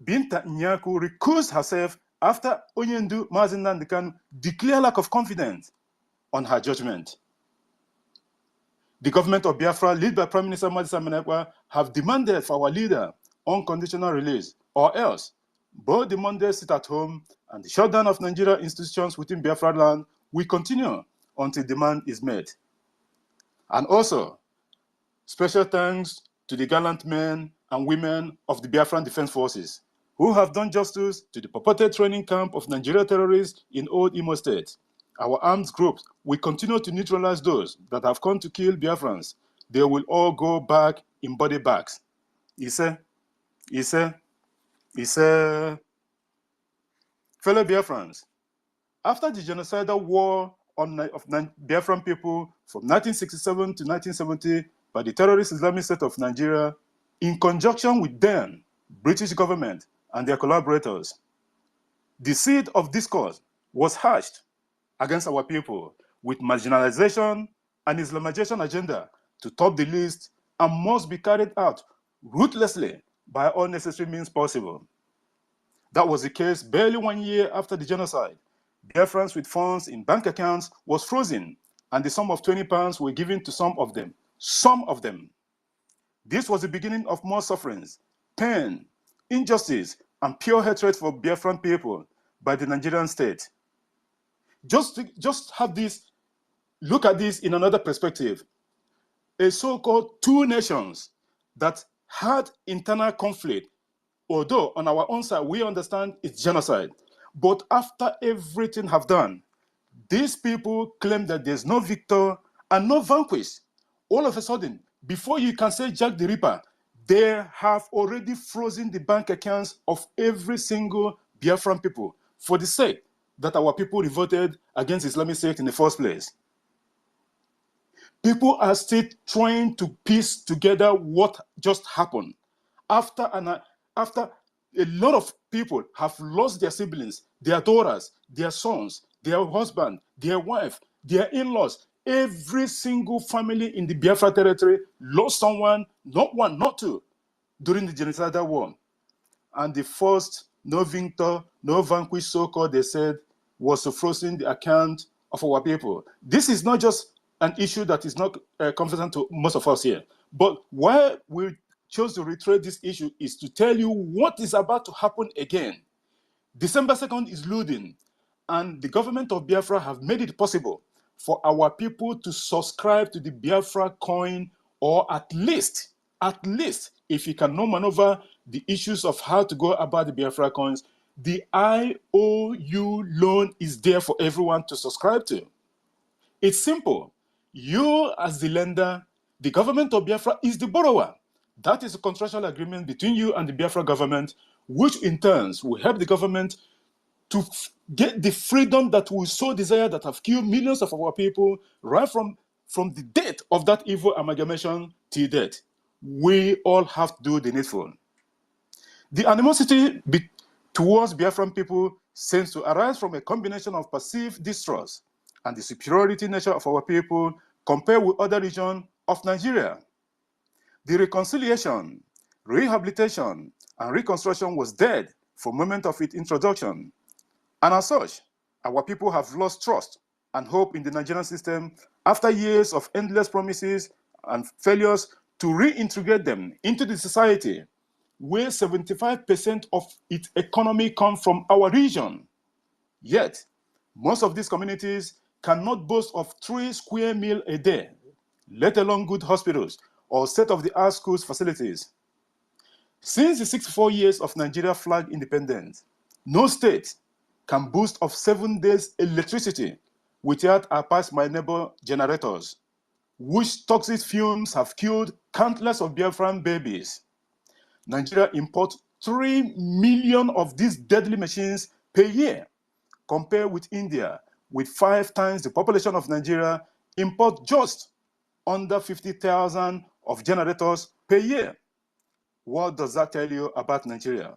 Binta Nyaku recused herself after Onyendu Mazi Nnamdi Kanu declared lack of confidence on her judgment. The government of Biafra, led by Prime Minister Mazi Samson, have demanded for our leader unconditional release, or else both the Monday sit at home and the shutdown of Nigeria institutions within Biafra land will continue until demand is met. And also, special thanks to the gallant men and women of the Biafran Defense Forces who have done justice to the purported training camp of Nigeria terrorists in Old Imo State. Our armed groups will continue to neutralize those that have come to kill Biafrans. They will all go back in body bags. Fellow Biafrans, after the genocidal war of Biafran people from 1967 to 1970 by the terrorist Islamic State of Nigeria, in conjunction with them, British government and their collaborators, the seed of discourse was hatched against our people with marginalization and Islamization agenda to top the list and must be carried out ruthlessly by all necessary means possible. That was the case barely 1 year after the genocide. Biafrans with funds in bank accounts was frozen and the sum of £20 were given to some of them. Some of them. This was the beginning of more sufferings, pain, injustice, and pure hatred for Biafran people by the Nigerian state. Just have this, look at this in another perspective. A so-called two nations that had internal conflict, although on our own side we understand it's genocide, but after everything have done, these people claim that there's no victor and no vanquished. All of a sudden, before you can say Jack the Ripper, they have already frozen the bank accounts of every single Biafran people for the sake that our people revolted against Islamic State in the first place. People are still trying to piece together what just happened after a lot of people have lost their siblings, their daughters, their sons, their husband, their wife, their in-laws. Every single family in the Biafra territory lost someone, not one, not two, during the genocidal war. And the first no victor, no vanquished so-called, they said, was to frozen the account of our people. This is not just an issue that is not confident to most of us here. But why we chose to reiterate this issue is to tell you what is about to happen again. December 2nd is looming, and the government of Biafra have made it possible for our people to subscribe to the Biafra coin, or at least, if you cannot maneuver the issues of how to go about the Biafra coins, the IOU loan is there for everyone to subscribe to. It's simple. You as the lender, the government of Biafra is the borrower. That is a contractual agreement between you and the Biafra government, which in turn will help the government to get the freedom that we so desire, that have killed millions of our people right from the date of that evil amalgamation till date. We all have to do the needful. The animosity towards Biafran people seems to arise from a combination of perceived distrust and the superiority nature of our people compared with other regions of Nigeria. The reconciliation, rehabilitation, and reconstruction was dead from the moment of its introduction. And as such, our people have lost trust and hope in the Nigerian system after years of endless promises and failures to reintegrate them into the society, where 75% of its economy comes from our region. Yet, most of these communities cannot boast of 3 square meals a day, let alone good hospitals or state-of-the-art schools facilities. Since the 64 years of Nigeria flag independence, no state can boast of 7 days electricity without our past my neighbor generators, which toxic fumes have killed countless of Biafran babies. Nigeria imports 3 million of these deadly machines per year, compared with India, with 5 times the population of Nigeria, import just under 50,000 of generators per year. What does that tell you about Nigeria?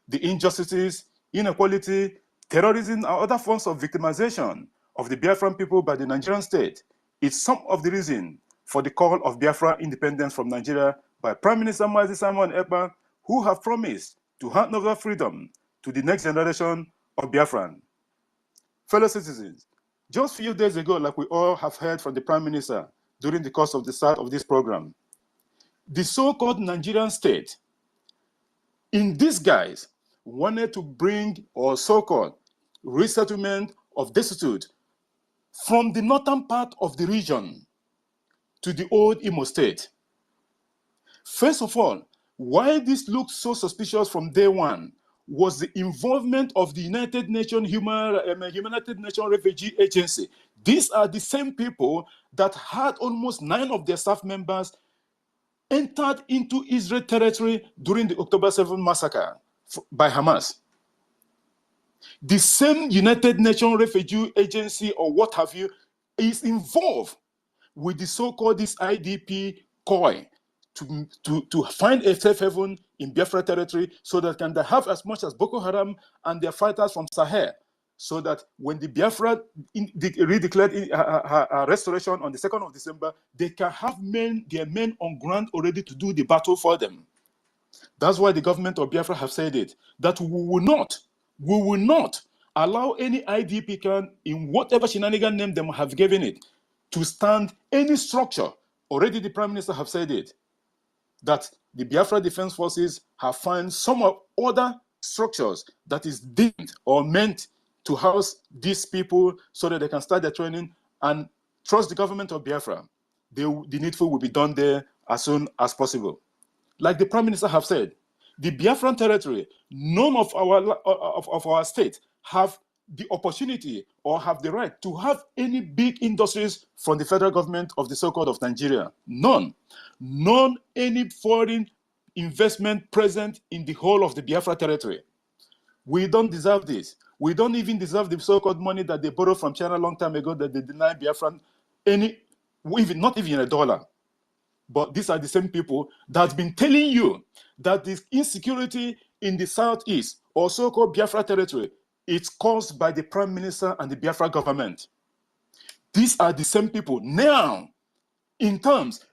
The injustices, inequality, terrorism, and other forms of victimization of the Biafran people by the Nigerian state is some of the reason for the call of Biafra independence from Nigeria by Prime Minister Mazi Simon Ekpa, who have promised to hand over freedom to the next generation of Biafran. Fellow citizens, just a few days ago, like we all have heard from the Prime Minister during the course of the start of this program, the so-called Nigerian state, in disguise, wanted to bring, or so-called, resettlement of destitute from the northern part of the region to the old Imo state. First of all, why this looked so suspicious from day one was the involvement of the United Nations Refugee Agency. These are the same people that had almost 9 of their staff members entered into Israel territory during the October 7 massacre by Hamas. The same United Nations Refugee Agency, or what have you, is involved with the so-called this IDP COI to find a safe haven in Biafra territory so that can they have as much as Boko Haram and their fighters from Sahel, so that when the Biafra redeclared restoration on the 2nd of December, they can have their men on ground already to do the battle for them. That's why the government of Biafra have said it, that we will not allow any IDP can, in whatever shenanigan name them have given it, to stand any structure. Already the Prime Minister have said it, that the Biafra Defense Forces have found some of other structures that is deemed or meant to house these people so that they can start their training and trust the government of Biafra. The needful will be done there as soon as possible. Like the Prime Minister have said, the Biafran territory, none of our states have the opportunity or have the right to have any big industries from the federal government of the so-called of Nigeria. None any foreign investment present in the whole of the Biafra territory. We don't deserve this. We don't even deserve the so-called money that they borrowed from China a long time ago that they denied Biafran not even $1. But these are the same people that's been telling you that this insecurity in the southeast or so-called Biafra territory, it's caused by the Prime Minister and the Biafra government. These are the same people now, in terms,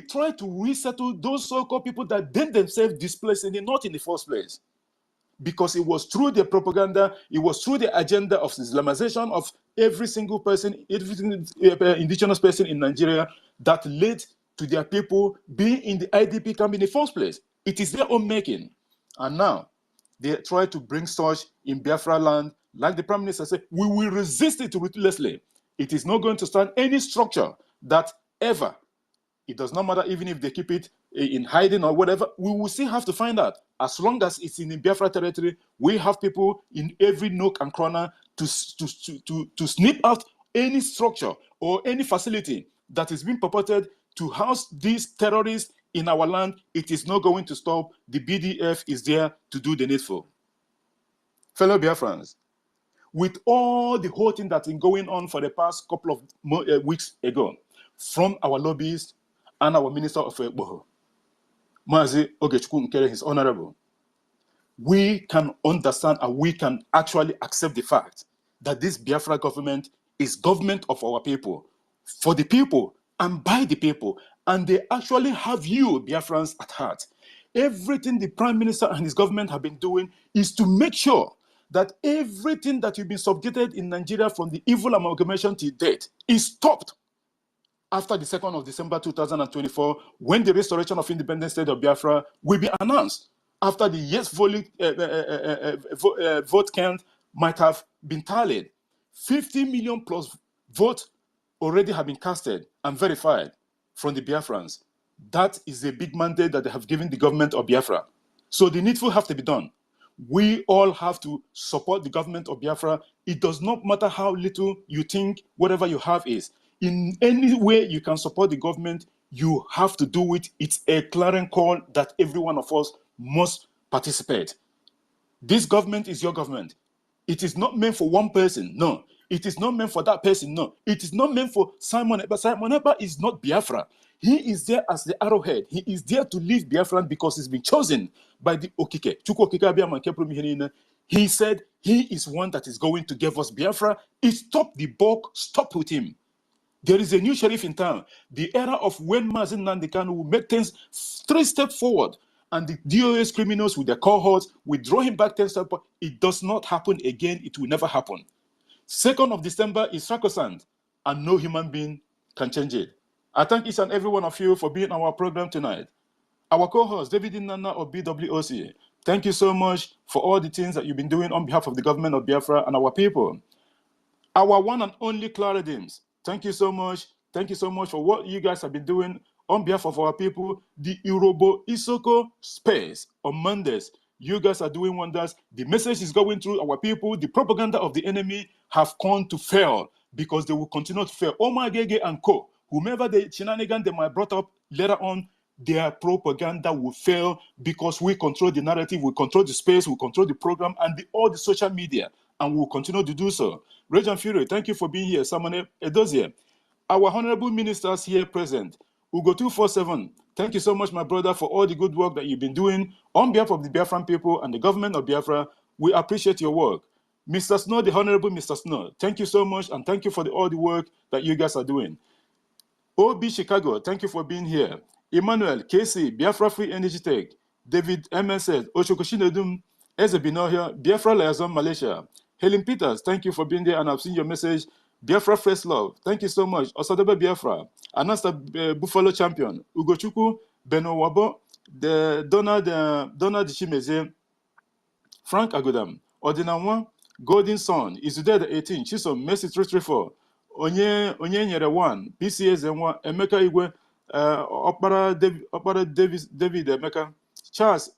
try to resettle those so-called people that they themselves displaced in the north in the first place. Because it was through their propaganda, it was through the agenda of Islamization of every single person, every indigenous person in Nigeria that led to their people being in the IDP camp in the first place. It is their own making. And now, they try to bring such in Biafra land, like the Prime Minister said, we will resist it ruthlessly. It is not going to stand any structure that ever, it does not matter even if they keep it in hiding or whatever, we will still have to find out. As long as it's in the Biafra territory, we have people in every nook and corner to snip out any structure or any facility that is being purported to house these terrorists in our land. It is not going to stop. The BDF is there to do the needful. Fellow Biafrans, with all the whole thing that's been going on for the past couple of weeks ago, from our lobbyists and our Minister of Boho, Mazi Ogechukwu Nkere, his honorable, we can understand and we can actually accept the fact that this Biafra government is government of our people, for the people and by the people, and they actually have you, Biafrans, at heart. Everything the Prime Minister and his government have been doing is to make sure that everything that you've been subjugated in Nigeria from the evil amalgamation to date is stopped after the 2nd of December 2024, when the restoration of independent state of Biafra will be announced, after the yes vote count might have been tallied. 50 million plus votes already have been casted and verified from the Biafrans. That is a big mandate that they have given the government of Biafra. So the needful have to be done. We all have to support the government of Biafra. It does not matter how little you think whatever you have is. In any way you can support the government, you have to do it. It's a clarion call that every one of us must participate. This government is your government. It is not meant for one person, no. It is not meant for that person, no. It is not meant for Simon Ekpa. Simon Ekpa is not Biafra. He is there as the arrowhead. He is there to lead Biafra because he's been chosen by the Okike. He said he is one that is going to give us Biafra. Stop the bulk, stop with him. There is a new sheriff in town. The era of when Mazi Nnamdi Kanu will make things 3 steps forward and the DOS criminals with their cohorts withdraw him back 10 steps. It does not happen again. It will never happen. 2nd of December is sacrosanct, and no human being can change it. I thank each and every one of you for being on our program tonight. Our co-host, David Nana of BWOC, thank you so much for all the things that you've been doing on behalf of the government of Biafra and our people. Our one and only Clara Dims, thank you so much. Thank you so much for what you guys have been doing on behalf of our people. The Irobo Isoko space on Mondays, you guys are doing wonders. The message is going through our people. The propaganda of the enemy have come to fail because they will continue to fail. Omar Gege and Co., whomever the shenanigan they might brought up later on, their propaganda will fail because we control the narrative, we control the space, we control the program and all the social media, and we will continue to do so. Rage and Fury, thank you for being here. Samane Edozie, our honorable ministers here present, Ugo 247, thank you so much, my brother, for all the good work that you've been doing on behalf of the Biafran people and the government of Biafra. We appreciate your work. Mr. Snow, the honorable Mr. Snow, thank you so much, and thank you for all the work that you guys are doing. OB Chicago, thank you for being here. Emmanuel, Casey, Biafra Free Energy Tech, David MSZ, Oshokoshinedum, Eze Binohia, Biafra Liaison Malaysia. Helen Peters, thank you for being there, and I've seen your message. Biafra First Love, thank you so much. Osadebe Biafra, Anasta Buffalo Champion, Ugochukwu, Beno Wabo, Donald Chimeze, Frank Agodam, Ordinanwa, Golden Sun, Izude the 18, Chisom, Messi 334, Onye Nyere 1, PCS Enwa, Emeka Igwe, Opera David Emeka, Charles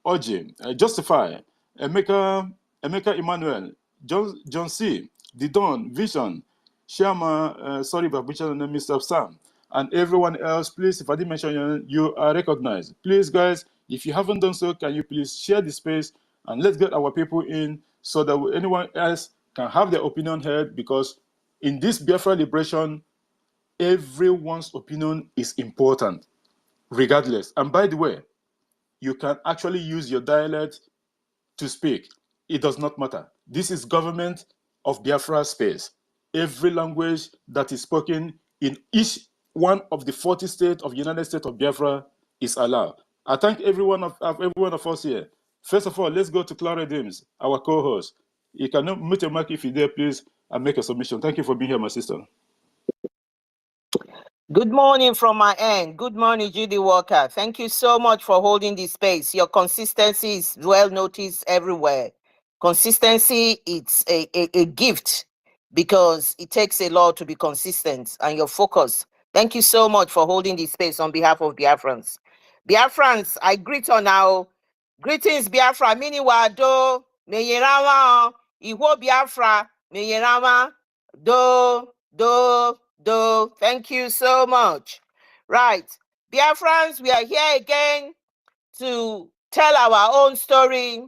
Oji, Justify, Emeka Emmanuel, John C, The Dawn, Vision, Shama, sorry but Mr. Sam, and everyone else. Please, if I didn't mention you are recognized. Please, guys, if you haven't done so, can you please share the space and let's get our people in so that anyone else can have their opinion heard, because in this Biafra liberation, everyone's opinion is important, regardless. And by the way, you can actually use your dialect to speak. It does not matter. This is government of Biafra space. Every language that is spoken in each one of the 40 states of the United States of Biafra is allowed. I thank every one of us here. First of all, let's go to Clara Dims, our co-host. You can mute your mic if you're there, please, and make a submission. Thank you for being here, my sister. Good morning from my end. Good morning, Judy Walker. Thank you so much for holding this space. Your consistency is well noticed everywhere. Consistency, it's a gift because it takes a lot to be consistent, and your focus. Thank you so much for holding this space on behalf of Biafrans. Biafrans, I greet on now. Greetings, Biafra. Miniwa do menyerawa iwo Biafra menyerawa do. Thank you so much. Right, Biafrans, we are here again to tell our own story,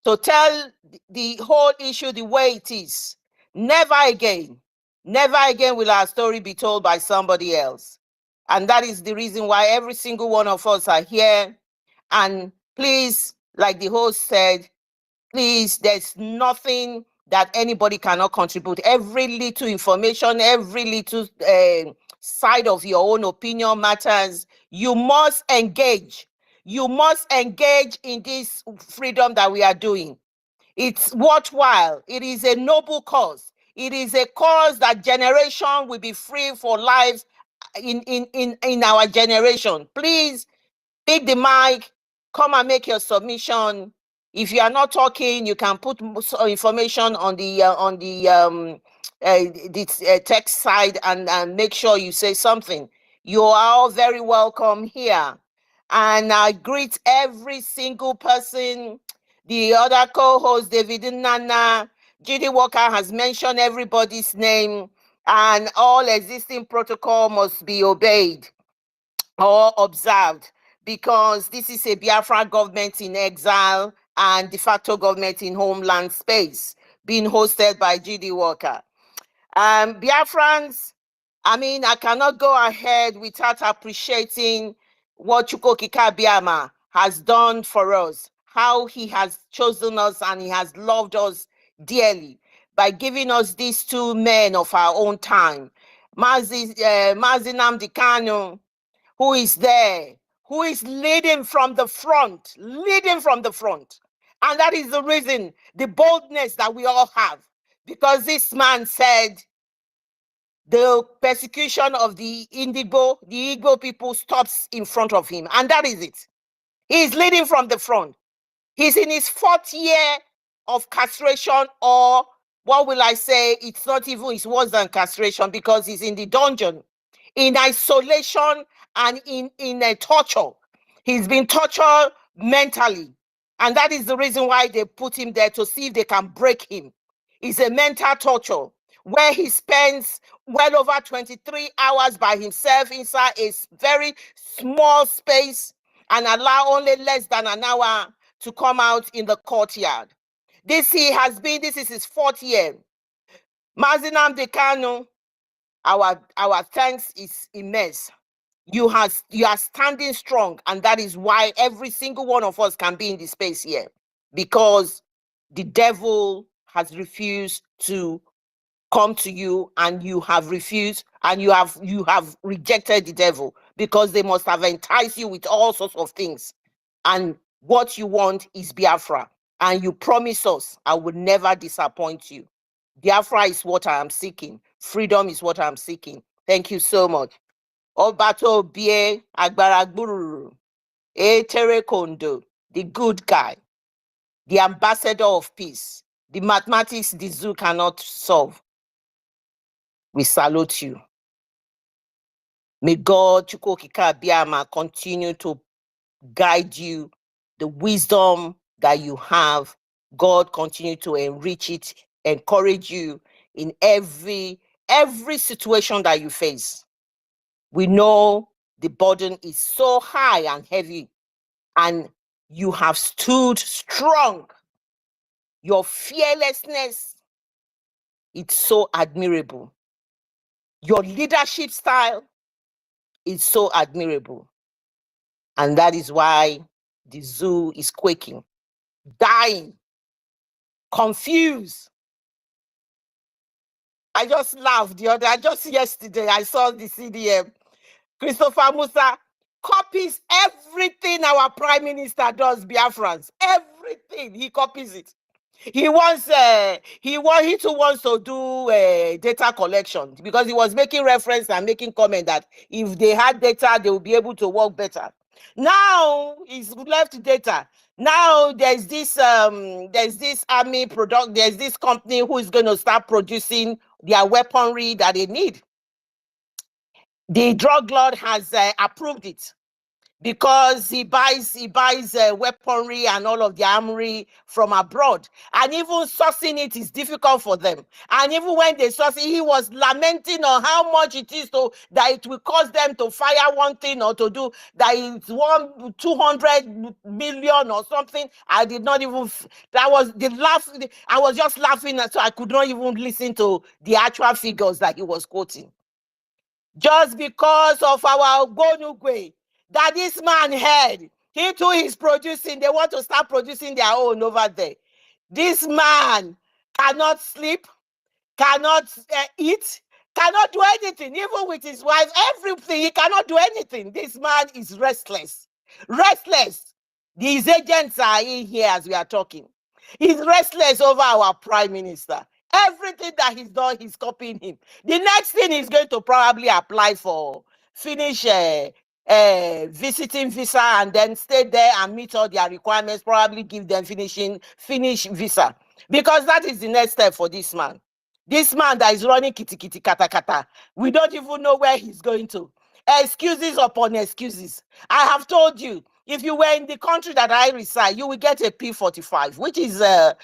to tell the whole issue the way it is. Never again will our story be told by somebody else. And that is the reason why every single one of us are here. And please, like the host said, please, there's nothing that anybody cannot contribute. Every little information, every little side of your own opinion matters. You must engage. You must engage in this freedom that we are doing. It's worthwhile. It is a noble cause. It is a cause that generation will be free for lives in our generation. Please pick the mic, come and make your submission. If you are not talking, you can put information on the text side and make sure you say something. You are all very welcome here. And I greet every single person. The other co-host, David Nana, Judy Walker has mentioned everybody's name, and all existing protocol must be obeyed or observed, because this is a Biafra government in exile and de facto government in homeland space, being hosted by Judy Walker. Biafrans, I mean, I cannot go ahead without appreciating what Chukwokika Biama has done for us, how he has chosen us and he has loved us dearly by giving us these two men of our own time, Mazi Nnamdi Kanu, who is there, who is leading from the front, leading from the front. And that is the reason, the boldness that we all have, because this man said the persecution of the Igbo people stops in front of him. And that is it. He is leading from the front. He's in his 4th year of castration, or what will I say? It's not even, it's worse than castration, because he's in the dungeon, in isolation and in a torture. He's been tortured mentally. And that is the reason why they put him there, to see if they can break him. It's a mental torture where he spends well over 23 hours by himself inside a very small space and allow only less than an hour to come out in the courtyard. This is his 4th year. Mazi Nnamdi Kanu, our thanks is immense. You are standing strong, and that is why every single one of us can be in this space here, because the devil has refused to come to you, and you have refused, and you have rejected the devil, because they must have enticed you with all sorts of things. And what you want is Biafra, and you promise us, I will never disappoint you. Biafra is what I am seeking. Freedom is what I am seeking. Thank you so much. Obato Bie Agbaragburu, Etere Kondo, the good guy, the ambassador of peace, the mathematics the zoo cannot solve. We salute you. May God Chukwokika Biama continue to guide you, the wisdom that you have. God continue to enrich it, encourage you in every situation that you face. We know the burden is so high and heavy, and you have stood strong. Your fearlessness, it's so admirable. Your leadership style is so admirable. And that is why the zoo is quaking, dying, confused. I just laughed just yesterday, I saw the CDM. Christopher Musa copies everything our prime minister does, Biafrans. Everything, he copies it. He too wants to do data collection, because he was making reference and making comment that if they had data, they will be able to work better. Now he's left data. Now there's this army product, there's this company who is going to start producing their weaponry that they need. The drug lord has approved it, because he buys weaponry and all of the armory from abroad, and even sourcing it is difficult for them. And even when they source it, he was lamenting on how much it is that it will cost them to fire one thing, or to do that it's 200 million or something. I did not even, that was the laugh. I was just laughing, so I could not even listen to the actual figures that he was quoting. Just because of our Gonugwe that this man had, he too is producing. They want to start producing their own over there. This man cannot sleep, cannot eat, cannot do anything, even with his wife, everything. He cannot do anything. This man is restless. Restless. These agents are in here as we are talking. He's restless over our prime minister. Everything that he's done, he's copying him. The next thing he's going to probably apply for, finish visiting visa, and then stay there and meet all their requirements, probably give them finish visa. Because that is the next step for this man. This man that is running kitty kata kata, we don't even know where he's going to. Excuses upon excuses. I have told you, if you were in the country that I reside, you will get a P45, which is a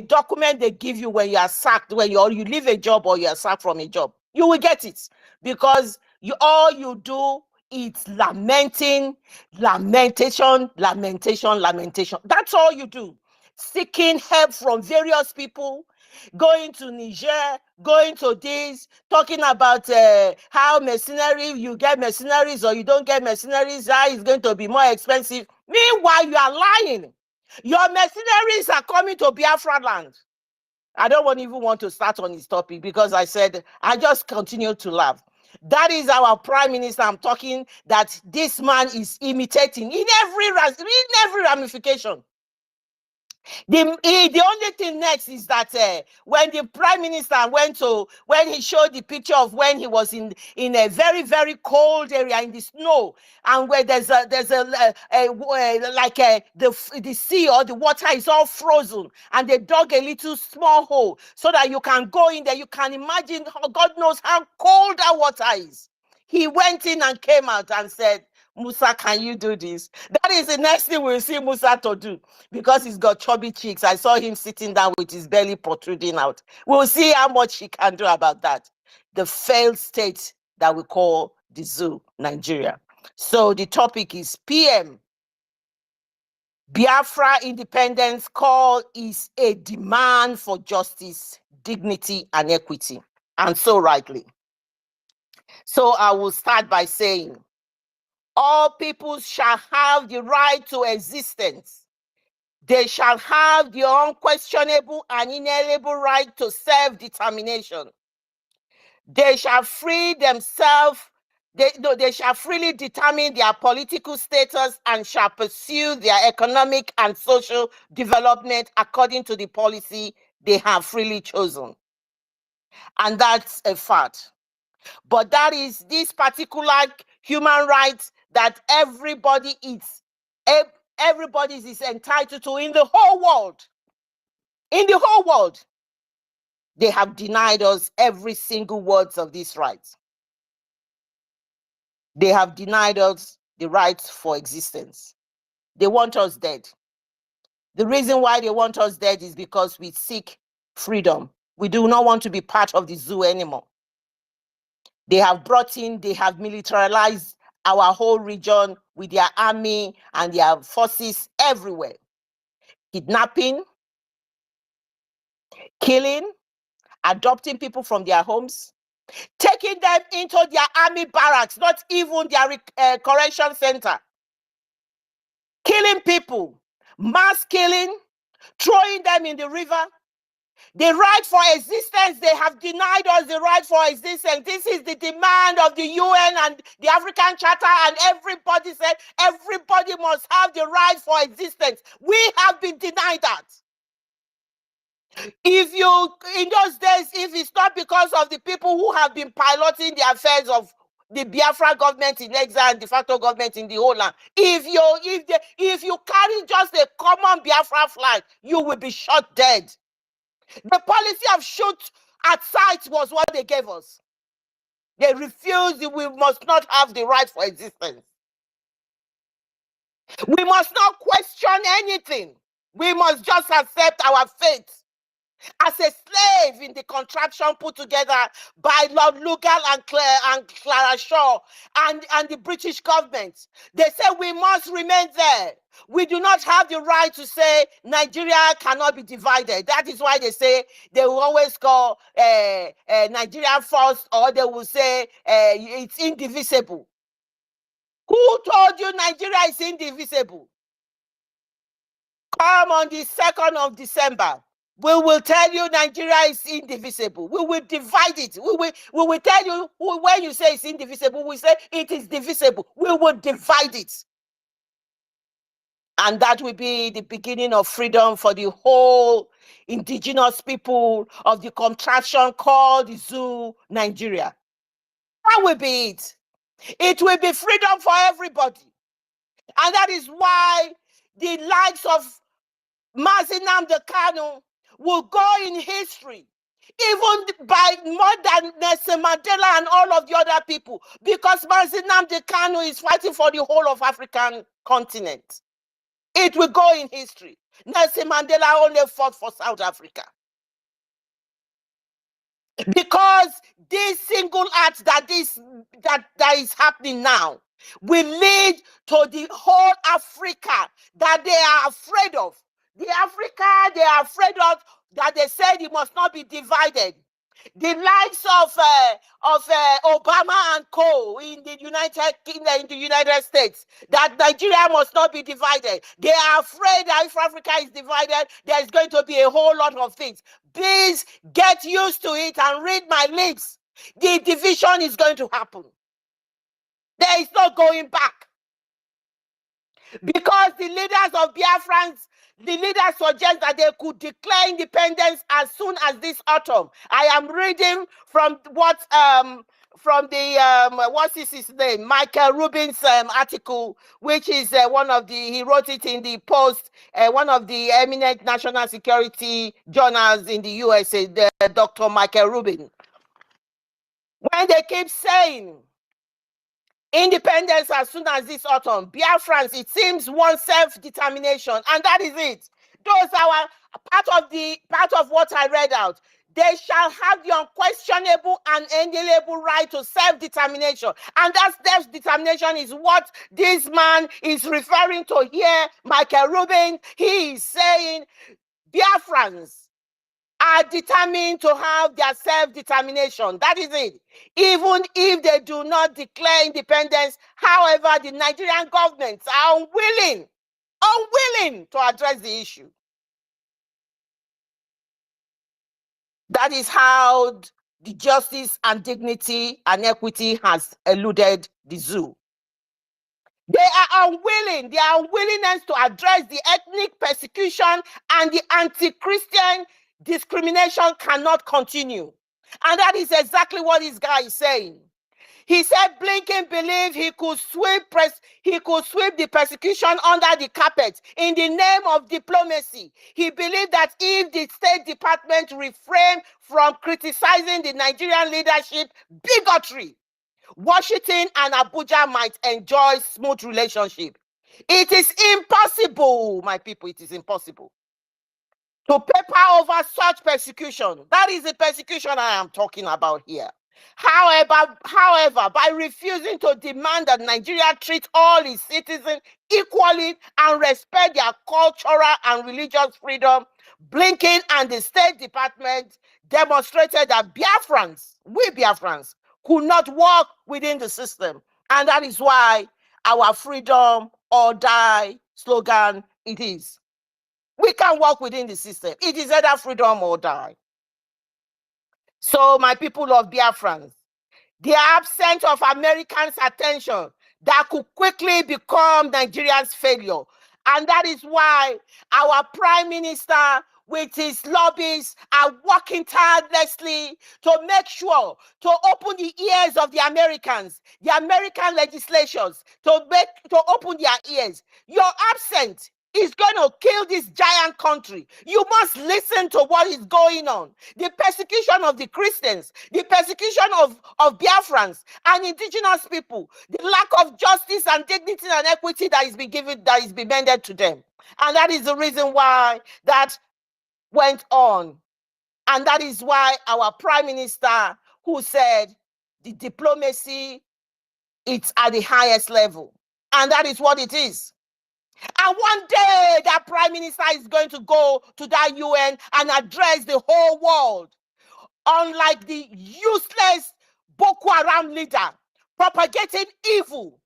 document they give you when you are sacked, when you leave a job or you are sacked from a job. You will get it, because all you do is lamentation. That's all you do. Seeking help from various people, going to Niger, going to this, talking about how mercenary, you get mercenaries or you don't get mercenaries, how it's going to be more expensive. Meanwhile, you are lying. Your mercenaries are coming to Biafra land. I don't even want to start on this topic, because I said, I just continue to laugh. That is our prime minister. I'm talking that this man is imitating in every ramification. The only thing next is that when the prime minister when he showed the picture of when he was in a very, very cold area in the snow, and where the sea or the water is all frozen, and they dug a little small hole so that you can go in there. You can imagine God knows how cold that water is. He went in and came out and said, Musa, can you do this? That is the next thing we'll see Musa to do, because he's got chubby cheeks. I saw him sitting down with his belly protruding out. We'll see how much he can do about that. The failed state that we call the zoo, Nigeria. So the topic is PM. Biafra independence call is a demand for justice, dignity, and equity. And so rightly. So I will start by saying, all peoples shall have the right to existence. They shall have the unquestionable and inalienable right to self-determination. They shall free themselves. They shall freely determine their political status and shall pursue their economic and social development according to the policy they have freely chosen. And that's a fact. But that is this particular human rights that everybody is entitled to in the whole world. In the whole world, they have denied us every single words of these rights. They have denied us the right for existence. They want us dead. The reason why they want us dead is because we seek freedom. We do not want to be part of the zoo anymore. They have militarized our whole region with their army and their forces everywhere. Kidnapping, killing, adopting people from their homes, taking them into their army barracks, not even their correction center, killing people, mass killing, throwing them in the river. The right for existence, they have denied us the right for existence. This is the demand of the UN and the African Charter, and everybody said everybody must have the right for existence. We have been denied that. In those days, if it's not because of the people who have been piloting the affairs of the Biafra government in exile and de facto government in the whole land, if you carry just a common Biafra flag, you will be shot dead. The policy of shoot at sight was what they gave us. They refused. We must not have the right for existence. We must not question anything. We must just accept our fate as a slave in the contraption put together by Lord Lugal and Clara Shaw and the British government. They say we must remain there. We do not have the right to say Nigeria cannot be divided. That is why they say they will always call Nigeria first, or they will say it's indivisible. Who told you Nigeria is indivisible? Come on the 2nd of December. We will tell you Nigeria is indivisible. We will divide it. We will tell you, when you say it's indivisible, we say it is divisible. We will divide it. And that will be the beginning of freedom for the whole indigenous people of the contraption called the zoo, Nigeria. That will be it. It will be freedom for everybody. And that is why the likes of Mazi Nnamdi Kanu will go in history, even by more than Nelson Mandela and all of the other people, because Mazi Nnamdi Kanu is fighting for the whole of African continent. It will go in history. Nelson Mandela only fought for South Africa. Because this single act that is happening now will lead to the whole Africa that they are afraid of. The Africa they are afraid of, that they said it must not be divided. The likes of Obama and co in the United States, that Nigeria must not be divided. They are afraid that if Africa is divided, there is going to be a whole lot of things. Please get used to it and read my lips. The division is going to happen. There is no going back. Because the leaders of Biafrans, the leaders suggest that they could declare independence as soon as this autumn. I am reading from what from the what is his name, Michael Rubin's article, which is one of the, he wrote it in the Post, one of the eminent national security journals in the USA, Dr. Michael Rubin. When they keep saying independence as soon as this autumn, Biafrans, it seems, want self-determination, and that is it. Those are part of what I read out. They shall have the unquestionable and inalienable right to self-determination. And that self-determination is what this man is referring to here, Michael Rubin. He is saying Biafrans are determined to have their self-determination. That is it. Even if they do not declare independence, however, the Nigerian governments are unwilling to address the issue. That is how the justice and dignity and equity has eluded the zoo. They are unwilling. Their unwillingness to address the ethnic persecution and the anti-Christian discrimination cannot continue. And that is exactly what this guy is saying. He said Blinken believed he could sweep the persecution under the carpet in the name of diplomacy. He believed that if the State Department refrained from criticizing the Nigerian leadership bigotry, Washington and Abuja might enjoy smooth relationship. It is impossible, my people, it is impossible to paper over such persecution. That is the persecution I am talking about here. However, by refusing to demand that Nigeria treat all its citizens equally and respect their cultural and religious freedom, Blinken and the State Department demonstrated that we Biafrans, could not walk within the system. And that is why our freedom or die slogan it is. We can't walk within the system. It is either freedom or die. So, my people of Biafrans, the absence of Americans' attention that could quickly become Nigeria's failure. And that is why our Prime Minister with his lobbies are working tirelessly to make sure to open the ears of the Americans, the American legislatures, to open their ears. Your absence is going to kill this giant country. You must listen to what is going on. The persecution of the Christians, the persecution of Biafrans and indigenous people, the lack of justice and dignity and equity that is being given, that is being handed to them. And that is the reason why that went on. And that is why our Prime Minister, who said the diplomacy, it's at the highest level. And that is what it is. And one day that Prime Minister is going to go to that UN and address the whole world. Unlike the useless Boko Haram leader propagating evil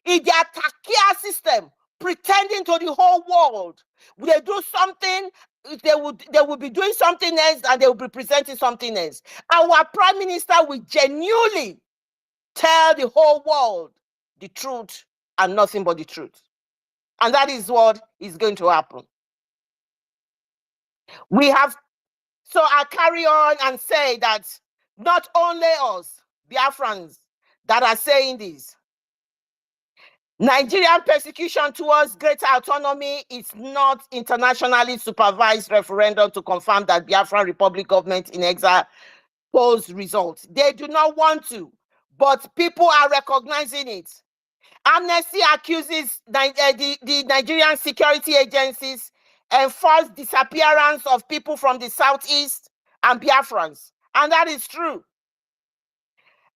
in their Takia system, pretending to the whole world. They do something, they will be doing something else, and they will be presenting something else. Our Prime Minister will genuinely tell the whole world the truth and nothing but the truth. And that is what is going to happen. So I carry on and say that not only us, Biafrans, that are saying this. Nigerian persecution towards greater autonomy is not internationally supervised referendum to confirm that Biafran Republic government in exile polls results. They do not want to, but people are recognizing it. Amnesty accuses the Nigerian security agencies enforced disappearance of people from the southeast and Biafrans, and that is true.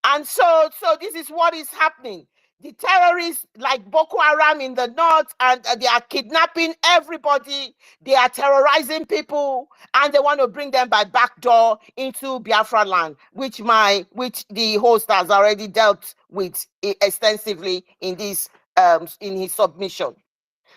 And so this is what is happening. The terrorists like Boko Haram in the north, and they are kidnapping everybody. They are terrorizing people, and they want to bring them by back door into Biafra land, which the host has already dealt with extensively in this in his submission.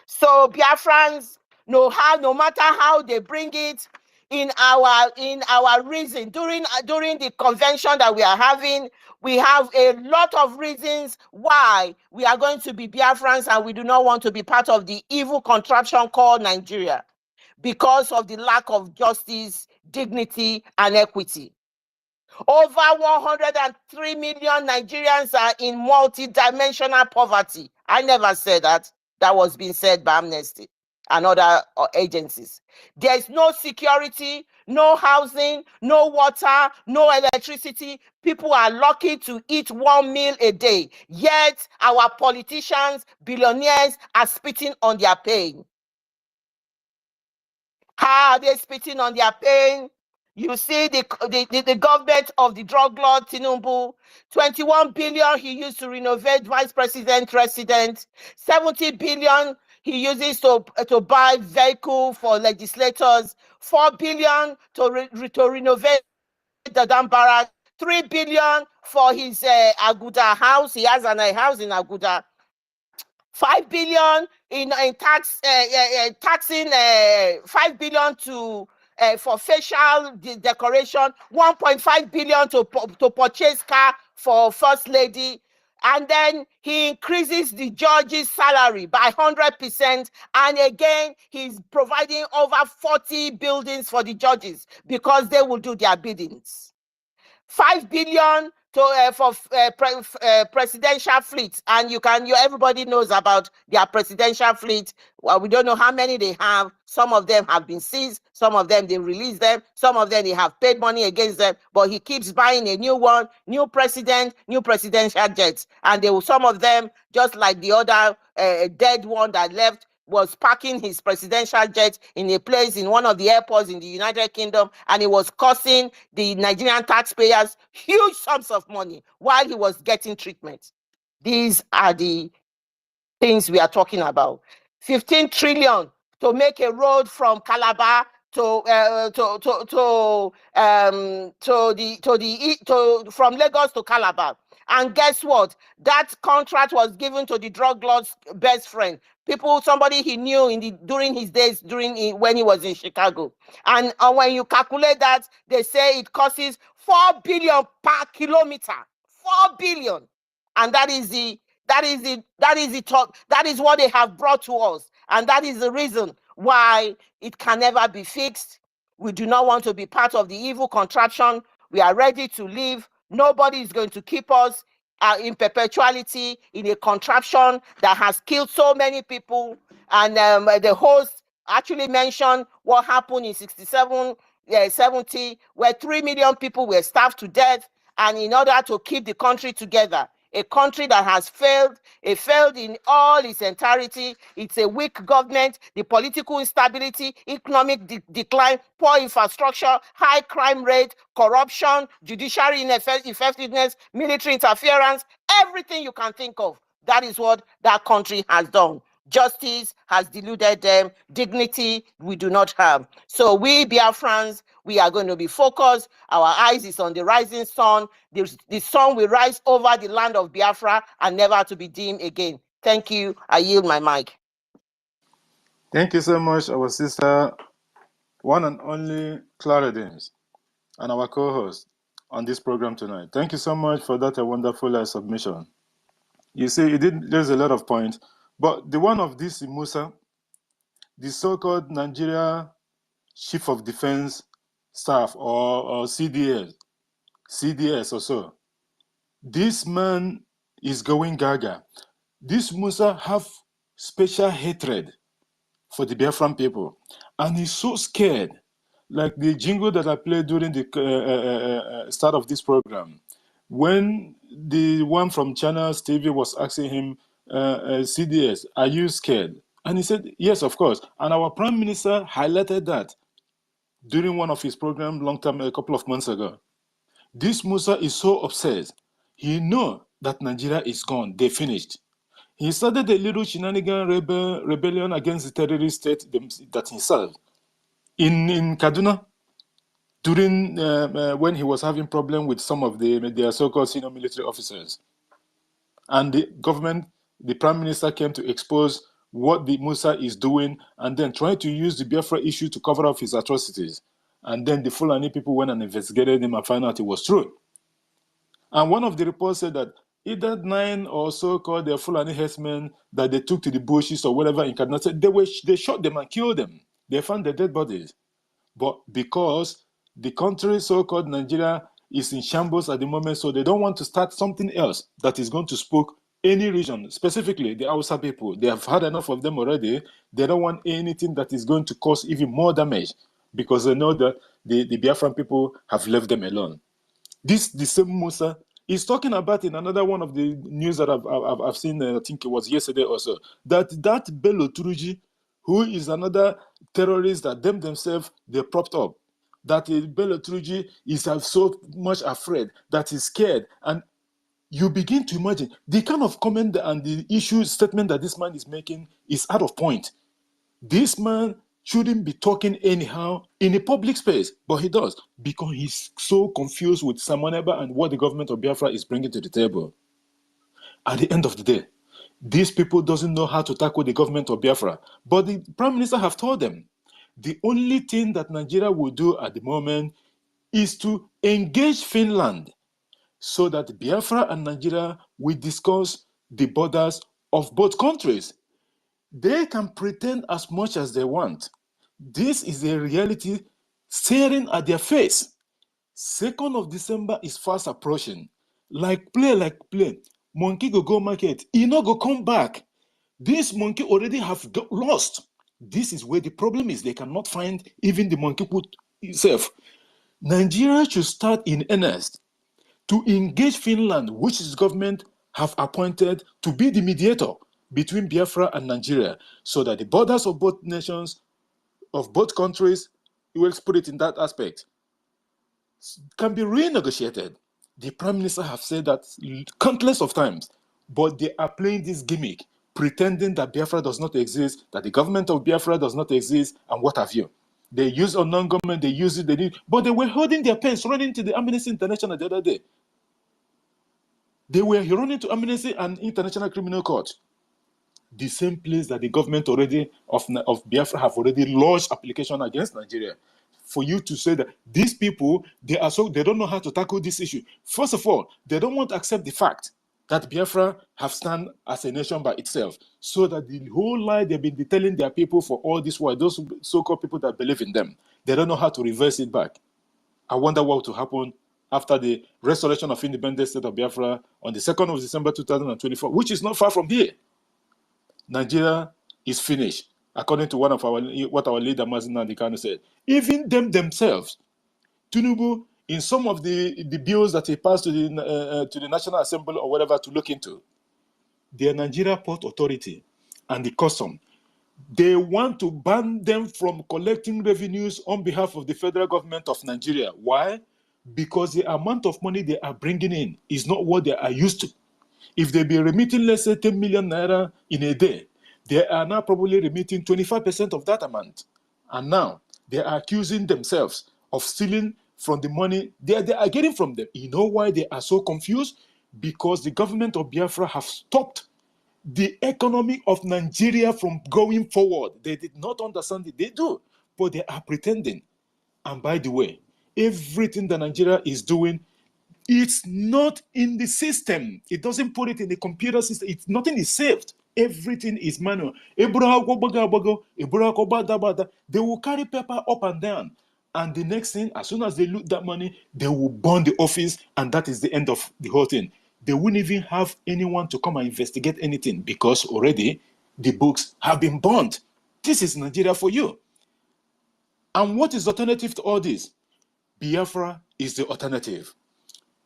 So Biafrans, no matter how they bring it, in our reason during the convention that we are having. We have a lot of reasons why we are going to be Biafrans and we do not want to be part of the evil contraption called Nigeria, because of the lack of justice, dignity, and equity. Over 103 million Nigerians are in multi-dimensional poverty. I never said that. That was being said by Amnesty and other agencies. There is no security, no housing, no water, no electricity. People are lucky to eat one meal a day. Yet our politicians, billionaires, are spitting on their pain. How are they spitting on their pain? You see the government of the drug lord Tinubu, 21 billion he used to renovate vice president residence, 70 billion he uses to buy vehicle for legislators, 4 billion to renovate the dam barrack, 3 billion for his Aguda house. He has a house in Aguda. 5 billion in taxing 5 billion to for facial decoration, 1.5 billion to purchase car for first lady, and then he increases the judge's salary by 100%, and again he's providing over 40 buildings for the judges because they will do their biddings. 5 billion for presidential fleet, and everybody knows about their presidential fleet. Well, we don't know how many they have. Some of them have been seized, some of them they released them, some of them they have paid money against them, but he keeps buying a new one, new president, new presidential jets, and some of them, just like the other dead one that left, was parking his presidential jet in a place in one of the airports in the United Kingdom, and it was costing the Nigerian taxpayers huge sums of money while he was getting treatment. These are the things we are talking about. 15 trillion to make a road from Calabar from Lagos to Calabar. And guess what? That contract was given to the drug lord's best friend. Somebody he knew during his days, when he was in Chicago. And when you calculate that, they say it costs 4 billion per kilometer. 4 billion. And that is what they have brought to us. And that is the reason why it can never be fixed. We do not want to be part of the evil contraption. We are ready to leave. Nobody is going to keep us in perpetuality in a contraption that has killed so many people. And the host actually mentioned what happened in 70, where 3 million people were starved to death. And in order to keep the country together, a country that has failed, it failed in all its entirety. It's a weak government, the political instability, economic decline, poor infrastructure, high crime rate, corruption, judiciary ineffectiveness, military interference, everything you can think of. That is what that country has done. Justice has deluded them. Dignity we do not have. So we Biafrans, we are going to be focused. Our eyes is on the rising sun. The sun will rise over the land of Biafra and never to be dim again. Thank you. I yield my mic. Thank you so much, our sister, one and only Clara Dames, and our co-host on this program tonight. Thank you so much for that wonderful submission. You see, it did raise a lot of points, but the one of this Musa, the so-called Nigeria Chief of Defense Staff, or CDS or so, this man is going gaga. This Musa have special hatred for the Biafran people, and he's so scared. Like the jingle that I played during the start of this program, when the one from China, Stevie, was asking him, CDS, are you scared? And he said, yes, of course. And our Prime Minister highlighted that during one of his programs a couple of months ago. This Musa is so obsessed. He knows that Nigeria is gone. They finished. He started a little shenanigan rebellion against the terrorist state that himself in Kaduna during when he was having problem with some of their so-called senior military officers. And the government, the Prime Minister came to expose what the Musa is doing and then trying to use the Biafra issue to cover up his atrocities. And then the Fulani people went and investigated him and found out it was true. And one of the reports said that either 9 or so called the Fulani herdsmen that they took to the bushes or whatever in Kaduna, they shot them and killed them. They found their dead bodies. But because the country so-called Nigeria is in shambles at the moment, so they don't want to start something else that is going to spook any region, specifically the Hausa people. They have had enough of them already. They don't want anything that is going to cause even more damage because they know that the Biafran people have left them alone. The same Musa is talking about in another one of the news that I've seen, I think it was yesterday also, that Bello Turuji, who is another terrorist that themselves, they propped up, that Bello Turuji is so much afraid, that he's scared. And you begin to imagine the kind of comment and the issue statement that this man is making is out of point. This man shouldn't be talking anyhow in a public space, but he does because he's so confused with Samoneba and what the government of Biafra is bringing to the table. At the end of the day, these people doesn't know how to tackle the government of Biafra, but the Prime Minister have told them the only thing that Nigeria will do at the moment is to engage Finland so that Biafra and Nigeria will discuss the borders of both countries. They can pretend as much as they want. This is a reality staring at their face. 2nd of December is fast approaching. Like play. Monkey go market. He no go come back. This monkey already have lost. This is where the problem is. They cannot find even the monkey put itself. Nigeria should start in earnest to engage Finland, which is government have appointed to be the mediator between Biafra and Nigeria, so that the borders of both nations, of both countries, you will put it in that aspect, can be renegotiated. The Prime Minister have said that countless of times, but they are playing this gimmick, pretending that Biafra does not exist, that the government of Biafra does not exist, and what have you. They use a non-government, they use it, they did, but they were holding their pens, running to the Amnesty International the other day. They were running to Amnesty and International Criminal Court, the same place that the government already of Biafra have already lodged application against Nigeria. For you to say that these people, they don't know how to tackle this issue. First of all, they don't want to accept the fact that Biafra have stand as a nation by itself, so that the whole lie they've been telling their people for all this while, those so-called people that believe in them, they don't know how to reverse it back. I wonder what will happen after the restoration of independent state of Biafra on the 2nd of December 2024, which is not far from here. Nigeria is finished, according to what our leader Mazi Nnamdi Kanu said. Even themselves, Tinubu, in some of the bills that he passed to the National Assembly or whatever to look into, the Nigeria Port Authority and the custom, they want to ban them from collecting revenues on behalf of the federal government of Nigeria. Why? Because the amount of money they are bringing in is not what they are used to. If they be remitting, let's say, 10 million naira in a day, they are now probably remitting 25% of that amount. And now they are accusing themselves of stealing from the money they are getting from them. You know why they are so confused? Because the government of Biafra have stopped the economy of Nigeria from going forward. They did not understand it. They do, but they are pretending. And by the way, everything that Nigeria is doing, it's not in the system. It doesn't put it in the computer system. Nothing is saved. Everything is manual. They will carry paper up and down. And the next thing, as soon as they loot that money, they will burn the office, and that is the end of the whole thing. They wouldn't even have anyone to come and investigate anything because already the books have been burned. This is Nigeria for you. And what is the alternative to all this? Biafra is the alternative.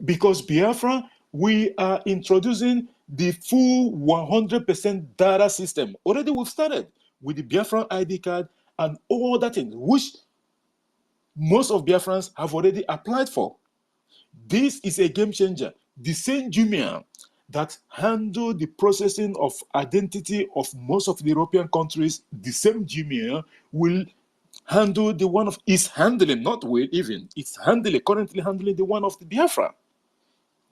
Because Biafra, we are introducing the full 100% data system. Already we've started with the Biafran ID card and all that thing, which most of Biafrans have already applied for. This is a game changer. The same Jumia that handle the processing of identity of most of the European countries, the same Jumia will handle the one of, is handling, not will even, it's handling, currently handling the one of the Biafra.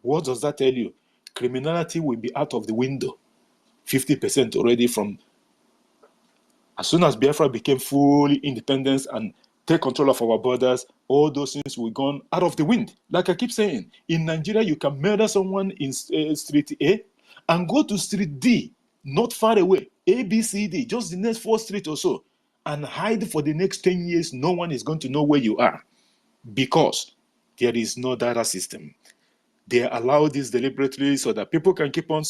What does that tell you? Criminality will be out of the window. 50% already from as soon as Biafra became fully independent and take control of our borders, all those things will gone out of the wind. Like I keep saying, in Nigeria, you can murder someone in street A and go to street D, not far away, A, B, C, D, just the next 4 streets or so, and hide for the next 10 years. No one is going to know where you are because there is no data system. They allow this deliberately so that people can keep on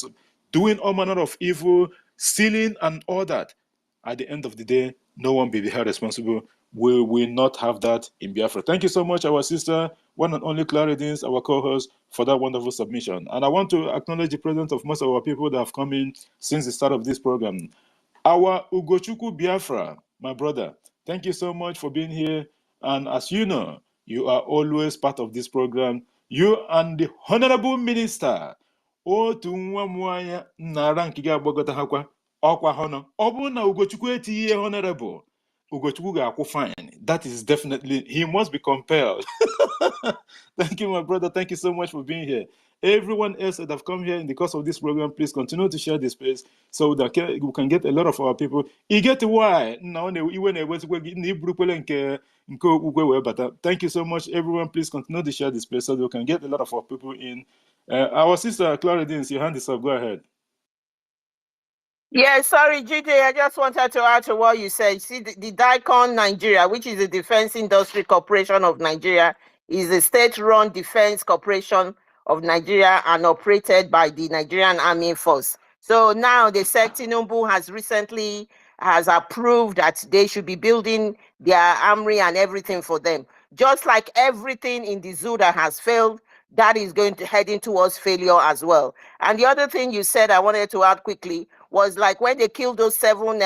doing all manner of evil, stealing and all that. At the end of the day, no one will be held responsible. We will not have that in Biafra. Thank you so much, our sister, one and only Claridins, our co-host, for that wonderful submission. And I want to acknowledge the presence of most of our people that have come in since the start of this program. Our Ugochukwu Biafra, my brother, thank you so much for being here. And as you know, you are always part of this program. You and the Honorable Minister, otu nwa mwanya nara nkige agbagota hakwa ọkwa hono ọ bụrụ na Ugochukwu etinye honorable Ugochukwu ga-akwụ fine. That is definitely, he must be compelled. Thank you, my brother. Thank you so much for being here. Everyone else that have come here in the course of this program, please continue to share this space so that we can get a lot of our people. You get why now. Thank you so much, everyone. Please continue to share this space so that we can get a lot of our people in. Our sister Claridins, your hand is up. Go ahead. Yeah, sorry, GJ, I just wanted to add to what you said. See, the DICON Nigeria, which is the Defense Industry Corporation of Nigeria, is a state-run defense corporation of Nigeria and operated by the Nigerian Army Force. So now the Tinubu has recently approved that they should be building their armory and everything for them. Just like everything in the zoo that has failed, that is going to heading towards failure as well. And the other thing you said I wanted to add quickly was like when they killed those seven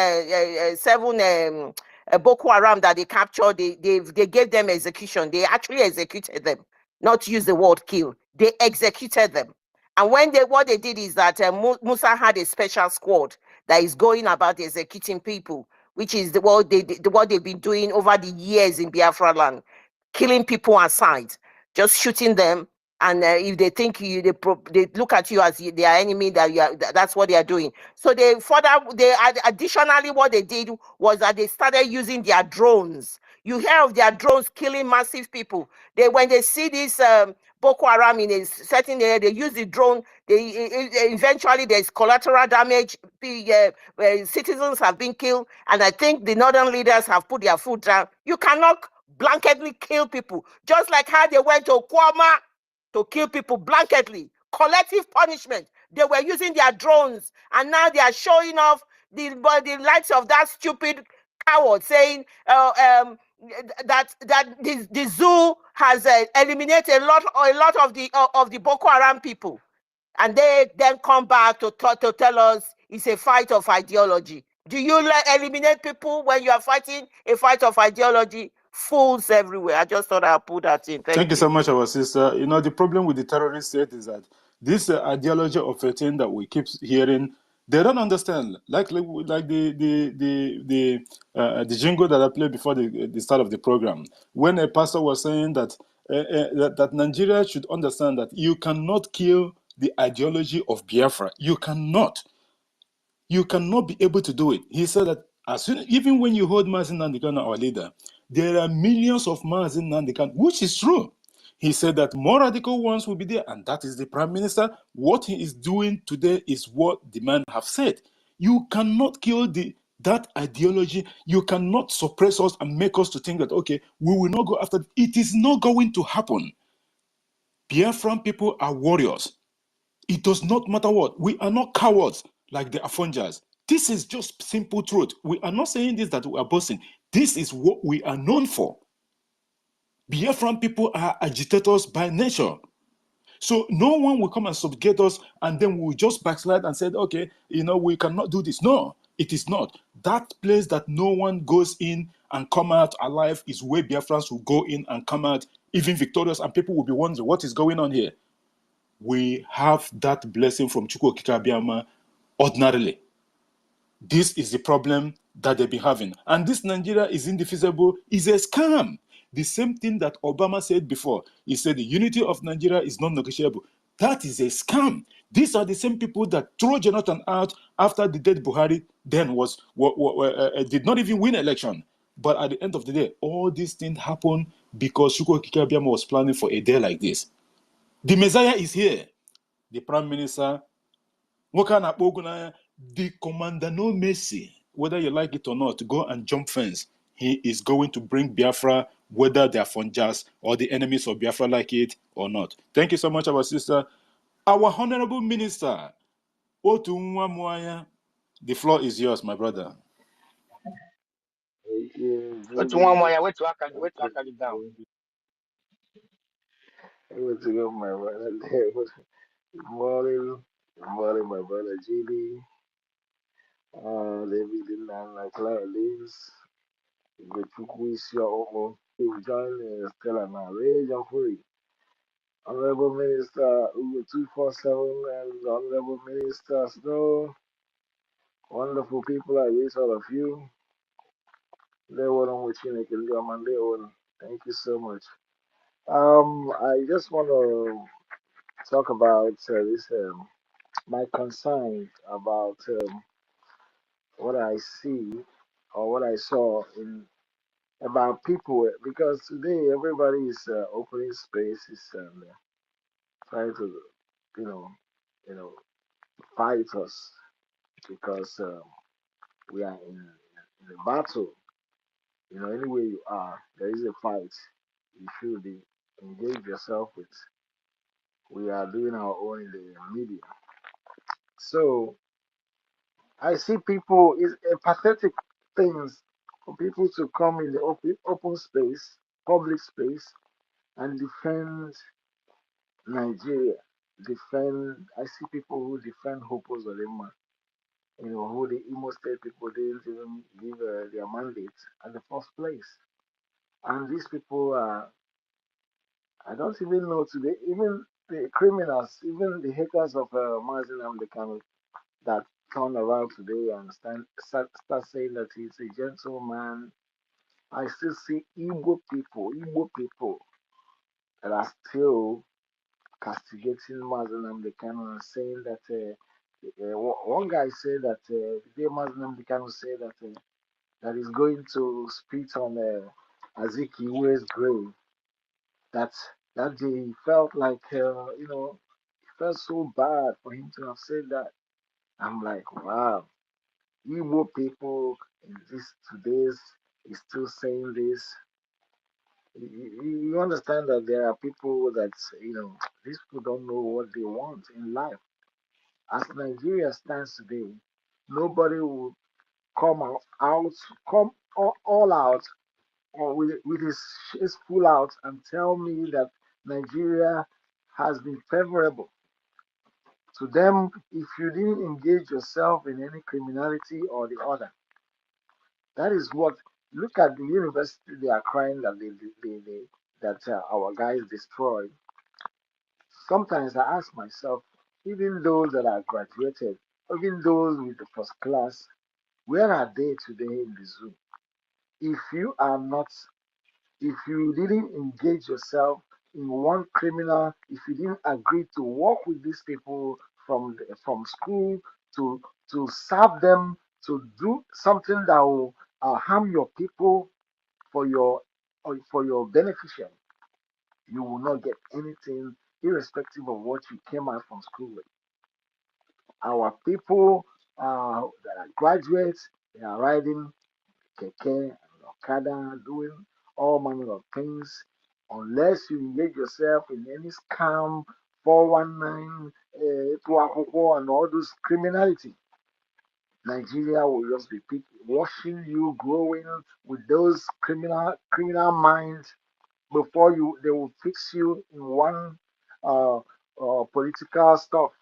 Boko Haram that they captured, they gave them execution. They actually executed them, not use the word kill. They executed them. And what they did is that Musa had a special squad that is going about executing people, which is what they've been doing over the years in Biafra land, killing people aside, just shooting them. And if they think they look at you as their enemy, that's what they are doing. So additionally, what they did was that they started using their drones. You hear of their drones killing massive people. When they see this Boko Haram in a certain area, they use the drone. Eventually there's collateral damage. Citizens have been killed, and I think the northern leaders have put their foot down. You cannot blanketly kill people, just like how they went to Kwama to kill people blanketly, collective punishment. They were using their drones, and now they are showing off the likes of that stupid coward saying that the zoo has eliminated a lot of the Boko Haram people, and they then come back to tell us it's a fight of ideology. Do you eliminate people when you are fighting a fight of ideology? Fools everywhere. I just thought I'd put that in. Thank you so much, our sister. You know, the problem with the terrorist state is that this ideology of a thing that we keep hearing, they don't understand. Like the jingle that I played before the start of the program, when a pastor was saying that that Nigeria should understand that you cannot kill the ideology of Biafra. You cannot be able to do it. He said that even when you hold Mazin Nandikan, our leader, there are millions of Mazin Nandikan, which is true. He said that more radical ones will be there, and that is the Prime Minister. What he is doing today is what the man have said. You cannot kill that ideology. You cannot suppress us and make us to think that, okay, we will not go after it. It is not going to happen. Biafran people are warriors. It does not matter what. We are not cowards like the Afonjas. This is just simple truth. We are not saying this that we are boasting. This is what we are known for. Biafran people are agitators by nature. So no one will come and subjugate us and then we'll just backslide and say, okay, we cannot do this. No, it is not. That place that no one goes in and come out alive is where Biafrans will go in and come out even victorious, and people will be wondering what is going on here. We have that blessing from Chukwu Okike Abiyama ordinarily. This is the problem that they've been having. And this Nigeria is indefeasible, is a scam. The same thing that Obama said before. He said the unity of Nigeria is non-negotiable. That is a scam. These are the same people that threw Jonathan out after the dead Buhari then did not even win election. But at the end of the day, all these things happen because EFIK-IBIBIO was planning for a day like this. The Messiah is here. The Prime Minister, the Commander No Mercy, whether you like it or not, to go and jump fence. He is going to bring Biafra, whether they are Funjas or the enemies of Biafra like it or not. Thank you so much, our sister. Our Honorable Minister, Otu Nwamuanya, the floor is yours, my brother. Wait one more. Wait to it down. Wait to go, my brother. Good morning, my brother GB. David and Clara Leaves. Good to quiz your own. Join Stella now. Rage and Free. Honorable Minister Ugo 247 and Honorable Minister Snow. Wonderful people, I wish all of you. They were on with you, thank you so much. I just want to talk about this my concern about what I see or what I saw in about people because today everybody is opening spaces and trying to you know you know fight us because we are in a battle. Anywhere you are, there is a fight. You should engage yourself with. We are doing our own in the media. So I see people is a pathetic things for people to come in the open space, public space, and defend Nigeria. I see people who defend Hopos Olema, who the Imo State people didn't even give their mandate at the first place. And these people are, I don't even know today, even the criminals, even the haters of Mazin Amdekano that turn around today and start saying that he's a gentleman. I still see Igbo people that are still castigating Muslim Decano and saying that one guy said that the day Muslim Decano said that he's going to spit on Azikiwe's grave. That day he felt like it felt so bad for him to have said that. I'm like, wow. Igbo people in this today's is still saying this. You understand that there are people that these people don't know what they want in life. As Nigeria stands today, nobody will come come all out or with his full out and tell me that Nigeria has been favorable to them if you didn't engage yourself in any criminality or the other. That is what. Look at the university; they are crying that our guys destroyed. Sometimes I ask myself, even those that are graduated, even those with the first class, where are they today in the zoo? If you are not, if you didn't engage yourself in one criminal, if you didn't agree to work with these people from school to serve them, to do something that will harm your people for your beneficial, you will not get anything, irrespective of what you came out from school with. Our people that are graduates, they are riding keke and okada, doing all manner of things. Unless you engage yourself in any scam, 419, and all those criminality, Nigeria will just be watching you growing with those criminal minds before they will fix you in one political stuff.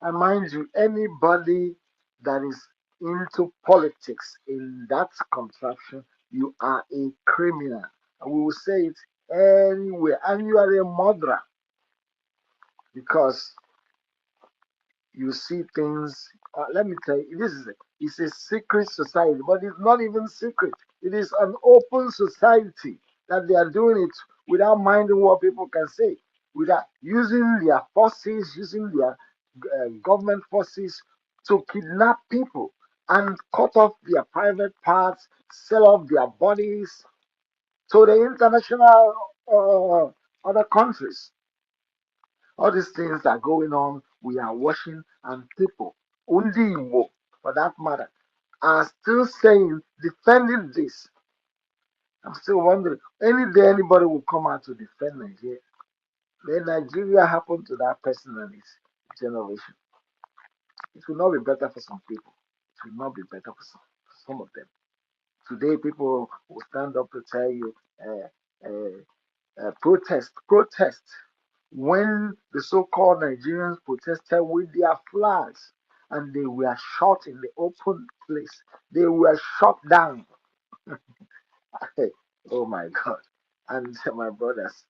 And mind you, anybody that is into politics in that contraption, you are a criminal. And we will say it anywhere. And you are a murderer because you see things. Let me tell you, it's a secret society, but it's not even secret. It is an open society that they are doing it without minding what people can say, without using their forces, using their government forces to kidnap people. and cut off their private parts, sell off their bodies to the international other countries. All these things are going on. We are watching, and people, Undi Igbo, for that matter, are still saying, defending this. I'm still wondering, any day anybody will come out to defend Nigeria. Then Nigeria happened to that person and his generation. It will not be better for some people. It will not be better for some of them. Today, people will stand up to tell you, protest. When the so-called Nigerians protested with their flags and they were shot in the open place, they were shot down. Oh my God. And my brothers,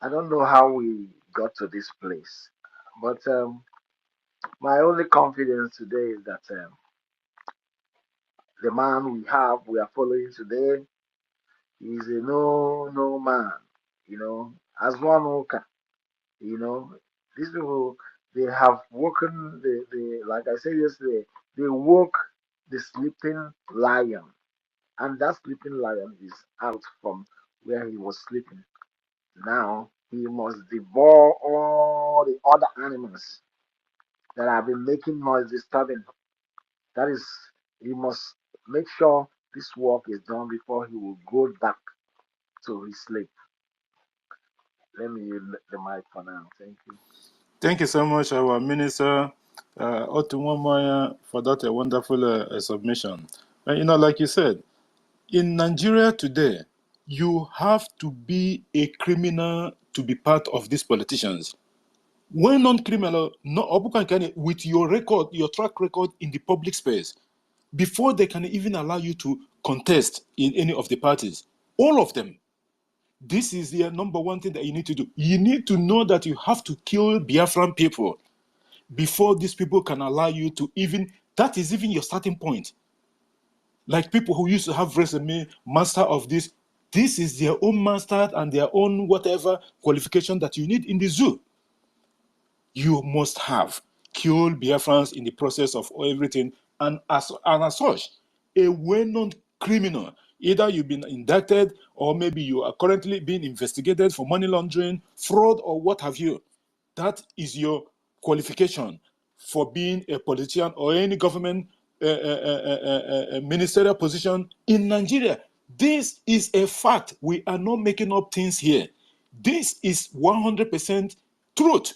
I don't know how we got to this place, but my only confidence today is that the man we are following today, is a no man, as one who can, you know, these people, they have woken like I said yesterday, they woke the sleeping lion, and that sleeping lion is out from where he was sleeping. Now he must devour all the other animals that have been making noise disturbing. That is, he must make sure this work is done before he will go back to his sleep. Let me use the mic for now. Thank you. Thank you so much, our minister, Otumwamaya, for that wonderful submission. Like you said, in Nigeria today, you have to be a criminal to be part of these politicians. When non-criminal, with your record, your track record in the public space, before they can even allow you to contest in any of the parties, all of them, this is the number one thing that you need to do. You need to know that you have to kill Biafran people before these people can allow you to that is even your starting point. Like people who used to have resume, master of this is their own master and their own whatever qualification that you need in the zoo. You must have killed Biafrans in the process of everything, and as such, a well-known criminal. Either you've been indicted, or maybe you are currently being investigated for money laundering, fraud, or what have you. That is your qualification for being a politician or any government ministerial position in Nigeria. This is a fact. We are not making up things here. This is 100% truth.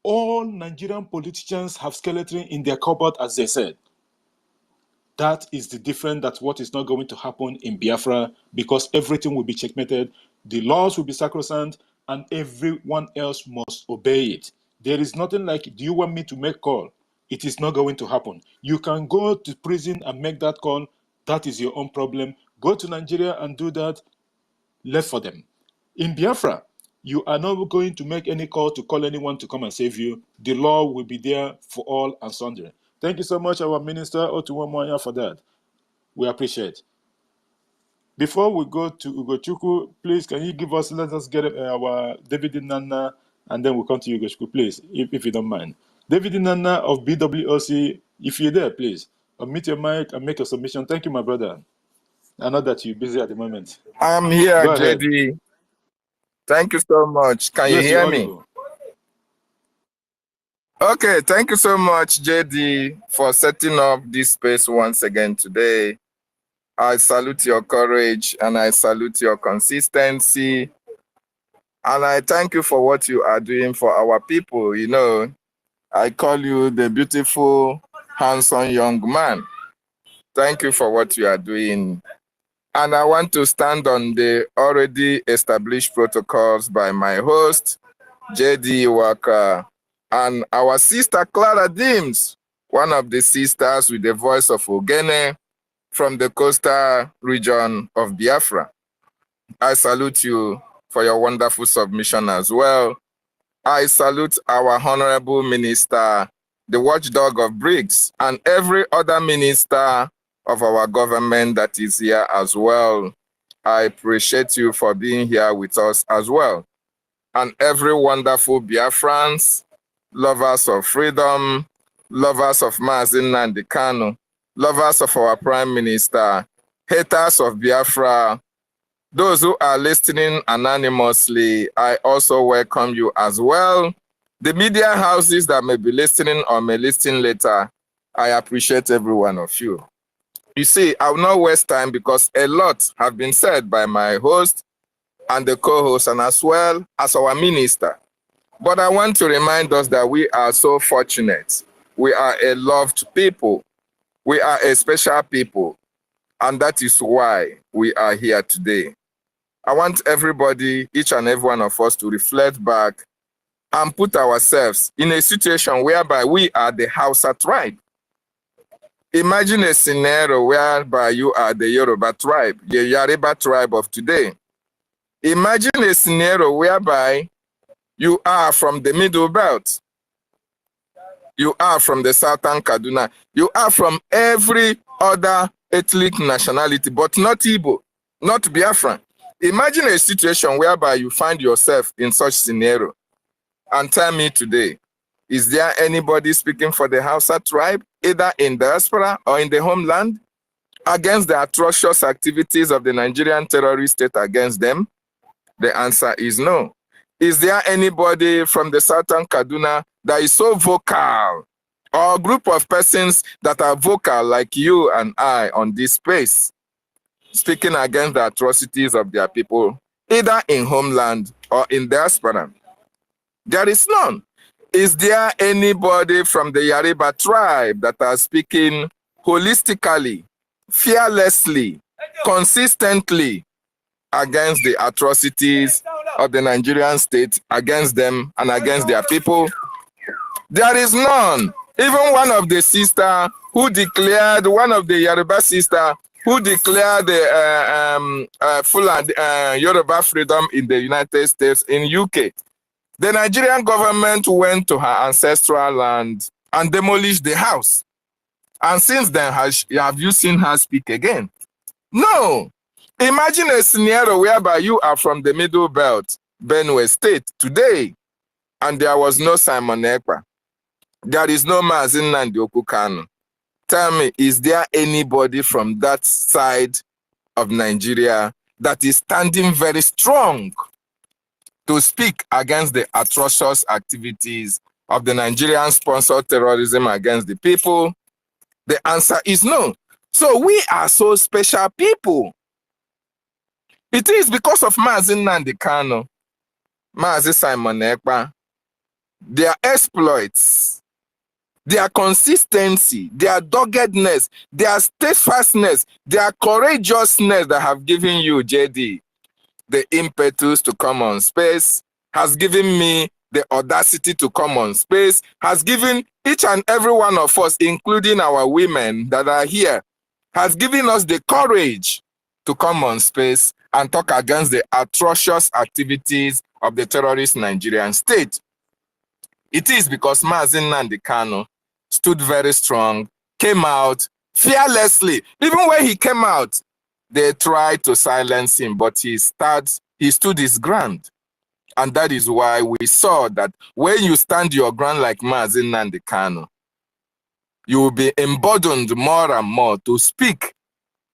All Nigerian politicians have skeleton in their cupboard, as they said. That is the difference. That's what is not going to happen in Biafra, because everything will be checkmated, the laws will be sacrosanct, and everyone else must obey it. There is nothing like, do you want me to make call? It is not going to happen. You can go to prison and make that call. That is your own problem. Go to Nigeria and do that. Left for them. In Biafra, you are not going to make any call to call anyone to come and save you. The law will be there for all and sundry. Thank you so much, our minister, Otuwamoya, for that. We appreciate. Before we go to Ugochukwu, please, can you let us get our David Nana, and then we'll come to Ugochukwu, please, if you don't mind. David Nana of BWOC, if you're there, please, unmute your mic and make a submission. Thank you, my brother. I know that you're busy at the moment. I'm here, Go ahead. JD. Thank you so much. Can you hear me? Okay, thank you so much, JD, for setting up this space once again today. I salute your courage and I salute your consistency. And I thank you for what you are doing for our people. You know, I call you the beautiful, handsome young man. Thank you for what you are doing. And I want to stand on the already established protocols by my host, JD Waka, and our sister Clara Dims, one of the sisters with the voice of Ogene from the coastal region of Biafra. I salute you for your wonderful submission as well. I salute our honorable minister, the watchdog of BRICS, and every other minister of our government that is here as well. I appreciate you for being here with us as well. And every wonderful Biafrans, lovers of freedom, lovers of Mazi Nnamdi Kanu, lovers of our Prime Minister, haters of Biafra, those who are listening anonymously, I also welcome you as well. The media houses that may be listening or may listen later, I appreciate every one of you. You see, I will not waste time because a lot have been said by my host and the co-host and as well as our minister. But I want to remind us that we are so fortunate. We are a loved people. We are a special people. And that is why we are here today. I want everybody, each and every one of us, to reflect back and put ourselves in a situation whereby we are the Hausa tribe. Imagine a scenario whereby you are the Yoruba tribe, the Yoruba tribe of today. Imagine a scenario whereby you are from the Middle Belt. You are from the Southern Kaduna. You are from every other ethnic nationality, but not Igbo, not Biafran. Imagine a situation whereby you find yourself in such scenario. And tell me today, is there anybody speaking for the Hausa tribe, either in diaspora or in the homeland, against the atrocious activities of the Nigerian terrorist state against them? The answer is no. Is there anybody from the Southern Kaduna that is so vocal, or a group of persons that are vocal like you and I on this space, speaking against the atrocities of their people, either in homeland or in diaspora? There is none. Is there anybody from the Yoruba tribe that are speaking holistically, fearlessly, consistently against the atrocities of the Nigerian state, against them and against their people? There is none. Even one of the sister who declared, one of the Yoruba sister who declared the full Yoruba freedom in the United States, in UK, the Nigerian government went to her ancestral land and demolished the house. And since then, have you seen her speak again? No. Imagine a scenario whereby you are from the Middle Belt, Benue State, today, and there was no Simon Ekpa. There is no Mazin Nnamdi Kanu. Tell me, is there anybody from that side of Nigeria that is standing very strong to speak against the atrocious activities of the Nigerian-sponsored terrorism against the people? The answer is no. So we are so special people. It is because of Mazin Nnamdi Kanu, Mazi Simon Ekpa, their exploits, their consistency, their doggedness, their steadfastness, their courageousness that have given you, JD, the impetus to come on space, has given me the audacity to come on space, has given each and every one of us, including our women that are here, has given us the courage to come on space and talk against the atrocious activities of the terrorist Nigerian state. It is because Mazin Nnamdi Kanu stood very strong, came out fearlessly. Even when he came out, they tried to silence him, but he stood his ground. And that is why we saw that when you stand your ground like Mazin Nnamdi Kanu, you will be emboldened more and more to speak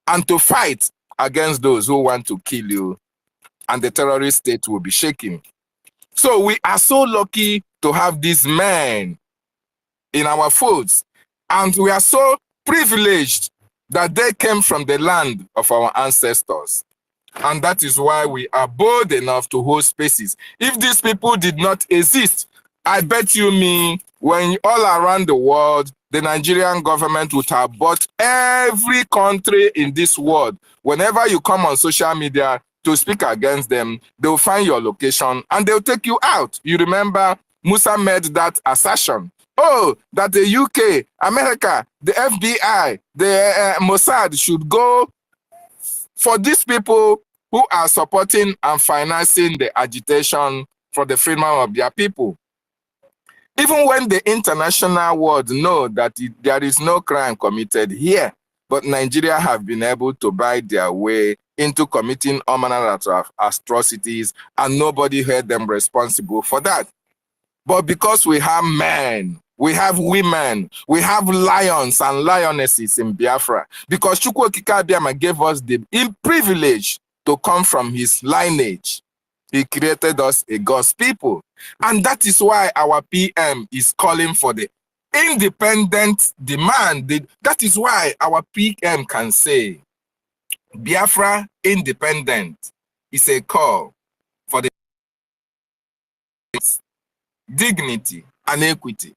and to fight against those who want to kill you, and the terrorist state will be shaken. So we are so lucky to have these men in our folds, and we are so privileged that they came from the land of our ancestors. And that is why we are bold enough to hold spaces. If these people did not exist, I bet you me, when all around the world, the Nigerian government would have bought every country in this world. Whenever you come on social media to speak against them, they'll find your location and they'll take you out. You remember Musa made that assertion. Oh, that the UK, America, the FBI, the Mossad should go for these people who are supporting and financing the agitation for the freedom of their people. Even when the international world know that there is no crime committed here, but Nigeria have been able to buy their way into committing all manner of atrocities, and nobody held them responsible for that. But because we have men We have women. We have lions and lionesses in Biafra. Because Chukwu Okike Abiama gave us the privilege to come from his lineage. He created us a God's people. And that is why our PM is calling for the independent demand. That is why our PM can say, Biafra independent is a call for the dignity and equity.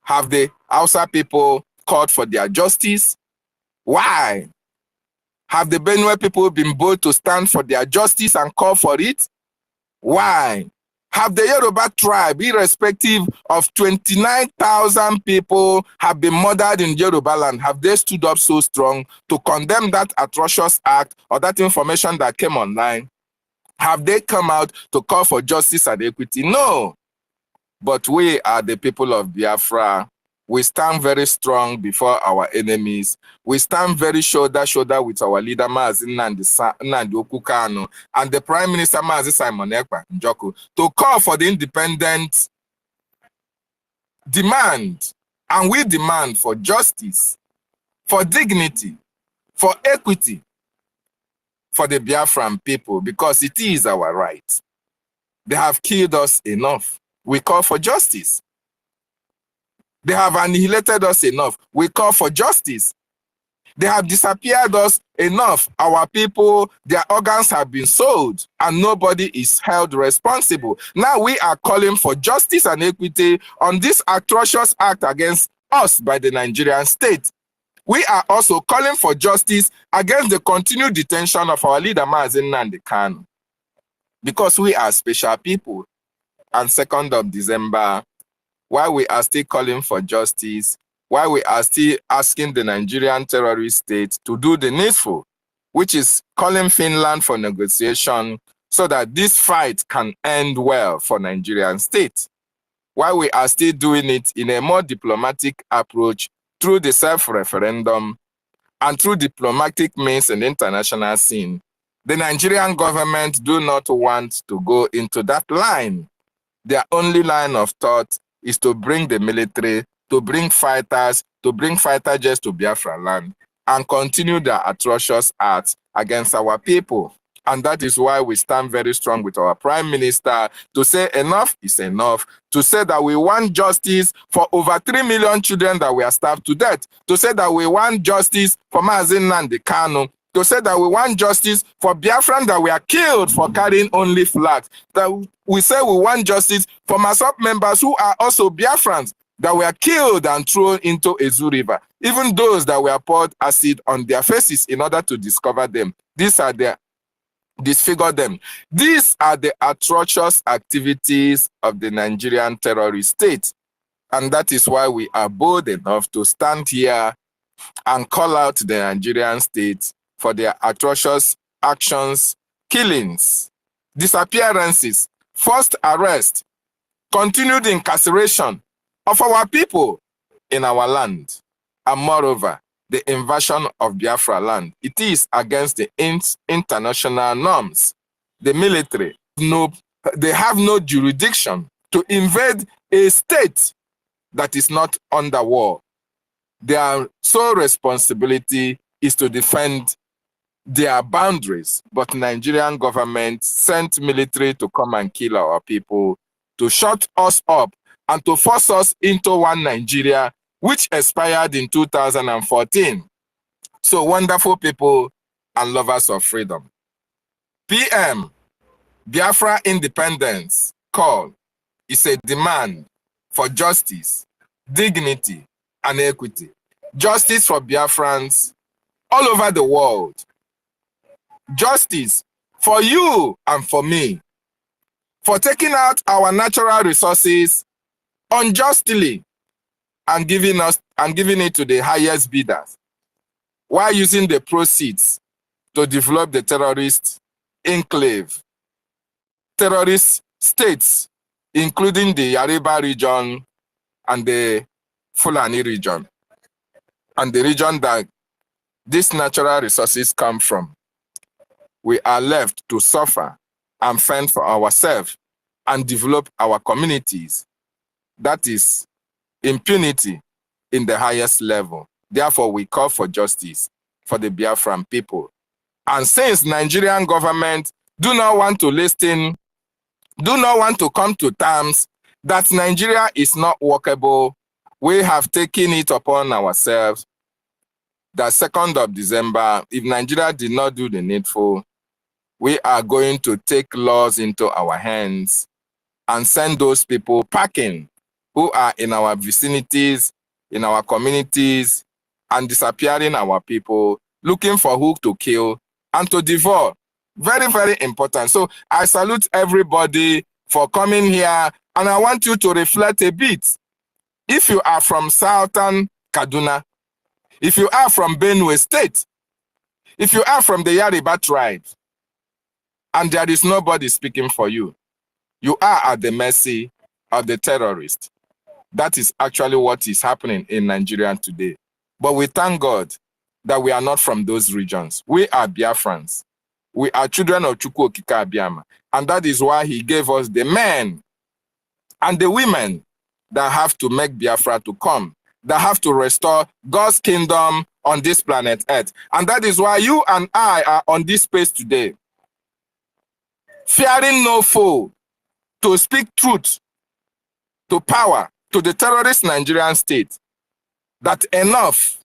Have the Hausa people called for their justice? Why? Have the Benue people been bold to stand for their justice and call for it? Why? Have the Yoruba tribe, irrespective of 29,000 people have been murdered in Yoruba land, have they stood up so strong to condemn that atrocious act or that information that came online? Have they come out to call for justice and equity? No. But we are the people of Biafra. We stand very strong before our enemies. We stand very shoulder to shoulder with our leader, Mazi Nnamdi Okukano, and the Prime Minister, Mazi Simon Ekpa Njoku, to call for the independent demand. And we demand for justice, for dignity, for equity, for the Biafran people, because it is our right. They have killed us enough. We call for justice. They have annihilated us enough. We call for justice. They have disappeared us enough. Our people, their organs have been sold and nobody is held responsible. Now we are calling for justice and equity on this atrocious act against us by the Nigerian state. We are also calling for justice against the continued detention of our leader, Mazi Nnamdi Kanu, because we are special people. And 2nd of December, while we are still calling for justice, while we are still asking the Nigerian terrorist state to do the needful, which is calling Finland for negotiation so that this fight can end well for Nigerian state, while we are still doing it in a more diplomatic approach through the self-referendum and through diplomatic means in the international scene, the Nigerian government do not want to go into that line. Their only line of thought is to bring the military, to bring fighters, to bring fighter jets to Biafra land and continue their atrocious acts against our people. And that is why we stand very strong with our Prime Minister to say enough is enough, to say that we want justice for over 3 million children that were starved to death, to say that we want justice for Mazi Nnamdi Kanu, to say that we want justice for Biafrans that were killed for carrying only flags, that we say we want justice for MASOP members who are also Biafrans that were killed and thrown into a Zoo River, even those that were poured acid on their faces in order to discover them. Disfigure them. These are the atrocious activities of the Nigerian terrorist state. And that is why we are bold enough to stand here and call out the Nigerian state for their atrocious actions, killings, disappearances, forced arrest, continued incarceration of our people in our land, and moreover, the invasion of Biafra land. It is against the international norms. The military, they have no jurisdiction to invade a state that is not under war. Their sole responsibility is to defend their boundaries, but Nigerian government sent military to come and kill our people, to shut us up and to force us into one Nigeria, which expired in 2014. So wonderful people and lovers of freedom. PM, Biafra independence call is a demand for justice, dignity, and equity. Justice for Biafrans all over the world. Justice for you and for me, for taking out our natural resources unjustly and giving it to the highest bidders, while using the proceeds to develop the terrorist enclave, terrorist states, including the Yoruba region and the Fulani region, and the region that these natural resources come from. We are left to suffer and fend for ourselves and develop our communities. That is impunity in the highest level. Therefore, we call for justice for the Biafran people. And since Nigerian government do not want to listen, do not want to come to terms that Nigeria is not workable, we have taken it upon ourselves that 2nd of December, if Nigeria did not do the needful, we are going to take laws into our hands and send those people packing who are in our vicinities, in our communities, and disappearing our people, looking for who to kill and to devour. Very, very important. So I salute everybody for coming here, and I want you to reflect a bit. If you are from Southern Kaduna, if you are from Benue State, if you are from the Yoruba tribe, and there is nobody speaking for you, you are at the mercy of the terrorist. That is actually what is happening in Nigeria today. But we thank God that we are not from those regions. We are Biafrans. We are children of Chukwu Okike Abiyama. And that is why he gave us the men and the women that have to make Biafra to come, that have to restore God's kingdom on this planet Earth. And that is why you and I are on this space today, fearing no foe, to speak truth to power, to the terrorist Nigerian state, that enough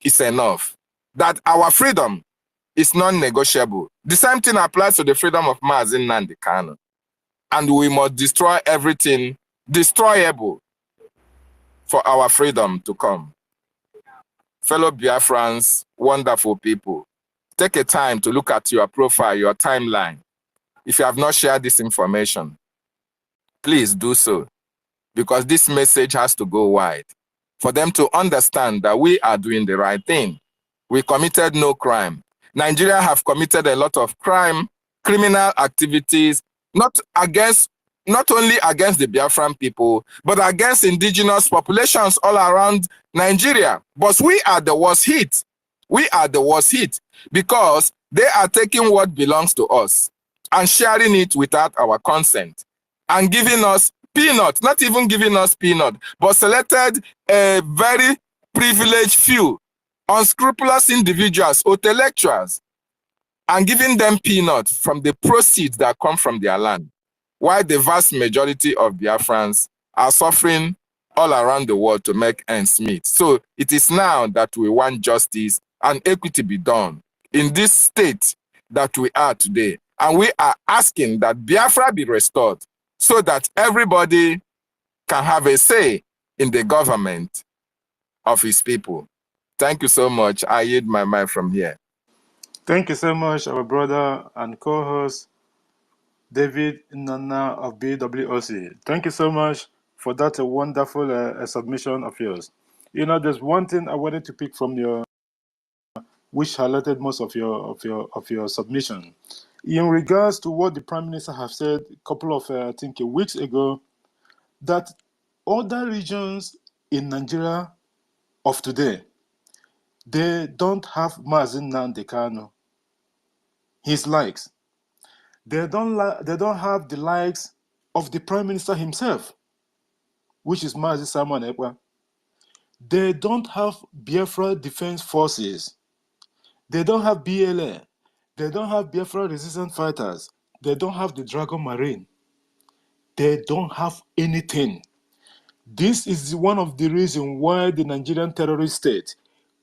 is enough, that our freedom is non-negotiable. The same thing applies to the freedom of Mazi Nnamdi Kanu. And we must destroy everything destroyable for our freedom to come. Fellow Biafrans, wonderful people, take a time to look at your profile, your timeline. If you have not shared this information, please do so, because this message has to go wide for them to understand that we are doing the right thing. We committed no crime. Nigeria have committed a lot of crime, criminal activities, not only against the Biafran people, but against indigenous populations all around Nigeria. But we are the worst hit. We are the worst hit because they are taking what belongs to us and sharing it without our consent and giving us peanut, not even giving us peanut, but selected a very privileged few, unscrupulous individuals, intellectuals, and giving them peanuts from the proceeds that come from their land, while the vast majority of Biafrans are suffering all around the world to make ends meet. So it is now that we want justice and equity be done in this state that we are today. And we are asking that Biafra be restored so that everybody can have a say in the government of his people. Thank you so much. I yield my mic from here. Thank you so much, our brother and co-host, David Nana of BWOC. Thank you so much for that wonderful submission of yours. You know, there's one thing I wanted to pick from your, which highlighted most of your submission. In regards to what the Prime Minister have said a couple of, I think, weeks ago, that other regions in Nigeria of today, they don't have Mazi Nnamdi Kanu, his likes. They don't have the likes of the Prime Minister himself, which is Mazi Simon Ekpa. They don't have Biafra Defense Forces. They don't have BLA. They don't have Biafra Resistance Fighters. They don't have the Dragon Marine. They don't have anything. This is one of the reasons why the Nigerian terrorist state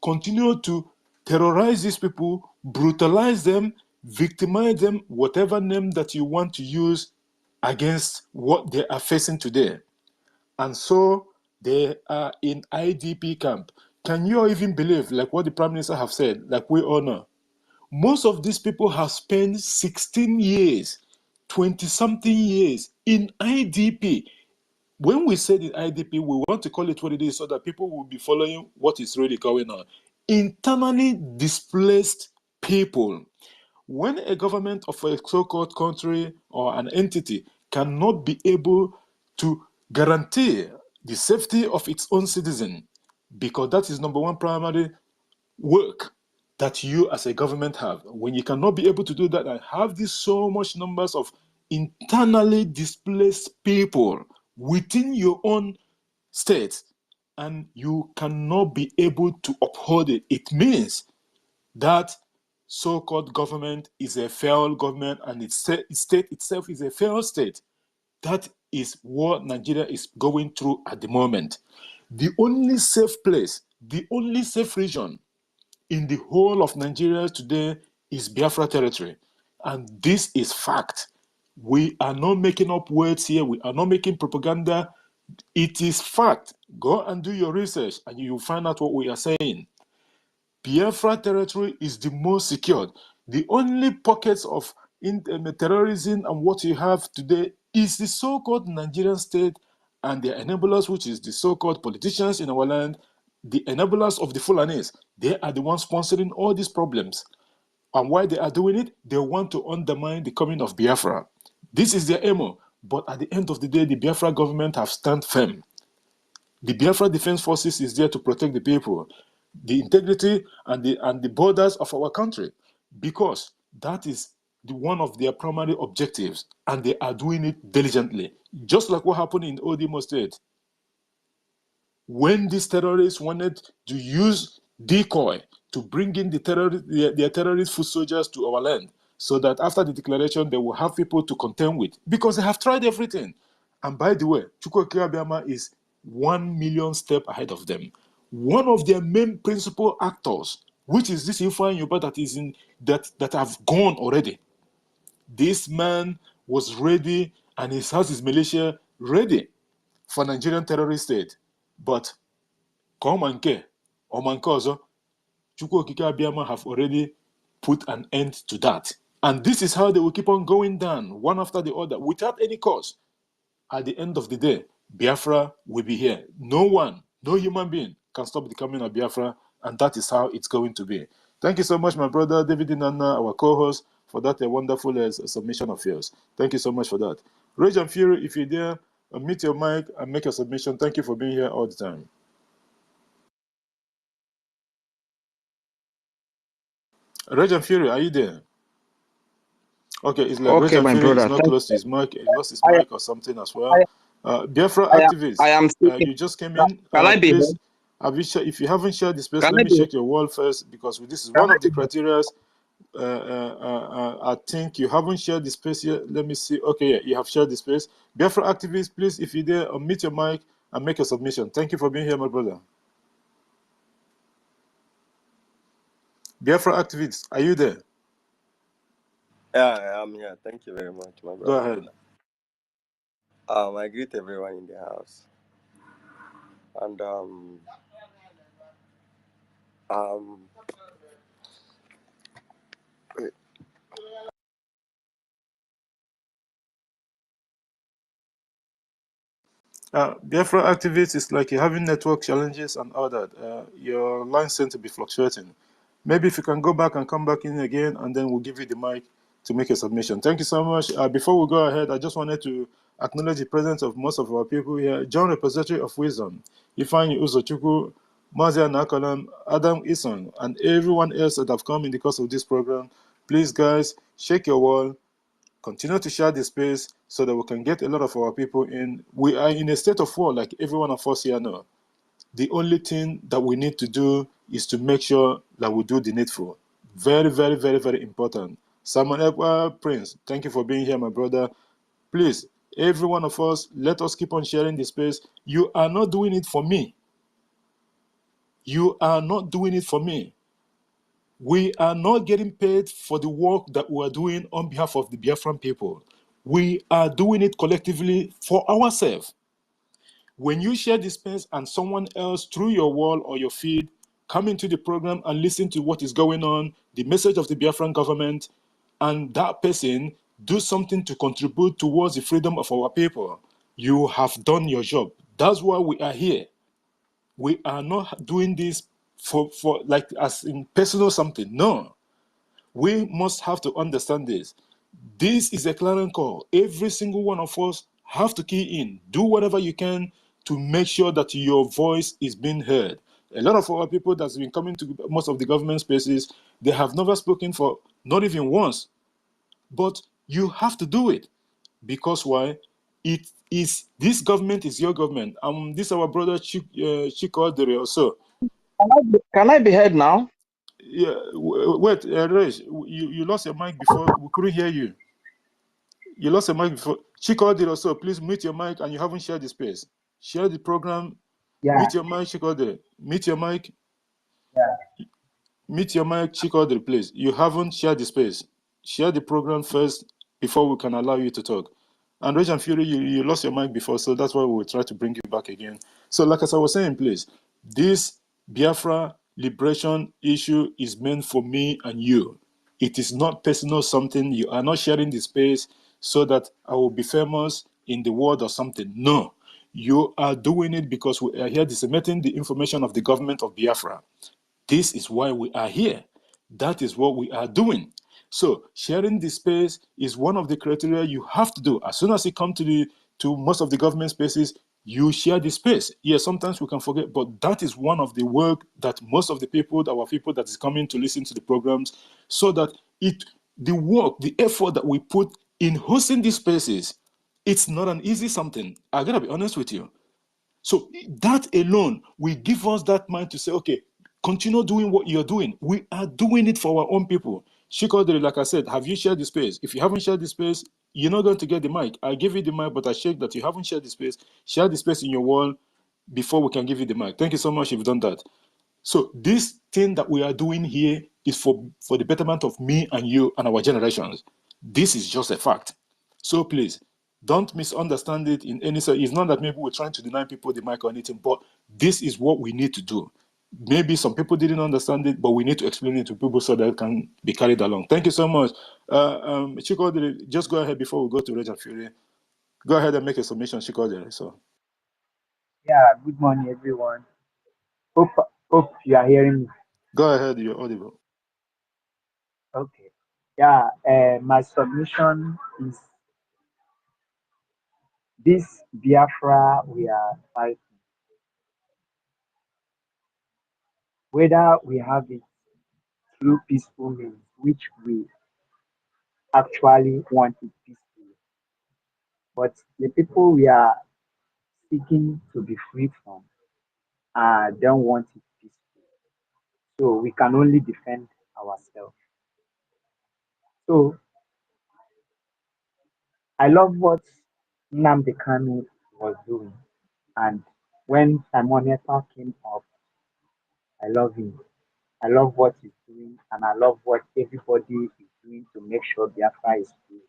continue to terrorize these people, brutalize them, victimize them, whatever name that you want to use against what they are facing today. And so they are in IDP camp. Can you even believe, like what the Prime Minister have said, like we all know? Most of these people have spent 16 years, 20-something years in IDP. When we say the IDP, we want to call it what it is so that people will be following what is really going on. Internally displaced people. When a government of a so-called country or an entity cannot be able to guarantee the safety of its own citizen, because that is number one primary work that you as a government have. When you cannot be able to do that and have these so much numbers of internally displaced people within your own state, and you cannot be able to uphold it. It means that so-called government is a failed government and its state itself is a failed state. That is what Nigeria is going through at the moment. The only safe place, the only safe region in the whole of Nigeria today is Biafra territory. And this is fact. We are not making up words here. We are not making propaganda. It is fact. Go and do your research and you will find out what we are saying. Biafra territory is the most secured. The only pockets of terrorism and what you have today is the so-called Nigerian state and their enablers, which is the so-called politicians in our land, the enablers of the Fulanis. They are the ones sponsoring all these problems. And why they are doing it? They want to undermine the coming of Biafra. This is their aim. But at the end of the day, the Biafra government have stand firm. The Biafra Defense Forces is there to protect the people, the integrity and the borders of our country, because that is one of their primary objectives, and they are doing it diligently. Just like what happened in Odimo State. When these terrorists wanted to use decoy to bring in their terrorist foot soldiers to our land, so that after the declaration they will have people to contend with, because they have tried everything. And by the way, Chukwuemeka Abbiama is 1 million steps ahead of them. One of their main principal actors, which is this Ifeanyi Ubah that is in that have gone already. This man was ready, and he has his militia ready for Nigerian terrorist state. But Komanke or Mankozo, Chukwuemeka Abbiama have already put an end to that. And this is how they will keep on going down, one after the other, without any cause. At the end of the day, Biafra will be here. No one, no human being can stop the coming of Biafra, and that is how it's going to be. Thank you so much, my brother David Inanna, our co-host, for that wonderful submission of yours. Thank you so much for that. Rage and Fury, if you're there, unmute your mic and make a submission. Thank you for being here all the time. Rage and Fury, are you there? Okay, it's like Rage and Fury is not close to his mic. He lost his mic or something as well. Biafra activists, I am you just came in. Can I be please, if you haven't shared the space, let me check your wall first, because this is one of the criteria. I think you haven't shared the space yet. Let me see. Okay, yeah, you have shared the space. Biafra activists, please, if you're there, unmute your mic and make a submission. Thank you for being here, my brother. Biafra activists, are you there? Yeah, I'm here. Thank you very much, my brother. Go ahead. I greet everyone in the house. And wait. Biafra activists is like you're having network challenges and all that. Your line seems to be fluctuating. Maybe if you can go back and come back in again, and then we'll give you the mic to make a submission. Thank you so much. Before we go ahead, I just wanted to acknowledge the presence of most of our people here. John, representative of Wisdom, Ifeanyi Uzochukwu, Mazia Nakalam, Adam Ison, and everyone else that have come in the course of this program. Please, guys, shake your wall. Continue to share the space so that we can get a lot of our people in. We are in a state of war, like every one of us here know. The only thing that we need to do is to make sure that we do the needful. Very, very, very, very important. Simon Ekwa Prince, thank you for being here, my brother. Please, every one of us, let us keep on sharing the space. You are not doing it for me. You are not doing it for me. We are not getting paid for the work that we are doing on behalf of the Biafran people. We are doing it collectively for ourselves. When you share this space and someone else through your wall or your feed come into the program and listen to what is going on, the message of the Biafran government, and that person do something to contribute towards the freedom of our people, you have done your job. That's why we are here. We are not doing this for like as in personal something. No. We must have to understand this. This is a clarion call. Every single one of us have to key in. Do whatever you can to make sure that your voice is being heard. A lot of our people that's been coming to most of the government spaces, they have never spoken for not even once. But you have to do it. Because why? It is this government is your government. This our brother Chikodere also. Can I be heard now? Yeah, wait, Reg, you lost your mic before. We couldn't hear you. You lost your mic before. Chikodere also, please mute your mic, and you haven't shared the space. Share the program. Yeah, Mute your mic, Chikodere. Mute your mic. yeah. Mute your mic, Chikodere, please. You haven't shared the space. Share the program first before we can allow you to talk. And Reg and Fury, you lost your mic before, so that's why we will try to bring you back again. So, like as I was saying, please, this Biafra liberation issue is meant for me and you. It is not personal something. You are not sharing the space so that I will be famous in the world or something. No. You are doing it because we are here disseminating the information of the government of Biafra. This is why we are here. That is what we are doing. So sharing the space is one of the criteria you have to do. As soon as you come to most of the government spaces, you share the space. Yes, sometimes we can forget, but that is one of the work that most of the people, our people that is coming to listen to the programs, so that the work, the effort that we put in hosting these spaces, it's not an easy something. I gotta be honest with you. So that alone will give us that mind to say, okay, continue doing what you're doing. We are doing it for our own people. Shikodere, like I said, have you shared the space? If you haven't shared the space, you're not going to get the mic. I give you the mic, but I check that you haven't shared the space. Share the space in your wall before we can give you the mic. Thank you so much if you've done that. So this thing that we are doing here is for the betterment of me and you and our generations. This is just a fact. So please, don't misunderstand it in any way. It's not that maybe we're trying to deny people the mic or anything, but this is what we need to do. Maybe some people didn't understand it, but we need to explain it to people so that it can be carried along. Thank you so much. Chikodere, just go ahead before we go to Reg and Fury. Go ahead and make a submission, Chikodere. So. Yeah, good morning, everyone. Hope you are hearing me. Go ahead, you're audible. Okay. Yeah, my submission is this Biafra we are fighting. Whether we have it through peaceful means, which we actually want it peacefully, but the people we are seeking to be free from don't want it peacefully. So we can only defend ourselves. So I love what Nnamdi Kanu was doing. And when Simon Ekpa came up, I love him. I love what he's doing, and I love what everybody is doing to make sure Biafra is free.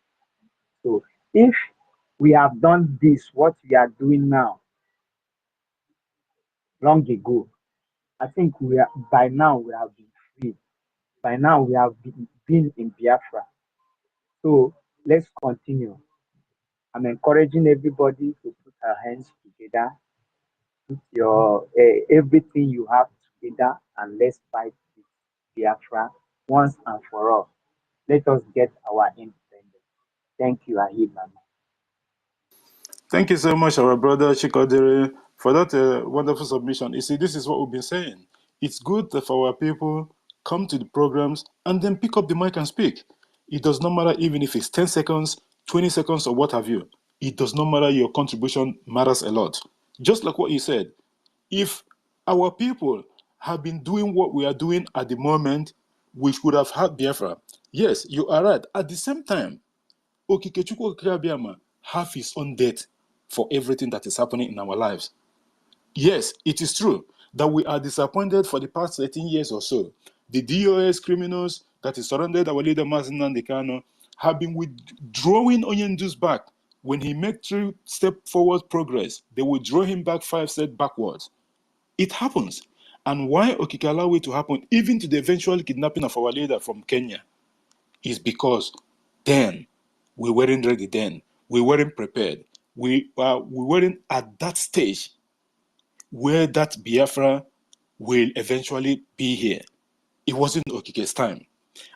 So if we have done this, what we are doing now, long ago, I think by now we have been free. By now we have been in Biafra. So let's continue. I'm encouraging everybody to put our hands together, put your everything you have together, and let's fight this Biafra once and for all. Let us get our independence. Thank you, Ahid Mama. Thank you so much, our brother Chikodere, for that wonderful submission. You see, this is what we've been saying. It's good that our people come to the programs and then pick up the mic and speak. It does not matter even if it's 10 seconds, 20 seconds, or what have you. It does not matter. Your contribution matters a lot. Just like what you said, if our people have been doing what we are doing at the moment, we should have had Biafra. Yes, you are right. At the same time, Okikechukwu Okikeabiama have his own debt for everything that is happening in our lives. Yes, it is true that we are disappointed for the past 13 years or so. The DOS criminals that is surrounded our leader Mazen Nnamdi Kanu have been withdrawing Onyendu's back. When he made 3 steps forward progress, they will draw him back 5 steps backwards. It happens. And why Okike allow it to happen, even to the eventual kidnapping of our leader from Kenya, is because then we weren't ready then. We weren't prepared. We weren't at that stage where that Biafra will eventually be here. It wasn't Okike's time.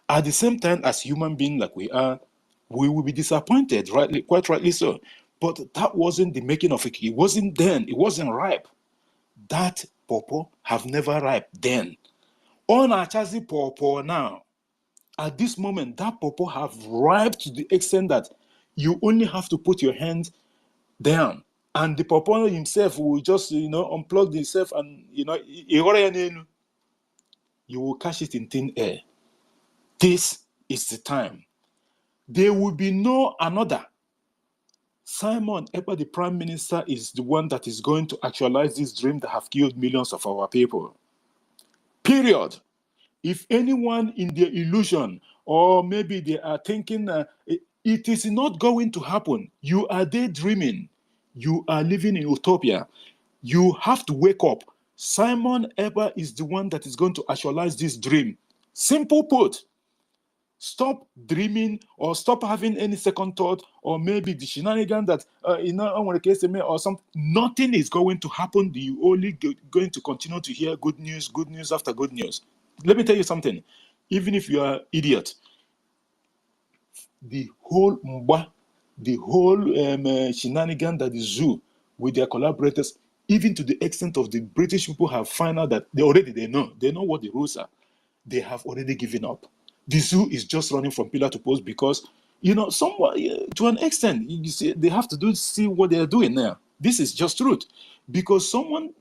At the same time, as human beings like we are, we will be disappointed, rightly, quite rightly so. But that wasn't the making of Okike. It wasn't then. It wasn't ripe. That pawpaw have never ripe then. On our chazi pawpaw now. At this moment, that pawpaw have ripe to the extent that you only have to put your hands down. And the proponent himself will just, unplug himself and, you will catch it in thin air. This is the time. There will be no another. Simon Ekpa, the Prime Minister, is the one that is going to actualize this dream that have killed millions of our people. Period. If anyone in their illusion, or maybe they are thinking it is not going to happen, you are daydreaming. You are living in utopia. You have to wake up. Simon Ekpa is the one that is going to actualize this dream. Simple put. Stop dreaming or stop having any second thought or maybe the shenanigan that, or something. Nothing is going to happen. You only going to continue to hear good news after good news. Let me tell you something. Even if you are an idiot, the whole shenanigan that is zoo with their collaborators, even to the extent of the British people have found out that they know what the rules are. They have already given up. The zoo is just running from pillar to post because, somewhat, to an extent, you see, they have to see what they are doing now. This is just truth. Because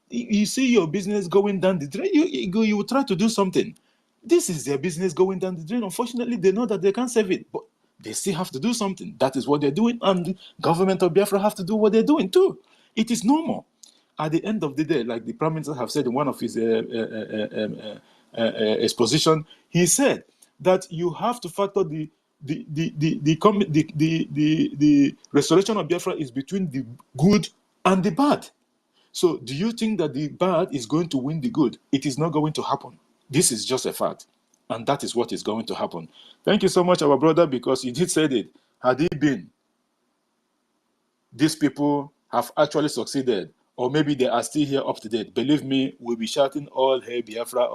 you see your business going down the drain, you will try to do something. This is their business going down the drain. Unfortunately, they know that they can't save it, but they still have to do something. That is what they're doing, and the government of Biafra have to do what they're doing too. It is normal. At the end of the day, like the Prime Minister have said in one of his exposition, he said that you have to factor the restoration of Biafra is between the good and the bad. So do you think that the bad is going to win the good? It is not going to happen. This is just a fact. And that is what is going to happen. Thank you so much, our brother, because you did say it. Had it been, these people have actually succeeded, or maybe they are still here up to date. Believe me, we'll be shouting all hail Biafra,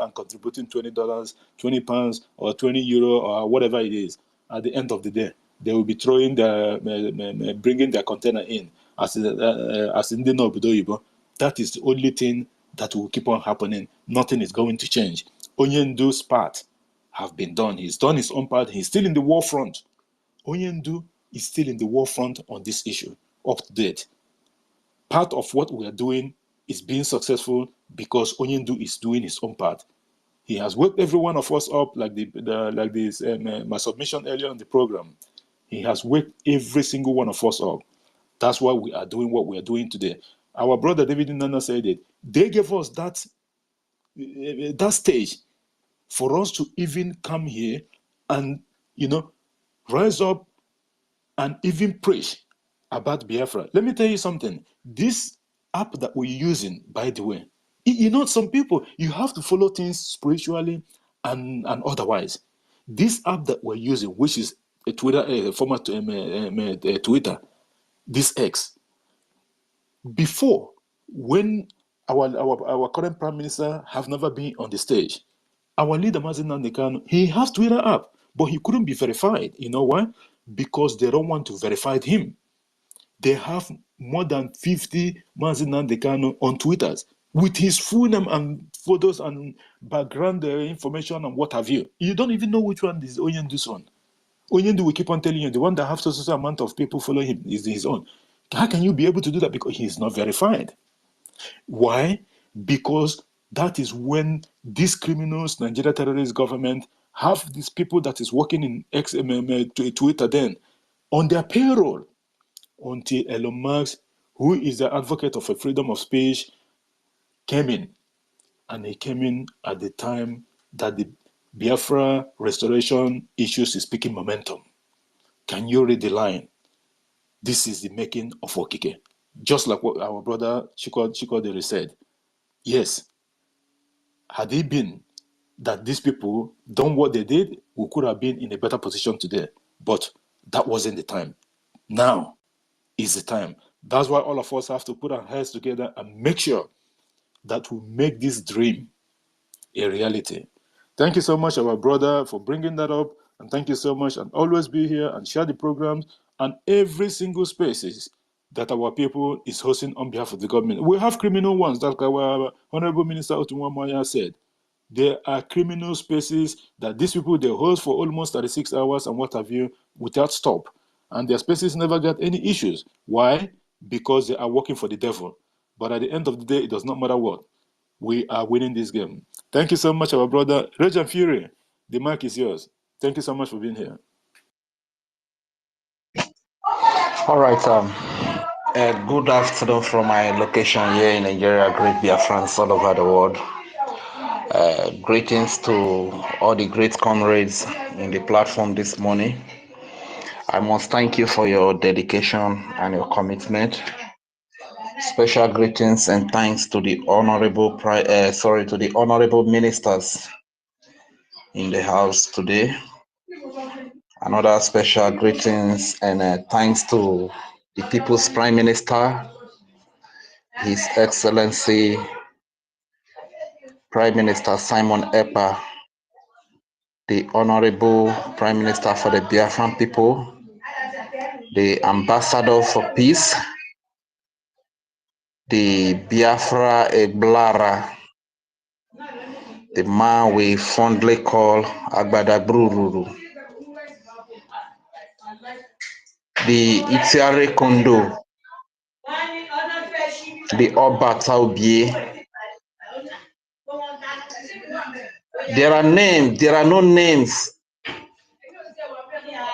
and contributing $20, 20 pounds, or 20 euro, or whatever it is. At the end of the day, they will be throwing bringing their container in as in the Nobudo. That is the only thing that will keep on happening. Nothing is going to change. Onyendu's part have been done. He's done his own part. He's still in the war front. Onyendu is still in the war front on this issue, up to date. Part of what we are doing is being successful because Onyendu is doing his own part. He has woke every one of us up, like my submission earlier in the program. He has waked every single one of us up. That's why we are doing what we are doing today. Our brother David Nana said it. They gave us that stage for us to even come here and, rise up and even preach about Biafra. Let me tell you something. This app that we're using, by the way, some people, you have to follow things spiritually and otherwise. This app that we're using, which is a Twitter, former Twitter, this X, before, when our current Prime Minister have never been on the stage, our leader, Mazi Nnamdi Kanu, he has Twitter app, but he couldn't be verified. You know why? Because they don't want to verify him. They have more than 50 Mazi Nnamdi Kanu on Twitter with his full name and photos and background information and what have you. You don't even know which one is Onyendu's one. Onyendu will keep on telling you the one that has such amount of people following him is his own. How can you be able to do that? Because he is not verified. Why? Because that is when these criminals, Nigeria terrorist government, have these people that is working in Twitter then on their payroll until Elon Musk, who is the advocate of a freedom of speech, came in. And he came in at the time that the Biafra restoration issues is picking momentum. Can you read the line? This is the making of Okike. Just like what our brother Chikodere said. Yes, had it been that these people done what they did, we could have been in a better position today. But that wasn't the time. Now is the time. That's why all of us have to put our heads together and make sure that we make this dream a reality. Thank you so much, our brother, for bringing that up. And thank you so much. And always be here and share the programs and every single spaces that our people is hosting on behalf of the government. We have criminal ones, like our Honorable Minister Otunwamaya said. There are criminal spaces that these people, they host for almost 36 hours and what have you, without stop. and their spaces never get any issues. Why? Because they are working for the devil. But at the end of the day, it does not matter what. We are winning this game. Thank you so much, our brother. Regent Fury, the mic is yours. Thank you so much for being here. All right. Good afternoon from my location here in Nigeria, great Biafrans all over the world. Greetings to all the great comrades in the platform this morning. I must thank you for your dedication and your commitment. Special greetings and thanks to the honorable ministers in the house today. Another special greetings and thanks to the People's Prime Minister, His Excellency Prime Minister Simon Ekpa, the Honorable Prime Minister for the Biafran people, the Ambassador for Peace, the Biafra Eblara, the man we fondly call Agbada Brururu, the Itiare Kondo, the Obata Obie. There are no names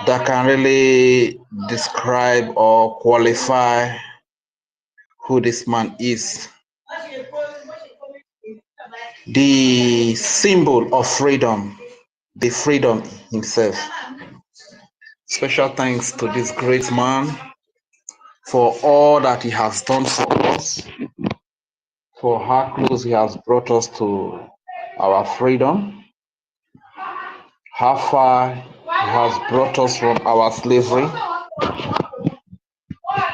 that can really describe or qualify who this man is. The symbol of freedom, the freedom himself. Special thanks to this great man for all that he has done for us, for how close he has brought us to our freedom, how far he has brought us from our slavery.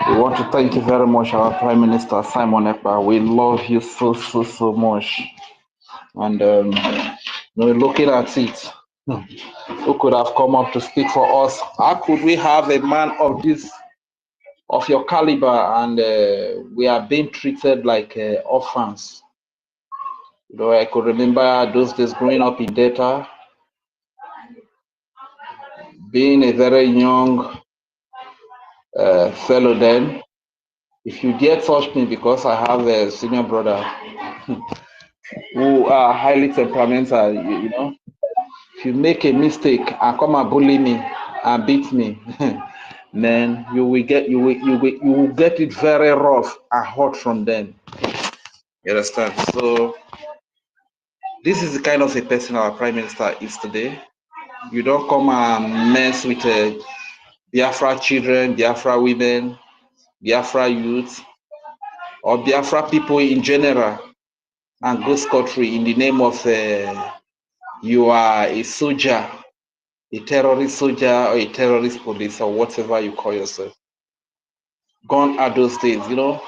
We want to thank you very much, our Prime Minister Simon Ekpa. We love you so much. And we're looking at it. Who could have come up to speak for us? How could we have a man of your caliber and we are being treated like orphans? You know, I could remember those days growing up in Delta, being a very young fellow then. If you dare touch me, because I have a senior brother who are highly temperamental, you know, if you make a mistake and come and bully me and beat me, then you will get it very rough and hot from them. You understand? So this is the kind of a person our Prime Minister is today. You don't come and mess with Biafra children, Biafra women, Biafra youth, or Biafra people in general, and go scot-free in the name of you are a soldier, a terrorist soldier, or a terrorist police, or whatever you call yourself. Gone are those days, you know.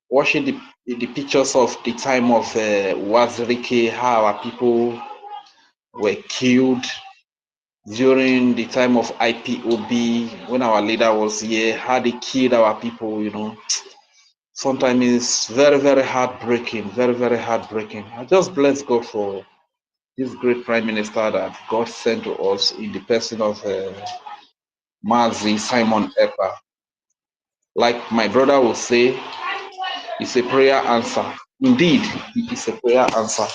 Watching the pictures of the time of Wazirike, how our people were killed during the time of IPOB, when our leader was here, how they killed our people, you know. Sometimes it's very heartbreaking, very heartbreaking. I just bless God for this great Prime Minister that God sent to us in the person of Mazi Simon Ekpa. Like my brother will say, it's a prayer answer. Indeed, it is a prayer answer.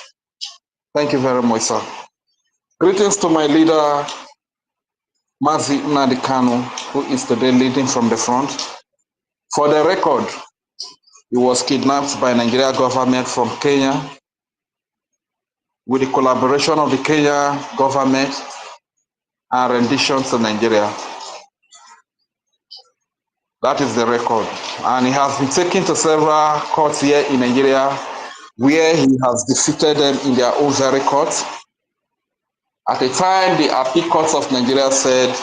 Thank you very much, sir. Greetings to my leader, Mazi Nadikano, who is today leading from the front. For the record, he was kidnapped by Nigeria government from Kenya with the collaboration of the Kenya government and rendition to Nigeria. That is the record. And he has been taken to several courts here in Nigeria where he has defeated them in their own very courts. At the time, the appeal courts of Nigeria said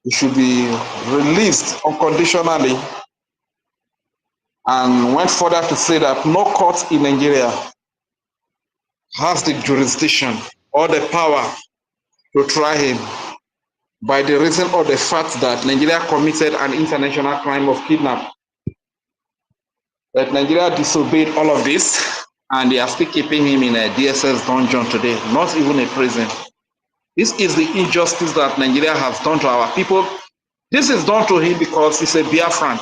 he should be released unconditionally and went further to say that no court in Nigeria has the jurisdiction or the power to try him by the reason of the fact that Nigeria committed an international crime of kidnapping. That Nigeria disobeyed all of this, and they are still keeping him in a DSS dungeon today, not even a prison. This is the injustice that Nigeria has done to our people. This is done to him because he's a Biafran,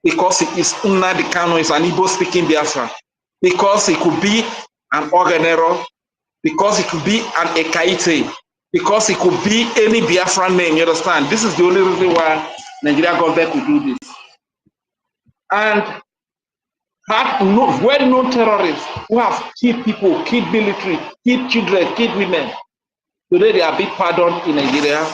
because he is Nnamdi Kanu, is an Igbo-speaking Biafran, because he could be an organero, because he could be an EKID, because he could be any Biafran name, you understand? This is the only reason why Nigeria government could do this. And had well-known terrorists who have killed people, killed military, killed children, killed women. Today they are being pardoned in Nigeria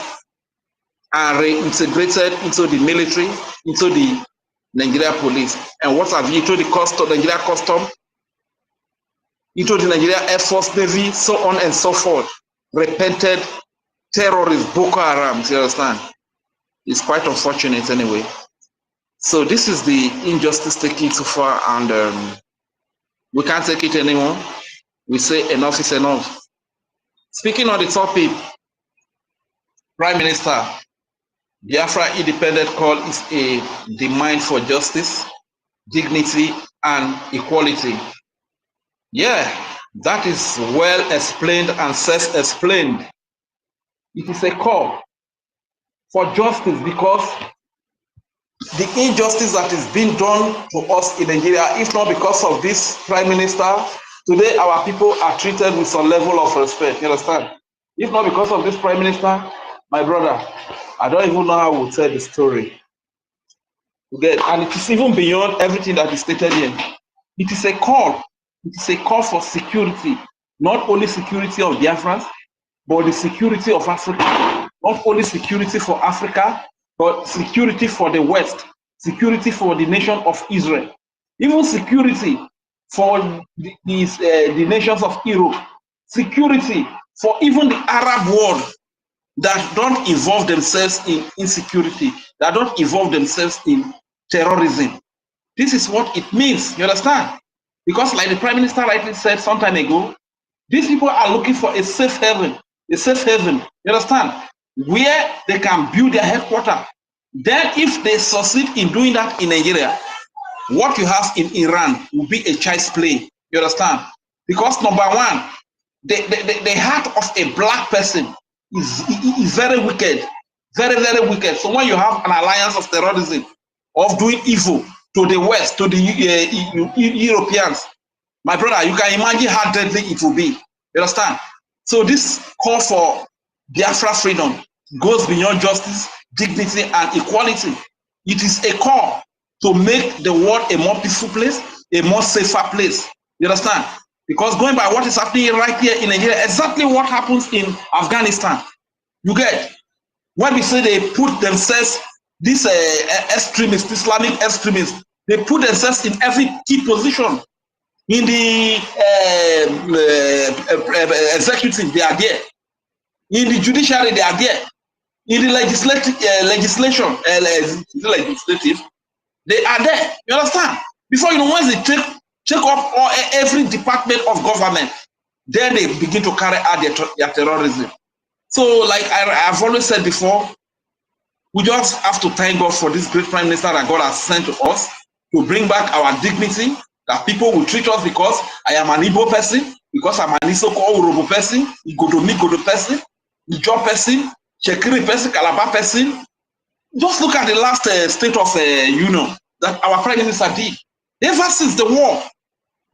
and reintegrated into the military, into the Nigeria police. And what have you, into the Nigeria custom, into the Nigeria Air Force, Navy, so on and so forth. Repented terrorists, Boko Haram, you understand? It's quite unfortunate anyway. So this is the injustice taking too far, and we can't take it anymore. We say enough is enough. Speaking on the topic, Prime Minister, Biafra independent call is a demand for justice, dignity, and equality. Yeah, that is well explained and self-explained. It is a call for justice because the injustice that is being done to us in Nigeria, if not because of this Prime Minister, today our people are treated with some level of respect, you understand? If not because of this Prime Minister, my brother, I don't even know how we'll tell the story. Okay? And it is even beyond everything that is stated here. It is a call. It is a call for security, not only security of Biafrans, but the security of Africa. Not only security for Africa, but security for the West, security for the nation of Israel, even security for the nations of Europe, security for even the Arab world that don't involve themselves in insecurity, that don't involve themselves in terrorism. This is what it means, you understand? Because like the Prime Minister rightly said some time ago, these people are looking for a safe haven, you understand? Where they can build their headquarters. Then if they succeed in doing that in Nigeria, what you have in Iran will be a child's play, you understand? Because number one, the heart of a black person is very wicked, very, very wicked. So when you have an alliance of terrorism, of doing evil to the West, to the Europeans, my brother, you can imagine how deadly it will be, you understand? So this call for Biafra freedom goes beyond justice, dignity, and equality. It is a call to make the world a more peaceful place, a more safer place. You understand? Because going by what is happening right here in Nigeria, exactly what happens in Afghanistan. You get, when we say they put themselves, these extremists, Islamic extremists, they put themselves in every key position. In the executive, they are there. In the judiciary, they are there. In the legislative, they are there. You understand? Before you know, once they take up every department of government, then they begin to carry out their terrorism. So, like I've always said before, we just have to thank God for this great Prime Minister that God has sent to us to bring back our dignity, that people will treat us because I am an Igbo person, because I'm an Isoko Urobo person, Igodo person, Ijo person, Shekiri person, Calabar person. Just look at the last state of union that our Prime Minister did. Ever since the war,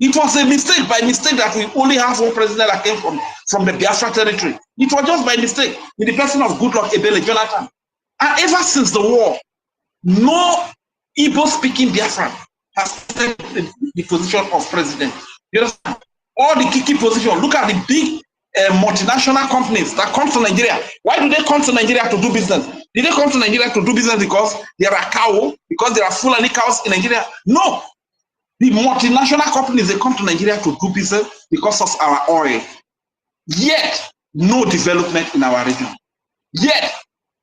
it was a mistake, by mistake, that we only have one president that came from the Biafra territory. It was just by mistake, in the person of Goodluck Ebele Jonathan. And ever since the war, no Igbo-speaking Biafran has taken the position of president. You understand? All the key positions. Look at the big multinational companies that come to Nigeria. Why do they come to Nigeria to do business? Did they come to Nigeria to do business because there are cows, because there are Fulani cows in Nigeria? No. The multinational companies, they come to Nigeria to do business because of our oil. Yet, no development in our region. Yet,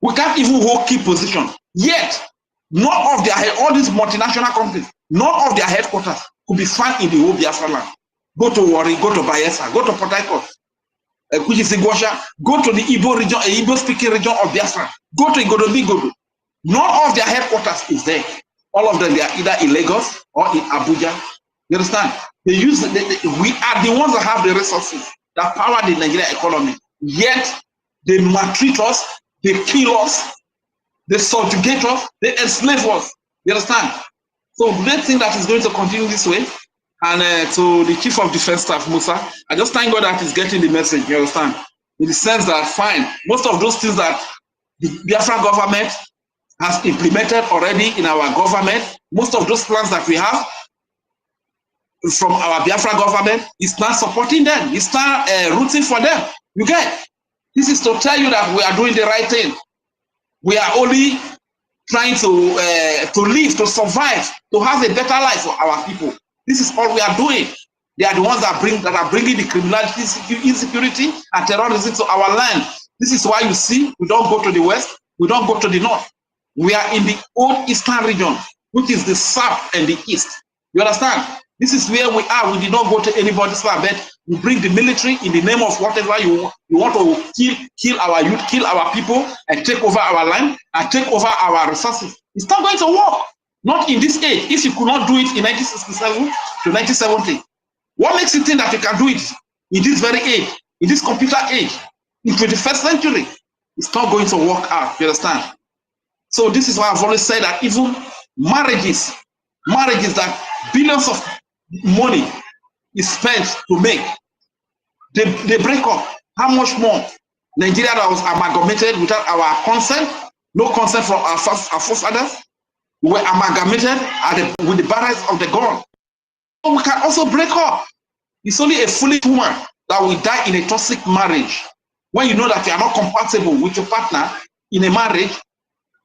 we can't even hold key position. Yet, none of their, all these multinational companies, none of their headquarters could be found in the whole Biafra land. Go to Warri, go to Bayelsa, go to Port Harcourt, which is Igosha, go to the Igbo region, Igbo-speaking region of Biafra, go to Igodo. None of their headquarters is there. All of them, they are either in Lagos or in Abuja. You understand? They use we are the ones that have the resources that power the Nigerian economy. Yet they maltreat us, they kill us, they subjugate us, they enslave us. You understand? So do they think that is going to continue this way? And to the Chief of Defense Staff, Musa, I just thank God that he's getting the message, you understand? In the sense that, fine, most of those things that the Biafra government has implemented already in our government, most of those plans that we have from our Biafra government is not supporting them, it's not rooting for them. You get? This is to tell you that we are doing the right thing. We are only trying to live, to survive, to have a better life for our people. This is all we are doing. They are the ones that are bringing the criminality, insecurity, and terrorism to our land. This is why you see we don't go to the west, we don't go to the north. We are in the old eastern region, which is the south and the east. You understand? This is where we are. We did not go to anybody's land, but we bring the military in the name of whatever you want to kill our youth, kill our people, and take over our land and take over our resources. It's not going to work. Not in this age. If you could not do it in 1967 to 1970, what makes you think that you can do it in this very age, in this computer age, in 21st century? It's not going to work out. You understand? So this is why I've always said that even marriages that billions of money is spent to make, they break up. How much more? Nigeria that was amalgamated without our consent, no consent from our forefathers, were amalgamated with the barrels of the gun. So we can also break up. It's only a foolish woman that will die in a toxic marriage. When you know that you are not compatible with your partner in a marriage,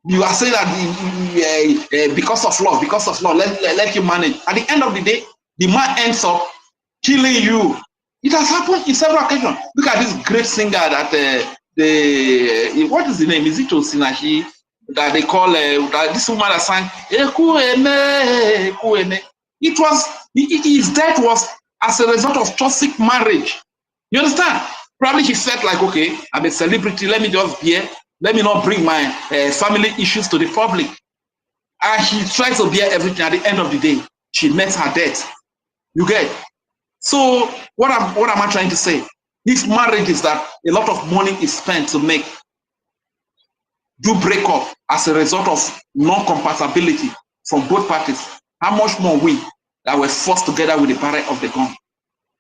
you are saying that because of love, let you manage. At the end of the day, the man ends up killing you. It has happened in several occasions. Look at this great singer that what is the name? Is it Osinachi? That they call this woman that sang his death was as a result of toxic marriage. You understand? Probably she felt like, okay, I'm a celebrity, let me just bear, let me not bring my family issues to the public. And she tries to bear everything. At the end of the day, she met her death. You get? So what am I trying to say? This marriage is that a lot of money is spent to make do break up as a result of non-compatibility from both parties. How much more we that were forced together with the barrel of the gun?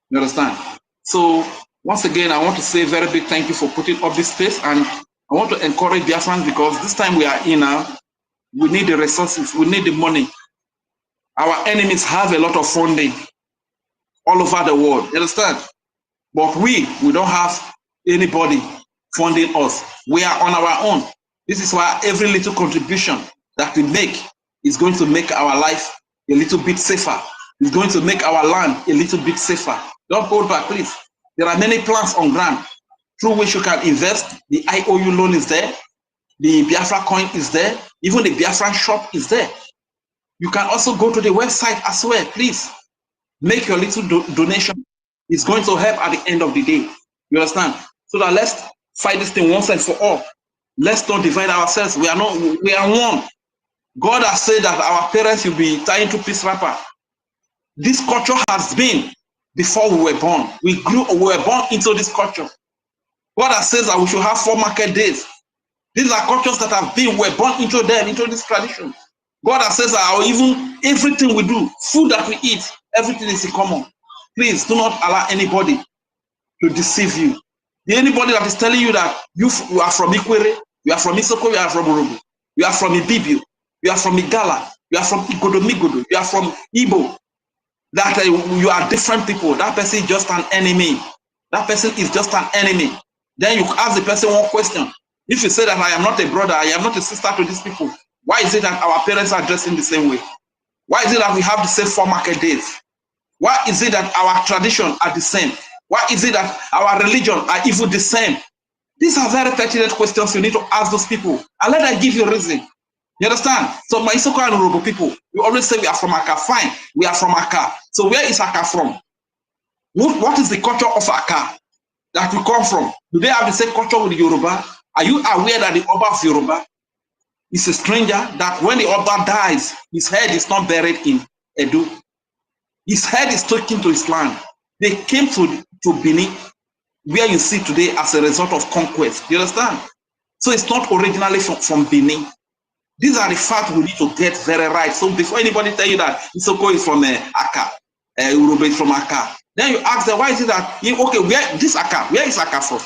You understand? So once again, I want to say a very big thank you for putting up this space, and I want to encourage Biafrans, because this time we are in now, we need the resources, we need the money. Our enemies have a lot of funding all over the world. You understand? But we don't have anybody funding us. We are on our own. This is why every little contribution that we make is going to make our life a little bit safer. It's going to make our land a little bit safer. Don't hold back, please. There are many plans on ground through which you can invest. The IOU loan is there. The BIAFRACOIN is there. Even the Biafran shop is there. You can also go to the website as well. Please make your little donation. It's going to help at the end of the day. You understand? So that let's fight this thing once and for all. Let's not divide ourselves. We are one. God has said that our parents will be tying to peace wrapper. This culture has been before we were born. We were born into this culture. God has said that we should have 4 market days. These are cultures that have been, we're born into them, into this tradition. God has said that even everything we do, food that we eat, everything is in common. Please do not allow anybody to deceive you. Anybody that is telling you that you are from Ikwere, you are from Isoko, you are from Urugu, you are from Ibibio, you are from Igala, you are from Igodomigodo, you are from Igbo, that you are different people, that person is just an enemy. That person is just an enemy. Then you ask the person one question. If you say that I am not a brother, I am not a sister to these people, why is it that our parents are dressed in the same way? Why is it that we have the same 4 market days? Why is it that our tradition are the same? Why is it that our religion are even the same? These are very pertinent questions you need to ask those people, and let them give you a reason. You understand? So my Isoko and Urobo people, we always say we are from Aka. Fine, we are from Aka. So where is Aka from? What is the culture of Aka that we come from? Do they have the same culture with the Yoruba? Are you aware that the Oba of Yoruba is a stranger, that when the Oba dies, his head is not buried in Edo? His head is taken to his land. They came to Benin, where you see today as a result of conquest. You understand? So it's not originally from Benin. These are the facts we need to get very right. So before anybody tell you that Isoko is from Aka, Urobe is from Aka, then you ask them, why is it that, okay, where is Aka from?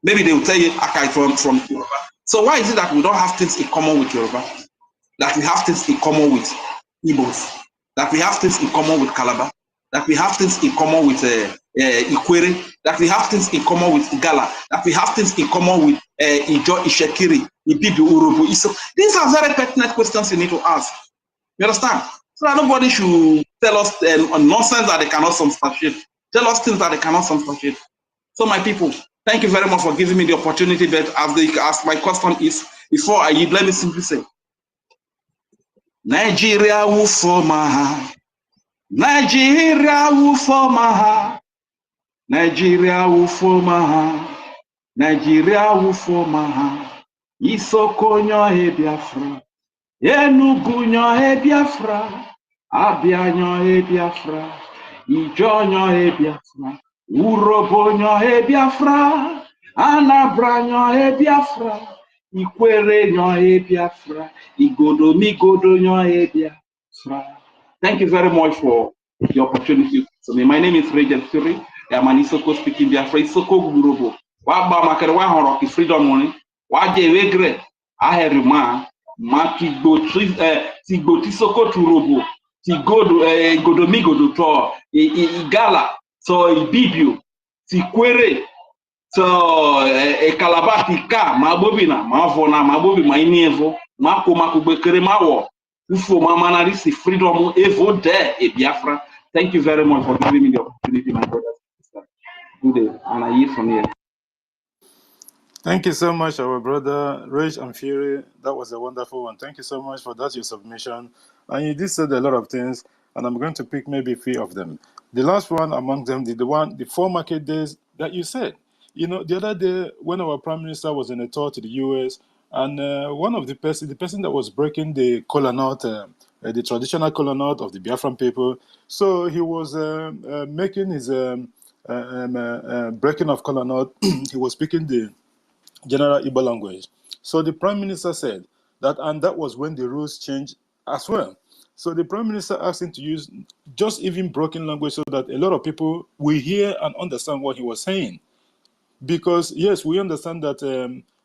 Maybe they will tell you Aka is from Yoruba. So why is it that we don't have things in common with Yoruba? That we have things in common with Igbos? That we have things in common with Calabar? That we have things in common with Ikwere? That we have things in common with Igala? That we have things in common with Ijo, Ishekiri, Ibibi, Urobo, Iso? These are very pertinent questions you need to ask. You understand? So that nobody should tell us nonsense that they cannot substantiate. Tell us things that they cannot substantiate. So my people, thank you very much for giving me the opportunity. But as my question is, before I leave, let me simply say, Nigeria will form Nigeria will form Nigeria will form Nigeria will form Isoko nyo Biafra, Enugu nyo Biafra, Abia nyo Biafra, Ijo nyo Biafra, Urobo nyo Biafra, Anambra nyo Biafra, Ikwere nyo Biafra, Igodo migodo nyo Biafra. Thank you very much for the opportunity. So my name is Regent Fury. I am an Isoko speaking Biafra. Isoko Gurubo. Waba makere wa horo ki freedom money. Waje wegre. Aheri ma ti go ti Soko turobo. Ti godo mi godo to igala so ibibio ti kwere so Calabar ti ka ma bobina ma vona ma bobi ma inievo ma ko ma kubekere ma wo ufo ma manarisi freedom evo de e Biafra. Thank you very much for giving me the opportunity, my brothers and sisters. Good day, and I yield from here. Thank you so much, our brother Rage and Fury. That was a wonderful one. Thank you so much for that, your submission. And you did say a lot of things, and I'm going to pick maybe 3 of them. The last one among them, the 4 market days that you said. You know, the other day when our Prime Minister was on a tour to the US, and one of the person that was breaking the kola nut, the traditional kola nut of the Biafran people, so he was making his breaking of kola nut. He was speaking the general Igbo language. So the Prime Minister said that, and that was when the rules changed as well. So the Prime Minister asked him to use just even broken language so that a lot of people will hear and understand what he was saying. Because yes, we understand that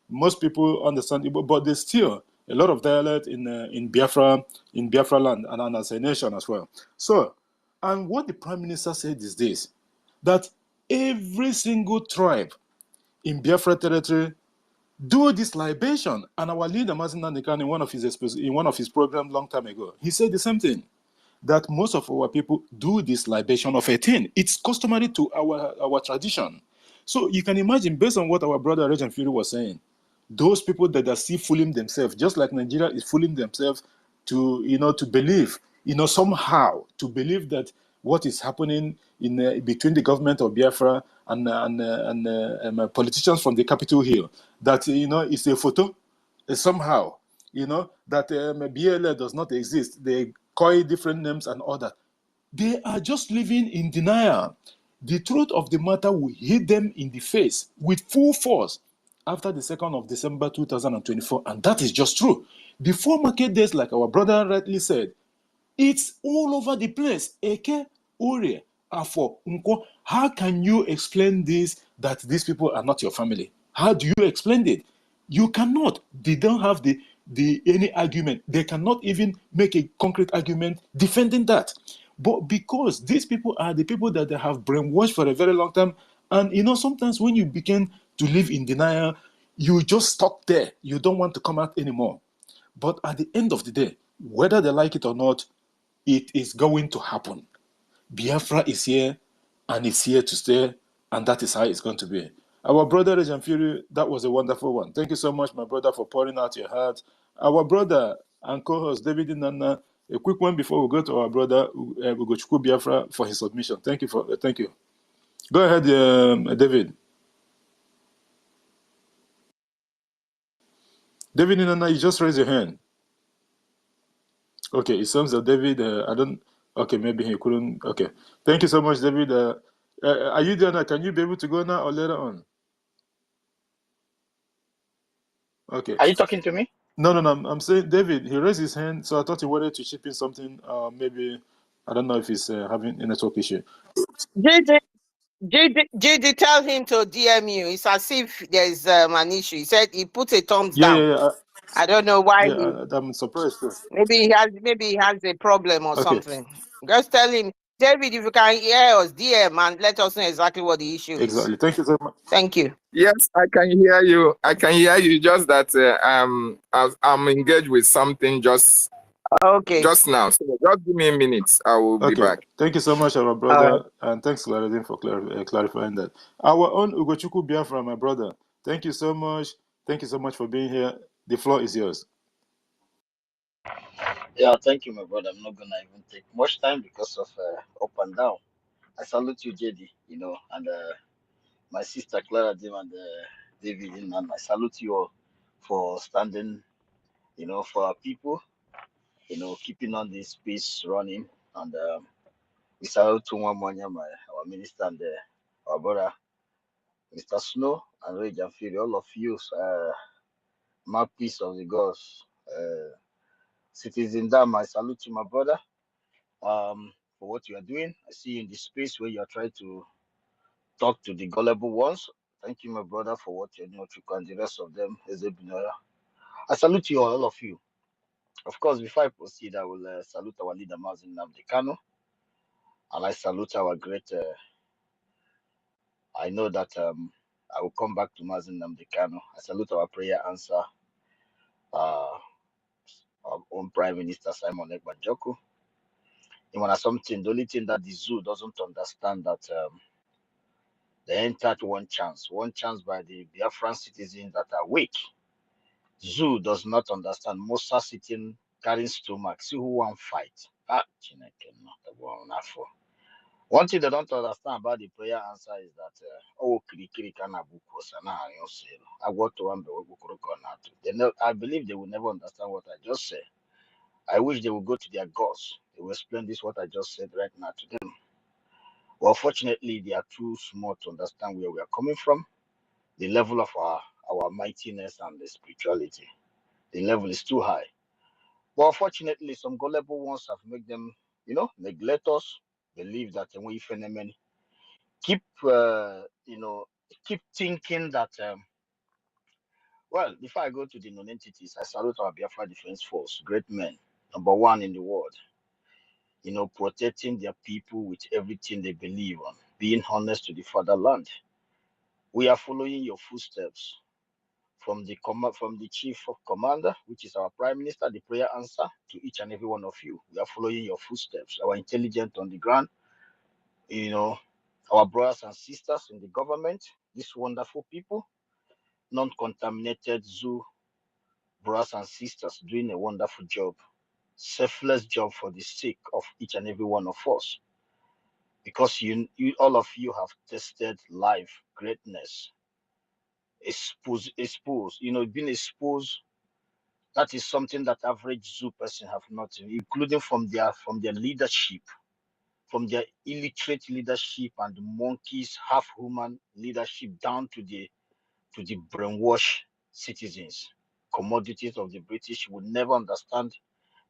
most people understand Igbo, but there's still a lot of dialect in Biafra land and as a nation as well. So, and what the Prime Minister said is this, that every single tribe in Biafra territory do this libation. And our leader, Mazin Nandekan, in one of his programs long time ago, he said the same thing, that most of our people do this libation of 18. It's customary to our tradition. So you can imagine, based on what our brother Regent Fury was saying, those people that are still fooling themselves, just like Nigeria is fooling themselves to, to believe, somehow to believe that what is happening in between the government of Biafra and politicians from the Capitol Hill, that it's a photo, somehow, that BLA does not exist. They call different names and all that. They are just living in denial. The truth of the matter will hit them in the face with full force after the 2nd of December 2024, and that is just true. The 4 market days, like our brother rightly said, it's all over the place. Eke, Ure, Afo, Nko. How can you explain this, that these people are not your family? How do you explain it? You cannot. They don't have any argument. They cannot even make a concrete argument defending that. But because these people are the people that they have brainwashed for a very long time, and sometimes when you begin to live in denial, you just stop there. You don't want to come out anymore. But at the end of the day, whether they like it or not, it is going to happen. Biafra is here, and it's here to stay, and that is how it's going to be. Our brother Regent Fury, that was a wonderful one. Thank you so much, my brother, for pouring out your heart. Our brother and co-host David Nana, a quick one before we go to our brother Ugochukwu Biafra for his submission. Thank you. Go ahead, David. David Nana, you just raised your hand. Okay, it seems that David, okay, maybe he couldn't. Okay, thank you so much, David. Are you there now? Can you be able to go now or later on? Okay. Are you talking to me? No, I'm saying David. He raised his hand, so I thought he wanted to chip in something. Maybe I don't know if he's having a network issue. JD, tell him to DM you. It's as if there's an issue. He said he put a thumbs down. Yeah. I don't know why. I'm surprised too. Maybe he has a problem or Okay. something. Just tell him, David, if you can hear us, DM and let us know exactly what the issue is. Exactly. Thank you so much. Thank you. Yes, I can hear you. I can hear you. Just that I'm engaged with something just now. So just give me a minute. I will be back. Thank you so much, our brother, and thanks, Claudine, for clarifying that. Our own Ugochukwu Biafra, my brother. Thank you so much. Thank you so much for being here. The floor is yours. Yeah, thank you, my brother. I'm not gonna even take much time because of up and down. I salute you, JD, and my sister Clara Dim and David, and I salute you all for standing, for our people, keeping on this peace running. And we salute to one our minister and our brother, Mr. Snow and Rage and Fury, all of you, mouthpiece of the gods, Citizen Dam. I salute you, my brother. For what you are doing. I see you in the space where you are trying to talk to the gullible ones. Thank you, my brother, for what you're doing, and the rest of them. I salute you all of you. Of course, before I proceed, I will salute our leader, Mazin Namdekano, and I salute our great. I know that I will come back to Mazin Namdekano. I salute our prayer answer, our own Prime Minister Simon Ekbanjoko. Something, the only thing that the zoo doesn't understand that they entered one chance by the Biafran citizens that are weak. Zoo does not understand. Musa sitting carrying stomach. See who won't fight. One thing they don't understand about the prayer answer is that I believe they will never understand what I just said. I wish they would go to their gods. They will explain this what I just said right now to them. Well, fortunately, they are too small to understand where we are coming from. The level of our mightiness and the spirituality. The level is too high. But unfortunately, some gullible ones have made them, neglect us, believe that when you phenomenon, keep thinking that well, before I go to the non-entities, I salute our Biafra Defense Force, great men, number one in the world, protecting their people with everything they believe on, being honest to the fatherland. We are following your footsteps. From the chief of commander, which is our prime minister, the prayer answer to each and every one of you. We are following your footsteps. Our intelligence on the ground, our brothers and sisters in the government, these wonderful people, non-contaminated zoo brothers and sisters doing a wonderful job, selfless job for the sake of each and every one of us. Because you all of you have tested life, greatness, exposed, being exposed. That is something that average zoo person have not, including from their leadership, from their illiterate leadership and the monkeys, half human leadership down to the brainwashed citizens, commodities of the British will never understand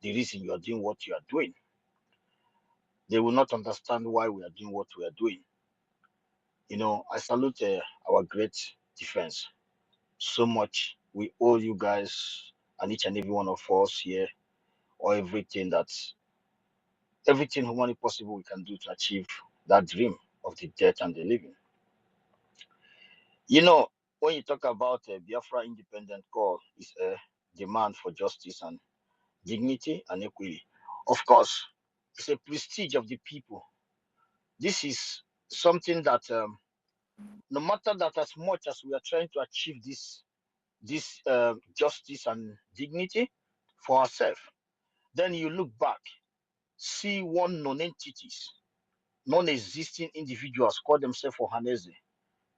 the reason you are doing what you are doing. They will not understand why we are doing what we are doing. I salute our great defense so much. We owe you guys and each and every one of us here or everything humanly possible we can do to achieve that dream of the dead and the living. When you talk about a Biafra independent call, it's a demand for justice and dignity and equity. Of course, it's a prestige of the people. This is something that no matter that as much as we are trying to achieve this justice and dignity for ourselves, then you look back, see one non-entities, non-existing individuals call themselves Ohaneze,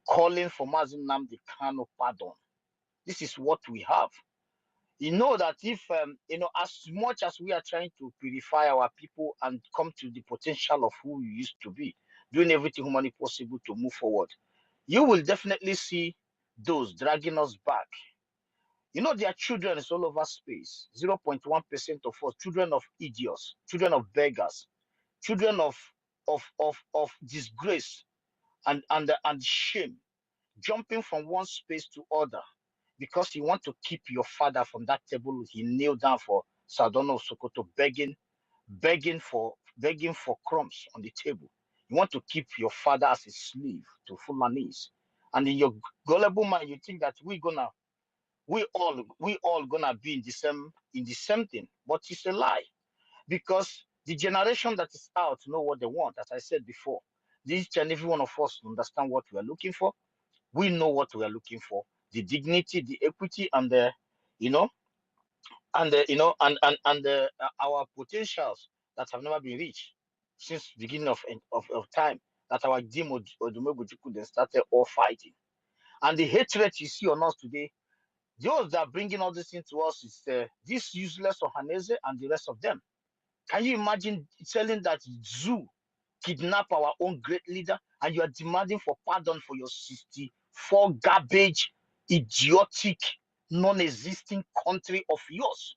calling for Mazin Nnamdi Kanu pardon. This is what we have. You know that if, as much as we are trying to purify our people and come to the potential of who we used to be, doing everything humanly possible to move forward, you will definitely see those dragging us back. You know, there are children is all over space. 0.1% of us, children of idiots, children of beggars, children of disgrace and shame, jumping from one space to other because you want to keep your father from that table. He kneeled down for Sardono Sokoto, begging for crumbs on the table. You want to keep your father as a slave to Fulanese. And in your gullible mind, you think that we all gonna be in the same thing. But it's a lie. Because the generation that is out know what they want, as I said before. Each and every one of us understand what we are looking for. We know what we are looking for: the dignity, the equity, and the, you know, and the, our potentials that have never been reached since beginning of time. That our Jim Odumogujuku then started all fighting, and the hatred you see on us today. Those that are bringing all this into us is this useless Ohaneze and the rest of them. Can you imagine telling that zoo kidnap our own great leader and you are demanding for pardon for your 64 garbage, idiotic, non-existing country of yours?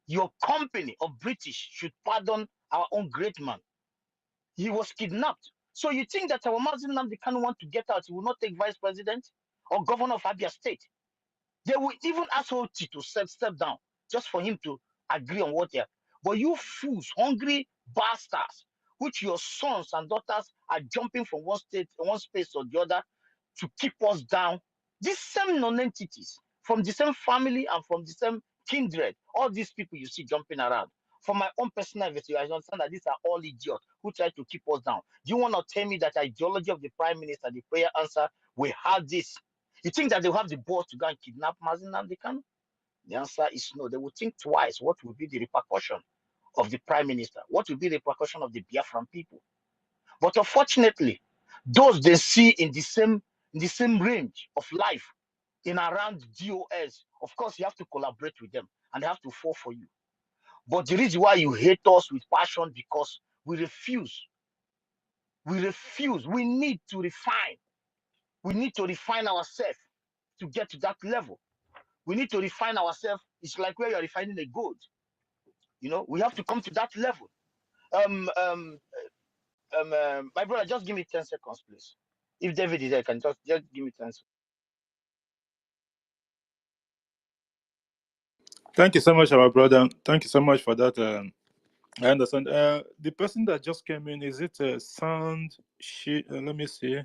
Your company of British should pardon our own great man. He was kidnapped. So you think that our Mazin Nnamdi Kanu want to get out, he will not take vice president or governor of Abia State? They will even ask Oti to step down just for him to agree on what they are. But you fools, hungry bastards, which your sons and daughters are jumping from one space or the other to keep us down. These same non-entities from the same family and from the same kindred, all these people you see jumping around. For my own personal investigation, I understand that these are all idiots who try to keep us down. Do you want to tell me that the ideology of the prime minister, the prayer answer, we have this? You think that they'll have the balls to go and kidnap Mazin Nnamdi Kanu? The answer is no. They will think twice. What will be the repercussion of the prime minister? What will be the repercussion of the Biafran people? But unfortunately, those they see in the same range of life in around DOS, of course, you have to collaborate with them and they have to fall for you. But the reason why you hate us with passion because we refuse. We refuse. We need to refine. We need to refine ourselves to get to that level. We need to refine ourselves. It's like where you're refining a gold. You know, we have to come to that level. My brother, just give me 10 seconds, please. If David is there, can just give me 10 seconds. Thank you so much, our brother. Thank you so much for that. I understand. The person that just came in, is it Sound? Let me see.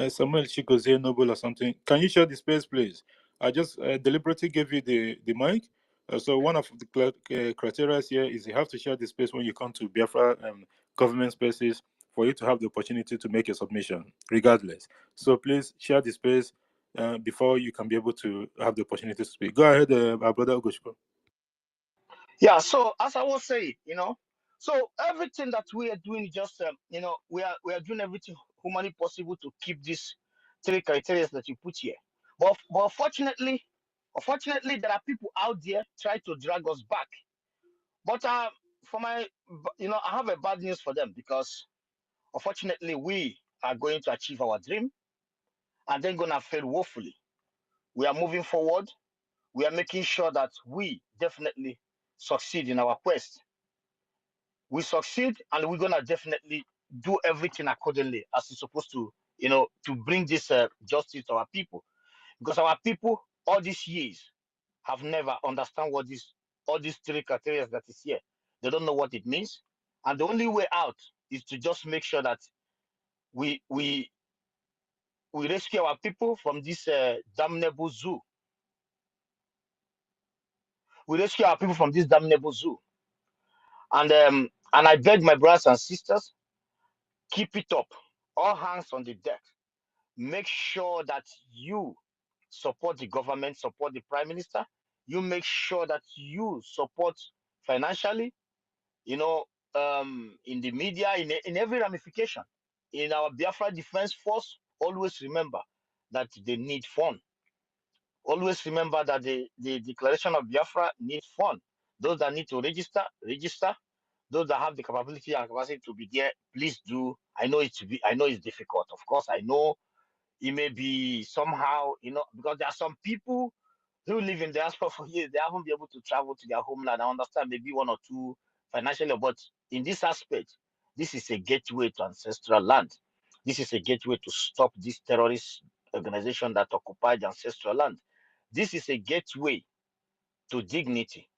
Samuel Chikoze Noble or something. Can you share the space, please? I just deliberately gave you the mic. So one of the criteria here is you have to share the space when you come to Biafra government spaces for you to have the opportunity to make a submission, regardless. So please share the space before you can be able to have the opportunity to speak. Go ahead, our brother Ogoshko. Yeah, so as I was saying, so everything that we are doing is just, we are doing everything humanly possible to keep these three criteria that you put here. But unfortunately, there are people out there trying to drag us back. But I have a bad news for them because unfortunately, we are going to achieve our dream and then gonna fail woefully. We are moving forward. We are making sure that we definitely succeed in our quest. We succeed and we're gonna definitely do everything accordingly as it's supposed to, to bring this justice to our people. Because our people all these years have never understand what all these three criteria that is here. They don't know what it means. And the only way out is to just make sure that we rescue our people from this damnable zoo. We rescue our people from this damnable zoo. And I beg my brothers and sisters, keep it up. All hands on the deck. Make sure that you support the government, support the prime minister. You make sure that you support financially, in the media, in every ramification. In our Biafra Defense Force, always remember that they need fund. Always remember that the declaration of Biafra needs fund. Those that need to register. Those that have the capability and capacity to be there, please do. I know it's difficult. Of course, I know it may be somehow, because there are some people who live in diaspora for years, they haven't been able to travel to their homeland. I understand maybe one or two financially, but in this aspect, this is a gateway to ancestral land. This is a gateway to stop this terrorist organization that occupied the ancestral land. This is a gateway to dignity,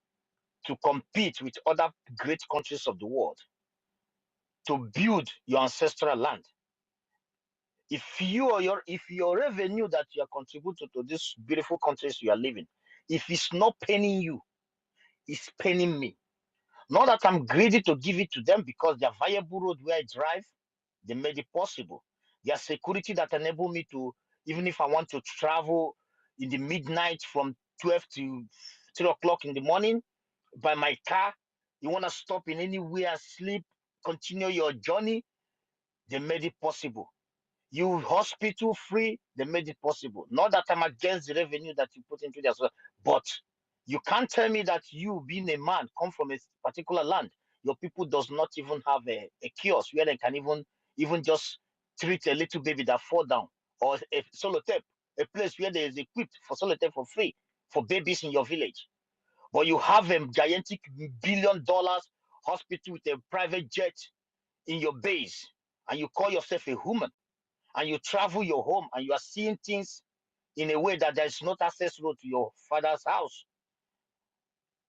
to compete with other great countries of the world, to build your ancestral land. If your revenue that you are contributing to these beautiful countries you are living, if it's not paying you, it's paying me. Not that I'm greedy to give it to them, because their viable road where I drive, they made it possible. Their security that enable me to, even if I want to travel in the midnight from 12 to 3 o'clock in the morning by my car, you want to stop in anywhere and sleep, continue your journey, they made it possible. You hospital free, they made it possible. Not that I'm against the revenue that you put into this, but you can't tell me that you, being a man, come from a particular land, your people does not even have a kiosk where they can even just treat a little baby that fall down, or a solotape, a place where there is equipped for solotape for free for babies in your village. But you have a gigantic $1 billion hospital with a private jet in your base, and you call yourself a human, and you travel your home, and you are seeing things in a way that there is not access road to your father's house.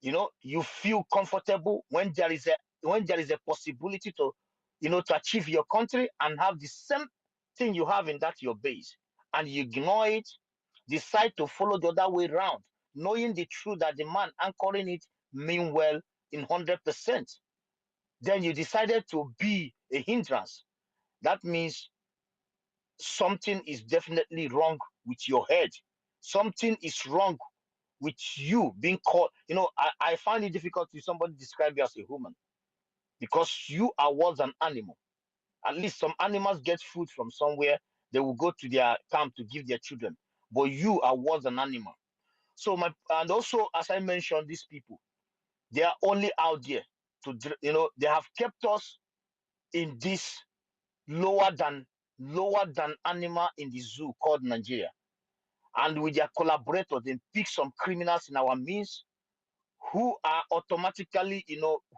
You know, you feel comfortable when there is a possibility to, to achieve your country and have the same thing you have in that your base, and you ignore it, decide to follow the other way around, knowing the truth that the man anchoring it mean well in 100%. Then you decided to be a hindrance. That means something is definitely wrong with your head. Something is wrong with you being called. I find it difficult to somebody describe you as a human, because you are worse than animal. At least some animals get food from somewhere. They will go to their camp to give their children. But you are worse than animal. So and also, as I mentioned, these people, they are only out there to, they have kept us in this lower than animal in the zoo called Nigeria. And with their collaborators, they pick some criminals in our midst who are automatically,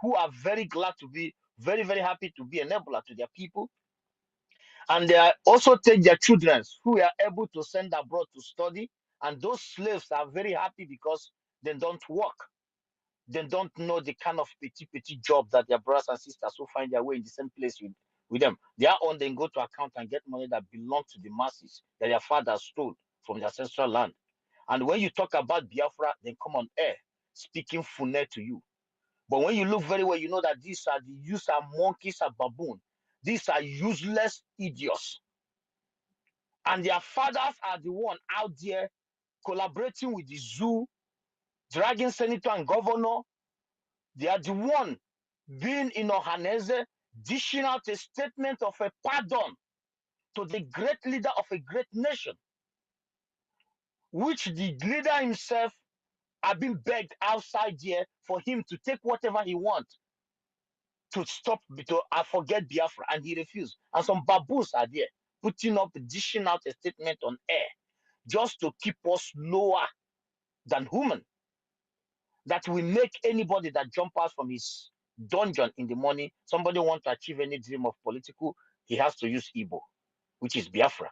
who are very glad to be, very, very happy to be enabler to their people. And they are also take their children who are able to send abroad to study. And those slaves are very happy because they don't work. They don't know the kind of petty job that their brothers and sisters who find their way in the same place with them. They are on, then go to account and get money that belongs to the masses that their fathers stole from their ancestral land. And when you talk about Biafra, they come on air speaking Fune to you. But when you look very well, you know that these are monkeys and baboons. These are useless idiots. And their fathers are the one out there collaborating with the zoo, dragging senator and governor. They are the one being in Ohaneze, dishing out a statement of a pardon to the great leader of a great nation, which the leader himself have been begged outside there for him to take whatever he wants to stop, to forget Biafra, and he refused. And some baboons are there dishing out a statement on air just to keep us lower than human. That will make anybody that jump out from his dungeon in the morning, somebody want to achieve any dream of political, he has to use Igbo, which is Biafra.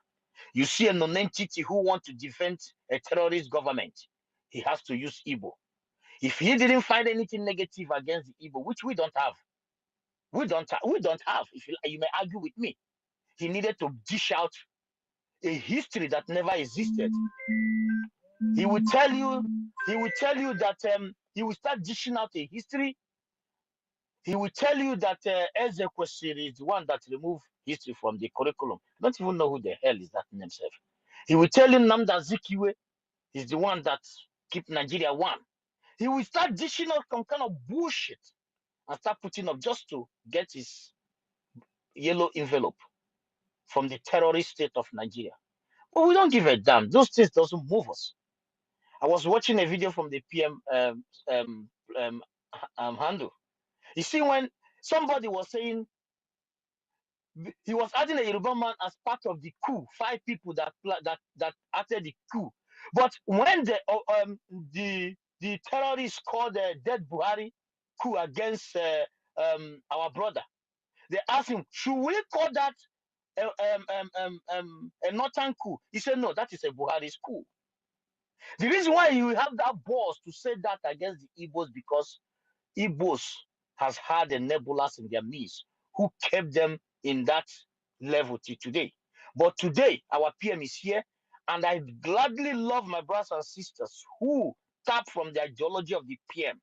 You see a non-entity who want to defend a terrorist government, he has to use Igbo. If he didn't find anything negative against the Igbo, which we don't have, if you may argue with me, he needed to dish out a history that never existed. He will tell you that he will start dishing out a history. He will tell you that Ezekwesili is the one that removed history from the curriculum. I don't even know who the hell is that name himself. He will tell you Nnamdi Azikiwe is the one that keep Nigeria one. He will start dishing out some kind of bullshit and start putting up just to get his yellow envelope from the terrorist state of Nigeria. But we don't give a damn. Those things doesn't move us. I was watching a video from the PM handle. You see, when somebody was saying he was adding a Yoruba man as part of the coup, 5 people that acted the coup. But when the terrorists called the dead Buhari coup against our brother, they asked him, should we call that a northern coup? He said, no, that is a Buhari's coup. The reason why you have that balls to say that against the Igbos, because Igbos has had the nebulas in their midst who kept them in that level till today. But today, our PM is here, and I gladly love my brothers and sisters who tap from the ideology of the PM.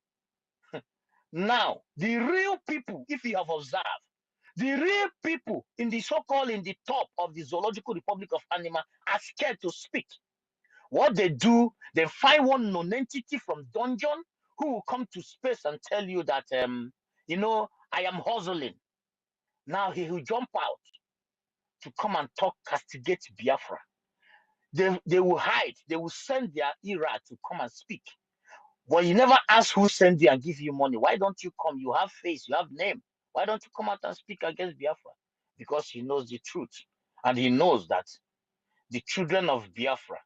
Now, the real people, if you have observed, the real people in the so-called in the top of the Zoological Republic of Animal are scared to speak. What they do, they find one non-entity from dungeon who will come to space and tell you that, you know, I am hustling. Now he will jump out to come and talk, castigate Biafra. They will hide. They will send their IRA to come and speak. But you never ask who sent you and give you money. Why don't you come? You have face, you have name. Why don't you come out and speak against Biafra? Because he knows the truth. And he knows that the children of Biafra,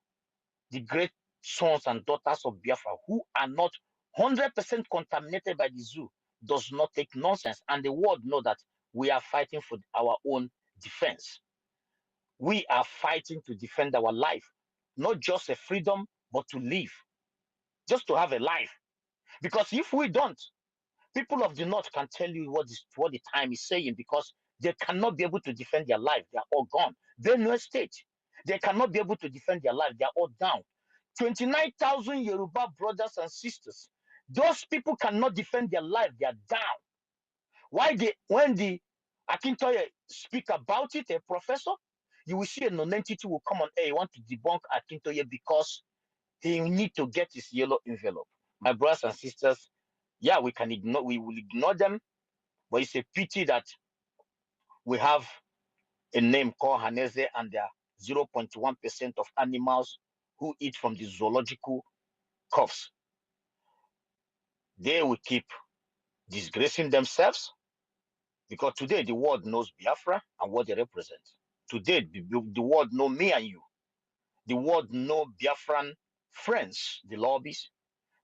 the great sons and daughters of Biafra, who are not 100% contaminated by the zoo, does not take nonsense. And the world know that we are fighting for our own defense. We are fighting to defend our life, not just a freedom, but to live, just to have a life. Because if we don't, people of the North can tell you what the time is saying, because they cannot be able to defend their life. They are all gone. Benue State, they cannot be able to defend their life. They are all down. 29,000 Yoruba brothers and sisters. Those people cannot defend their life. They are down. Why when the Akintoye speak about it, a professor, you will see a non-entity will come on air. He want to debunk Akintoye because he need to get his yellow envelope. My brothers and sisters, yeah, we will ignore them, but it's a pity that we have a name called Haneze and there are 0.1% of animals who eat from the zoological cuffs. They will keep disgracing themselves, because today the world knows Biafra and what they represent. Today the world know me and you. The world know Biafran friends, the lobbies.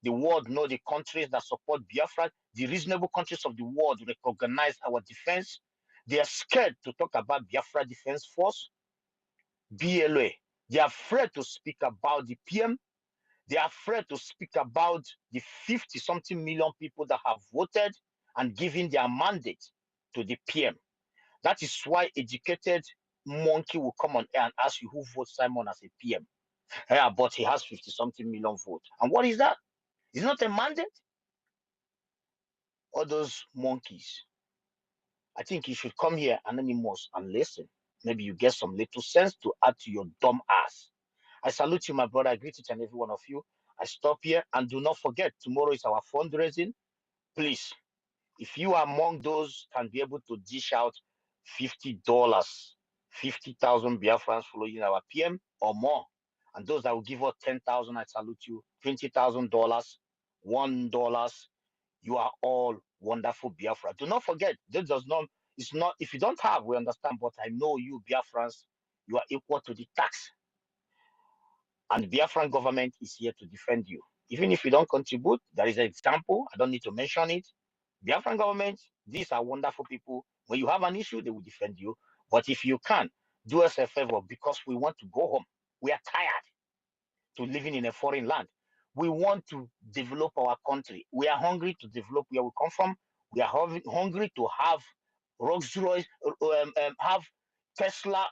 The world know the countries that support Biafra. The reasonable countries of the world recognize our defense. They are scared to talk about Biafra Defense Force, BLA. They are afraid to speak about the PM. They are afraid to speak about the 50-something million people that have voted and given their mandate to the PM. That is why educated monkey will come on air and ask you who votes Simon as a PM. Yeah, but he has 50-something million votes. And what is that? It's not a mandate. All those monkeys. I think you should come here, anonymous, and listen. Maybe you get some little sense to add to your dumb ass. I salute you, my brother. I greet each and every one of you. I stop here, and do not forget, tomorrow is our fundraising. Please, if you are among those can be able to dish out $50, 50,000 Biafrans following our PM or more, and those that will give us 10,000, I salute you. $20,000, $1. You are all wonderful Biafra. Do not forget, this does not. It's not. If you don't have, we understand. But I know you Biafrans, you are equal to the tax. And the Biafran government is here to defend you. Even if you don't contribute, there is an example. I don't need to mention it. Biafran government, these are wonderful people. When you have an issue, they will defend you. But if you can, do us a favor, because we want to go home. We are tired to living in a foreign land. We want to develop our country. We are hungry to develop where we come from. We are hungry to have Rolls-Royce, have Tesla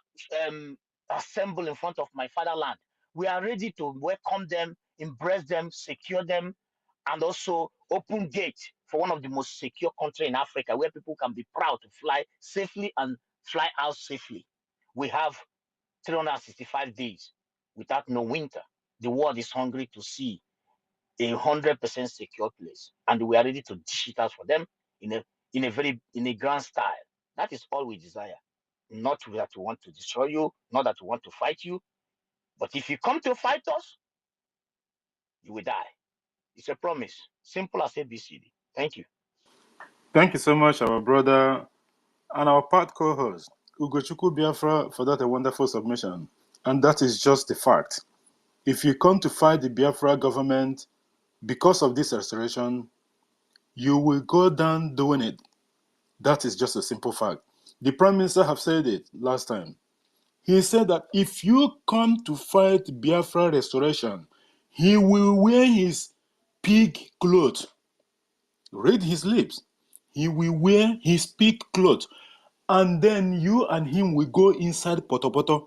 assemble in front of my fatherland. We are ready to welcome them, embrace them, secure them, and also open gate for one of the most secure countries in Africa, where people can be proud to fly safely and fly out safely. We have 365 days without no winter. The world is hungry to see a 100% secure place, and we are ready to dish it out for them in a grand style. That is all we desire. Not that we want to destroy you, not that we want to fight you, but if you come to fight us, you will die. It's a promise. Simple as ABCD. Thank you. Thank you so much, our brother and our part co-host, Ugochukwu Biafra, for that a wonderful submission. And that is just the fact. if you come to fight the Biafra government because of this restoration, you will go down doing it. That is just a simple fact. The Prime Minister have said it last time. He said that if you come to fight Biafra restoration, he will wear his pig clothes. Read his lips. He will wear his pig clothes. And then you and him will go inside Potopoto.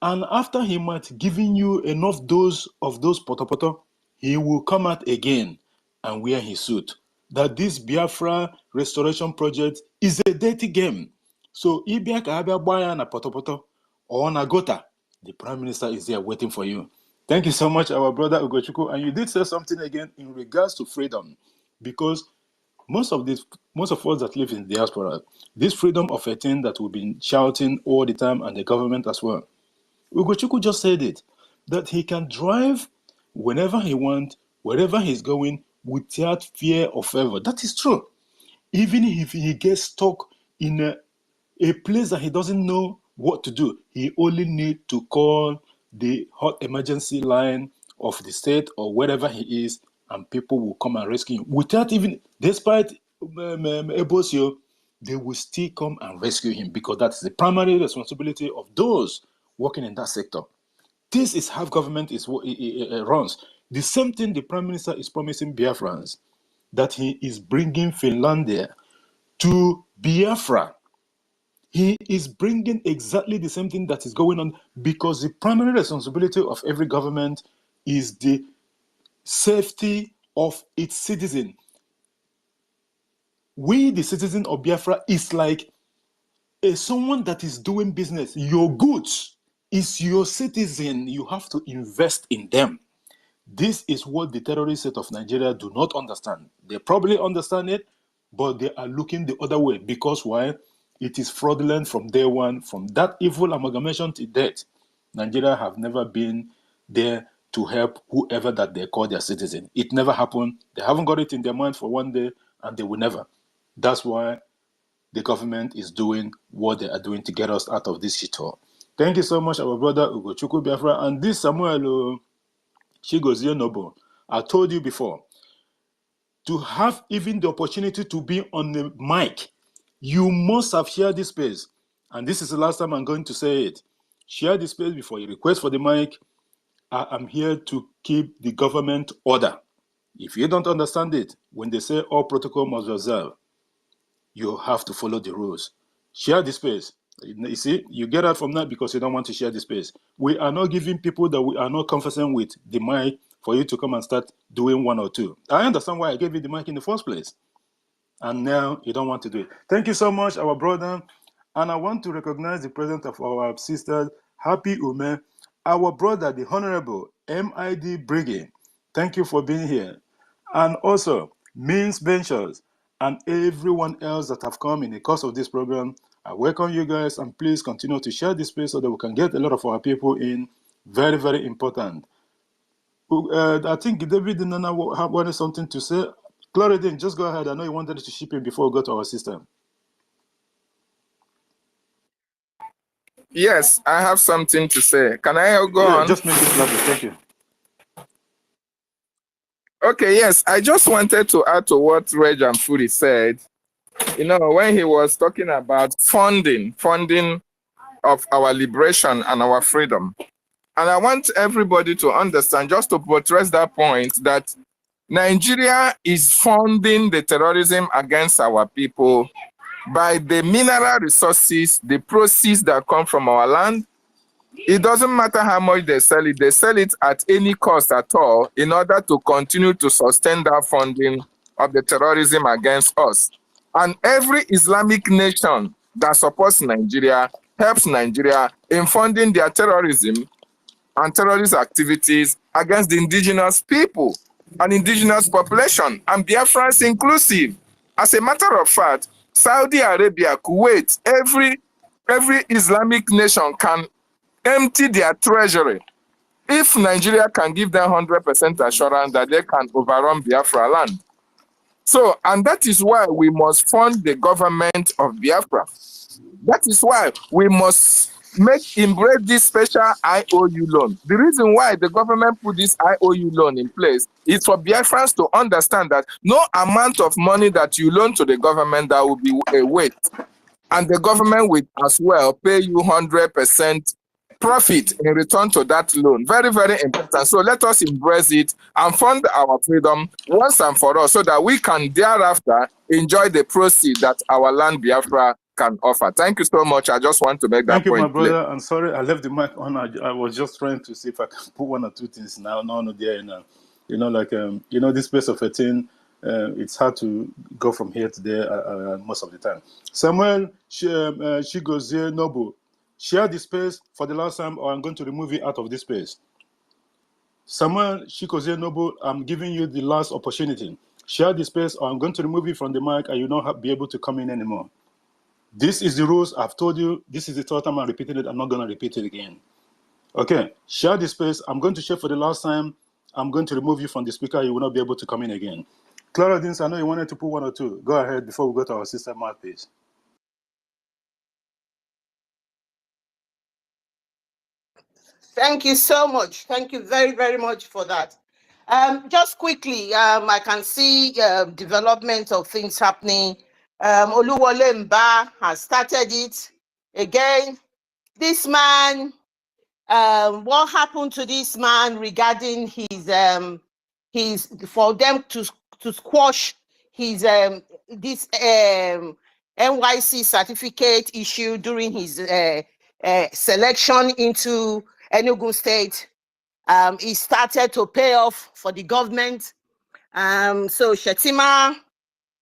And after he might giving you enough dose of those Potopoto, he will come out again and wear his suit. That this Biafra restoration project is a dirty game. So IBIAK-IBIBIO na Potopoto or na Gota, the Prime Minister is there waiting for you. Thank you so much, our brother Ugochukwu. And you did say something again in regards to freedom, because most of us that live in diaspora, this freedom of a thing that we've been shouting all the time, and the government as well. Ugochukwu just said it, that he can drive whenever he wants, wherever he's going, without fear or favor. That is true. Even if he gets stuck in a place that he doesn't know what to do, he only needs to call the hot emergency line of the state or wherever he is, and people will come and rescue him. Without even, despite Ebosio, they will still come and rescue him, because that's the primary responsibility of those working in that sector. This is how government runs. The same thing the Prime Minister is promising Biafrans, that he is bringing Finlandia to Biafra. He is bringing exactly the same thing that is going on, because the primary responsibility of every government is the safety of its citizen. We, the citizen of Biafra, is like someone that is doing business. Your goods is your citizen. You have to invest in them. This is what the terrorist state of Nigeria do not understand. They probably understand it, but they are looking the other way. Because why? It is fraudulent from day one. From that evil amalgamation to date, Nigeria have never been there to help whoever that they call their citizen. It never happened. They haven't got it in their mind for one day, and they will never. That's why the government is doing what they are doing to get us out of this shithole. Thank you so much, our brother Ugochukwu Biafra. And this Samuel Chigozie Nobo, I told you before, to have even the opportunity to be on the mic, you must have shared this space. And this is the last time I'm going to say it. Share this space before you request for the mic. I am here to keep the government order. If you don't understand it, when they say all protocol must be observed, you have to follow the rules. Share the space. You see, you get out from that because you don't want to share the space. We are not giving people that we are not conversant with the mic for you to come and start doing one or two. I understand why I gave you the mic in the first place. And now you don't want to do it. Thank you so much, our brother. And I want to recognize the presence of our sister, Happy Ume, our brother, the Honorable MID Brgie. Thank you for being here. And also, Means Ventures and everyone else that have come in the course of this program. I welcome you guys, and please continue to share this space so that we can get a lot of our people in. Very, very important. I think David and Nana wanted something to say. Cloridine, just go ahead. I know you wanted to ship in before we go to our system. Yes, I have something to say. Can I go on? Just make it lovely. Thank you. Okay, yes. I just wanted to add to what Reg and Fury said. You know, when he was talking about funding of our liberation and our freedom. And I want everybody to understand, just to buttress that point, that Nigeria is funding the terrorism against our people by the mineral resources, the proceeds that come from our land. It doesn't matter how much they sell it at any cost at all in order to continue to sustain that funding of the terrorism against us. And every Islamic nation that supports Nigeria helps Nigeria in funding their terrorism and terrorist activities against the indigenous people and indigenous population, and Biafrans inclusive. As a matter of fact, Saudi Arabia, Kuwait, every Islamic nation can empty their treasury if Nigeria can give them 100% assurance that they can overrun Biafra land. So, and that is why we must fund the government of Biafra. That is why we must embrace this special IOU loan. The reason why the government put this IOU loan in place is for Biafrans to understand that no amount of money that you loan to the government, that will be a waste. And the government will as well pay you 100% profit in return to that loan. Very, very important. So let us embrace it and fund our freedom once and for all so that we can thereafter enjoy the proceeds that our land Biafra can offer. Thank you so much. I just want to make that Thank you, point my brother. clear. I'm sorry I left the mic on. I was just trying to see if I can put one or two things now. No, there. Like this place of 18. It's hard to go from here to there most of the time. Samuel Chigozie Nobu, share the space for the last time, or I'm going to remove you out of this space. Samuel Chigozie Nobu, I'm giving you the last opportunity. Share the space, or I'm going to remove you from the mic, and you not be able to come in anymore. This is the rules. I've told you. This is the third time I'm repeating it. I'm not going to repeat it again. Okay, share the space. I'm going to share for the last time. I'm going to remove you from the speaker. You will not be able to come in again. Clara Dins, I know you wanted to put one or two. Go ahead before we go to our sister mouthpiece. Thank you so much. Thank you very, very much for that. Just quickly, I can see development of things happening. Oluwole Mba has started it. Again, this man, what happened to this man regarding his for them to squash his this NYC certificate issue during his selection into Enugu State. He started to pay off for the government. So Shetima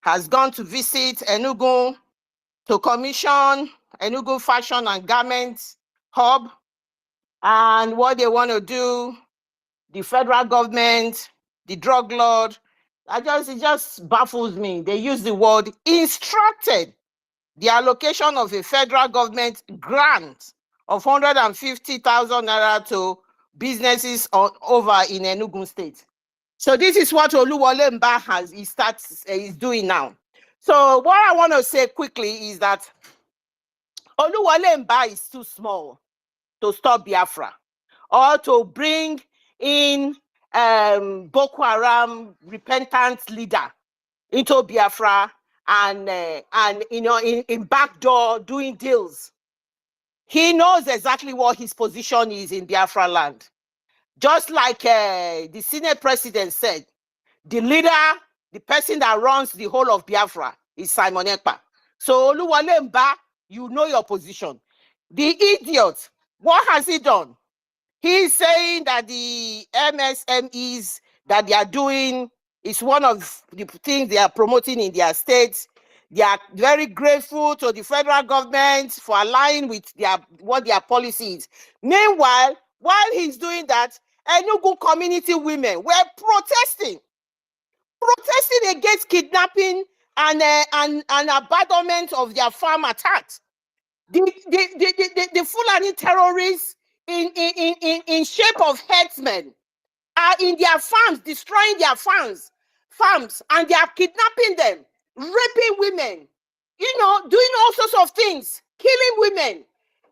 has gone to visit Enugu to commission Enugu Fashion and Garment Hub. And what they want to do, the federal government, the drug lord, it just baffles me. They use the word instructed the allocation of a federal government grant of 150,000 naira to businesses over in Enugu State. So this is what Oluwole Mba is doing now. So what I want to say quickly is that Oluwole Mba is too small to stop Biafra or to bring in Boko Haram repentant leader into Biafra and in backdoor doing deals. He knows exactly what his position is in Biafra land. Just like the Senate president said, the leader, the person that runs the whole of Biafra is Simon Ekpa. So Oluwole Mba, you know your position. The idiot, what has he done? He's saying that the MSMEs that they are doing is one of the things they are promoting in their states. They are very grateful to the federal government for aligning with what their policy is. Meanwhile, while he's doing that, Enugu community women were protesting against kidnapping and abandonment of their farm attacks. The Fulani terrorists in shape of headsmen are in their farms, destroying their farms, and they are kidnapping them, raping women, doing all sorts of things, killing women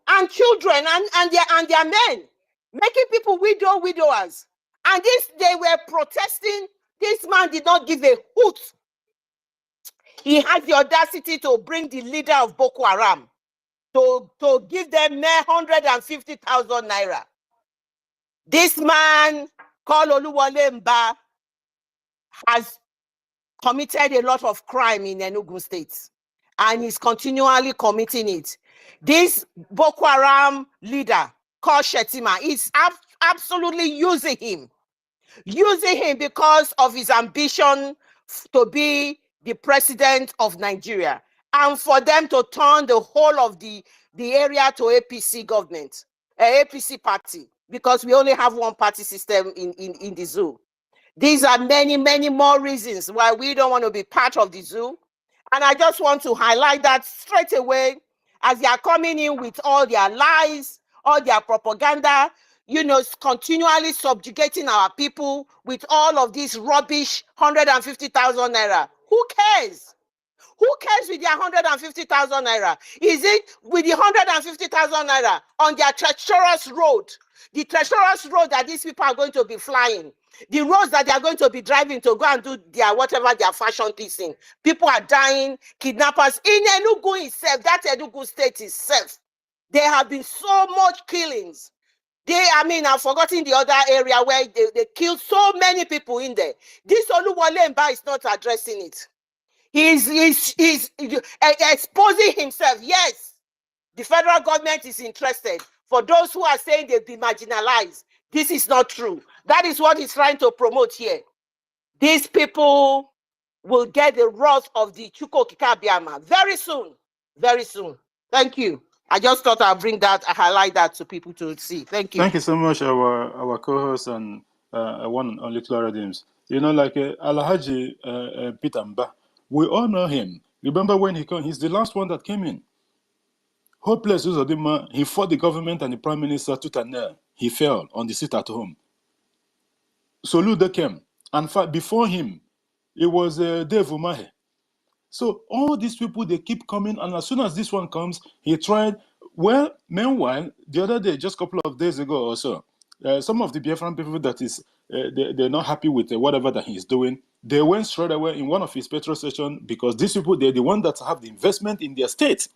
and children and their men, making people widowers. And they were protesting. This man did not give a hoot. He has the audacity to bring the leader of Boko Haram to give them 150,000 naira. This man called Oluwole Mba has committed a lot of crime in Enugu State, and he's continually committing it. This Boko Haram leader called Shetima is absolutely using him because of his ambition to be the president of Nigeria, and for them to turn the whole of the area to APC government, APC party, because we only have one party system in the zoo. These are many, many more reasons why we don't want to be part of the zoo. And I just want to highlight that straight away as they are coming in with all their lies, all their propaganda, continually subjugating our people with all of this rubbish, 150,000 naira. Who cares? Who cares with their 150,000 naira? Is it with the 150,000 naira on their treacherous road? The treacherous road that these people are going to be flying. The roads that they are going to be driving to go and do their whatever their fashion piece in. People are dying, kidnappers. In Enugu itself, that Enugu state itself, there have been so much killings. I've forgotten the other area where they killed so many people in there. This Oluwole Mba is not addressing it. He's exposing himself. Yes, the federal government is interested. For those who are saying they've been marginalized, this is not true. That is what he's trying to promote here. These people will get the wrath of the Chukwokika very soon. Very soon. Thank you. I just thought I'd bring that, I highlight that to people to see. Thank you. Thank you so much, our co-host and one and only Clara Dims. You know, like Alhaji Peter Mba, we all know him. Remember when he came? He's the last one that came in. Hopeless Uzodinma, he fought the government and the prime minister tooth and nail. He fell on the seat at home. Soludo came, and before him, it was Dave Umahe. So all these people, they keep coming, and as soon as this one comes, he tried. Well, meanwhile, the other day, just a couple of days ago or so, some of the Biafran people that is, they're not happy with whatever that he's doing, they went straight away in one of his petrol stations because these people, they're the ones that have the investment in their state.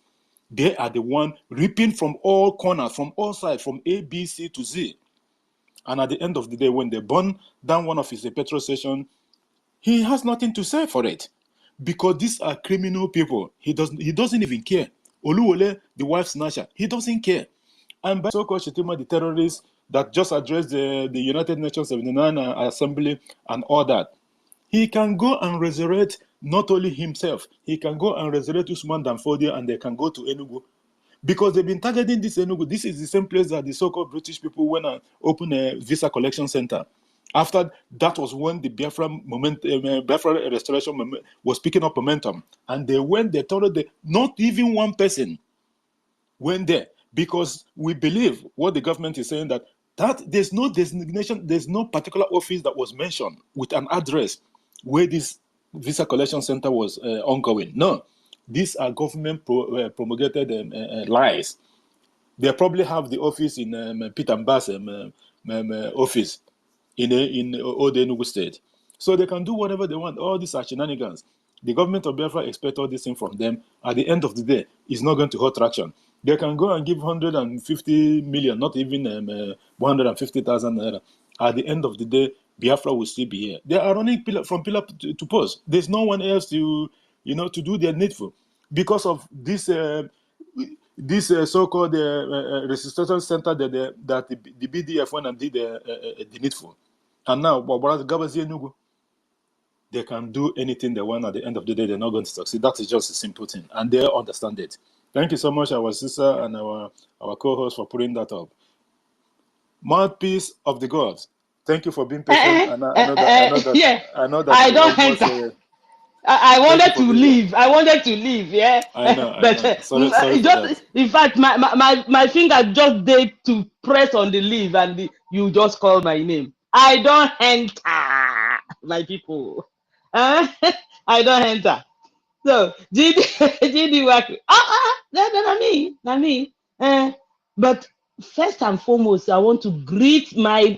They are the one reaping from all corners, from all sides, from A, B, C to Z. And at the end of the day, when they burn down one of his petrol stations, he has nothing to say for it. Because these are criminal people. He doesn't even care. Oluwole, the wife snatcher, he doesn't care. And by so-called Shetima, the terrorists that just addressed the United Nations 79 Assembly and all that, he can go and resurrect not only himself, he can go and resurrect Usman Danfodia, and they can go to Enugu. Because they've been targeting this Enugu. This is the same place that the so-called British people went and opened a visa collection center. After that was when the Biafra restoration was picking up momentum. And they went, they told not even one person went there. Because we believe what the government is saying, that there's no designation, there's no particular office that was mentioned with an address where this visa collection center was ongoing. No, these are government promulgated lies. They probably have the office in Peter Mba's office in Ode Enugu State. So they can do whatever they want. All these are shenanigans. The government of Biafra expect all these things from them. At the end of the day, it's not going to hold traction. They can go and give 150 million, not even 150,000 naira. At the end of the day, Biafra will still be here. They are running from pillar to post. There's no one else to do their needful. Because of this so-called resistance center that the BDF went and did the needful. And now, they can do anything they want. At the end of the day, they're not going to succeed. That is just a simple thing. And they understand it. Thank you so much, our sister and our co-host, for putting that up. Mouthpiece of the gods. Thank you for being patient. I know that I don't enter. I wanted to leave. Yeah. I know. Sorry in fact, my finger just did to press on the leave, and you just called my name. I don't enter, my people. I don't enter. So, GD work. Not me. But first and foremost, I want to greet my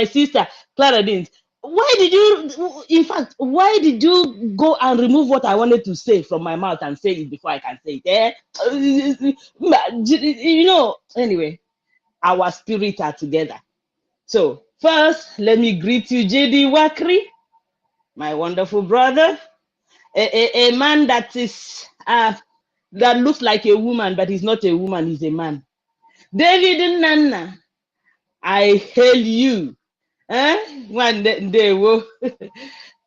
sister, Clara Dins. Why did you go and remove what I wanted to say from my mouth and say it before I can say it? Anyway, our spirits are together. So first, let me greet you, JD Wakri, my wonderful brother, a man that is that looks like a woman, but he's not a woman, he's a man. David Nana, I hail you. One day,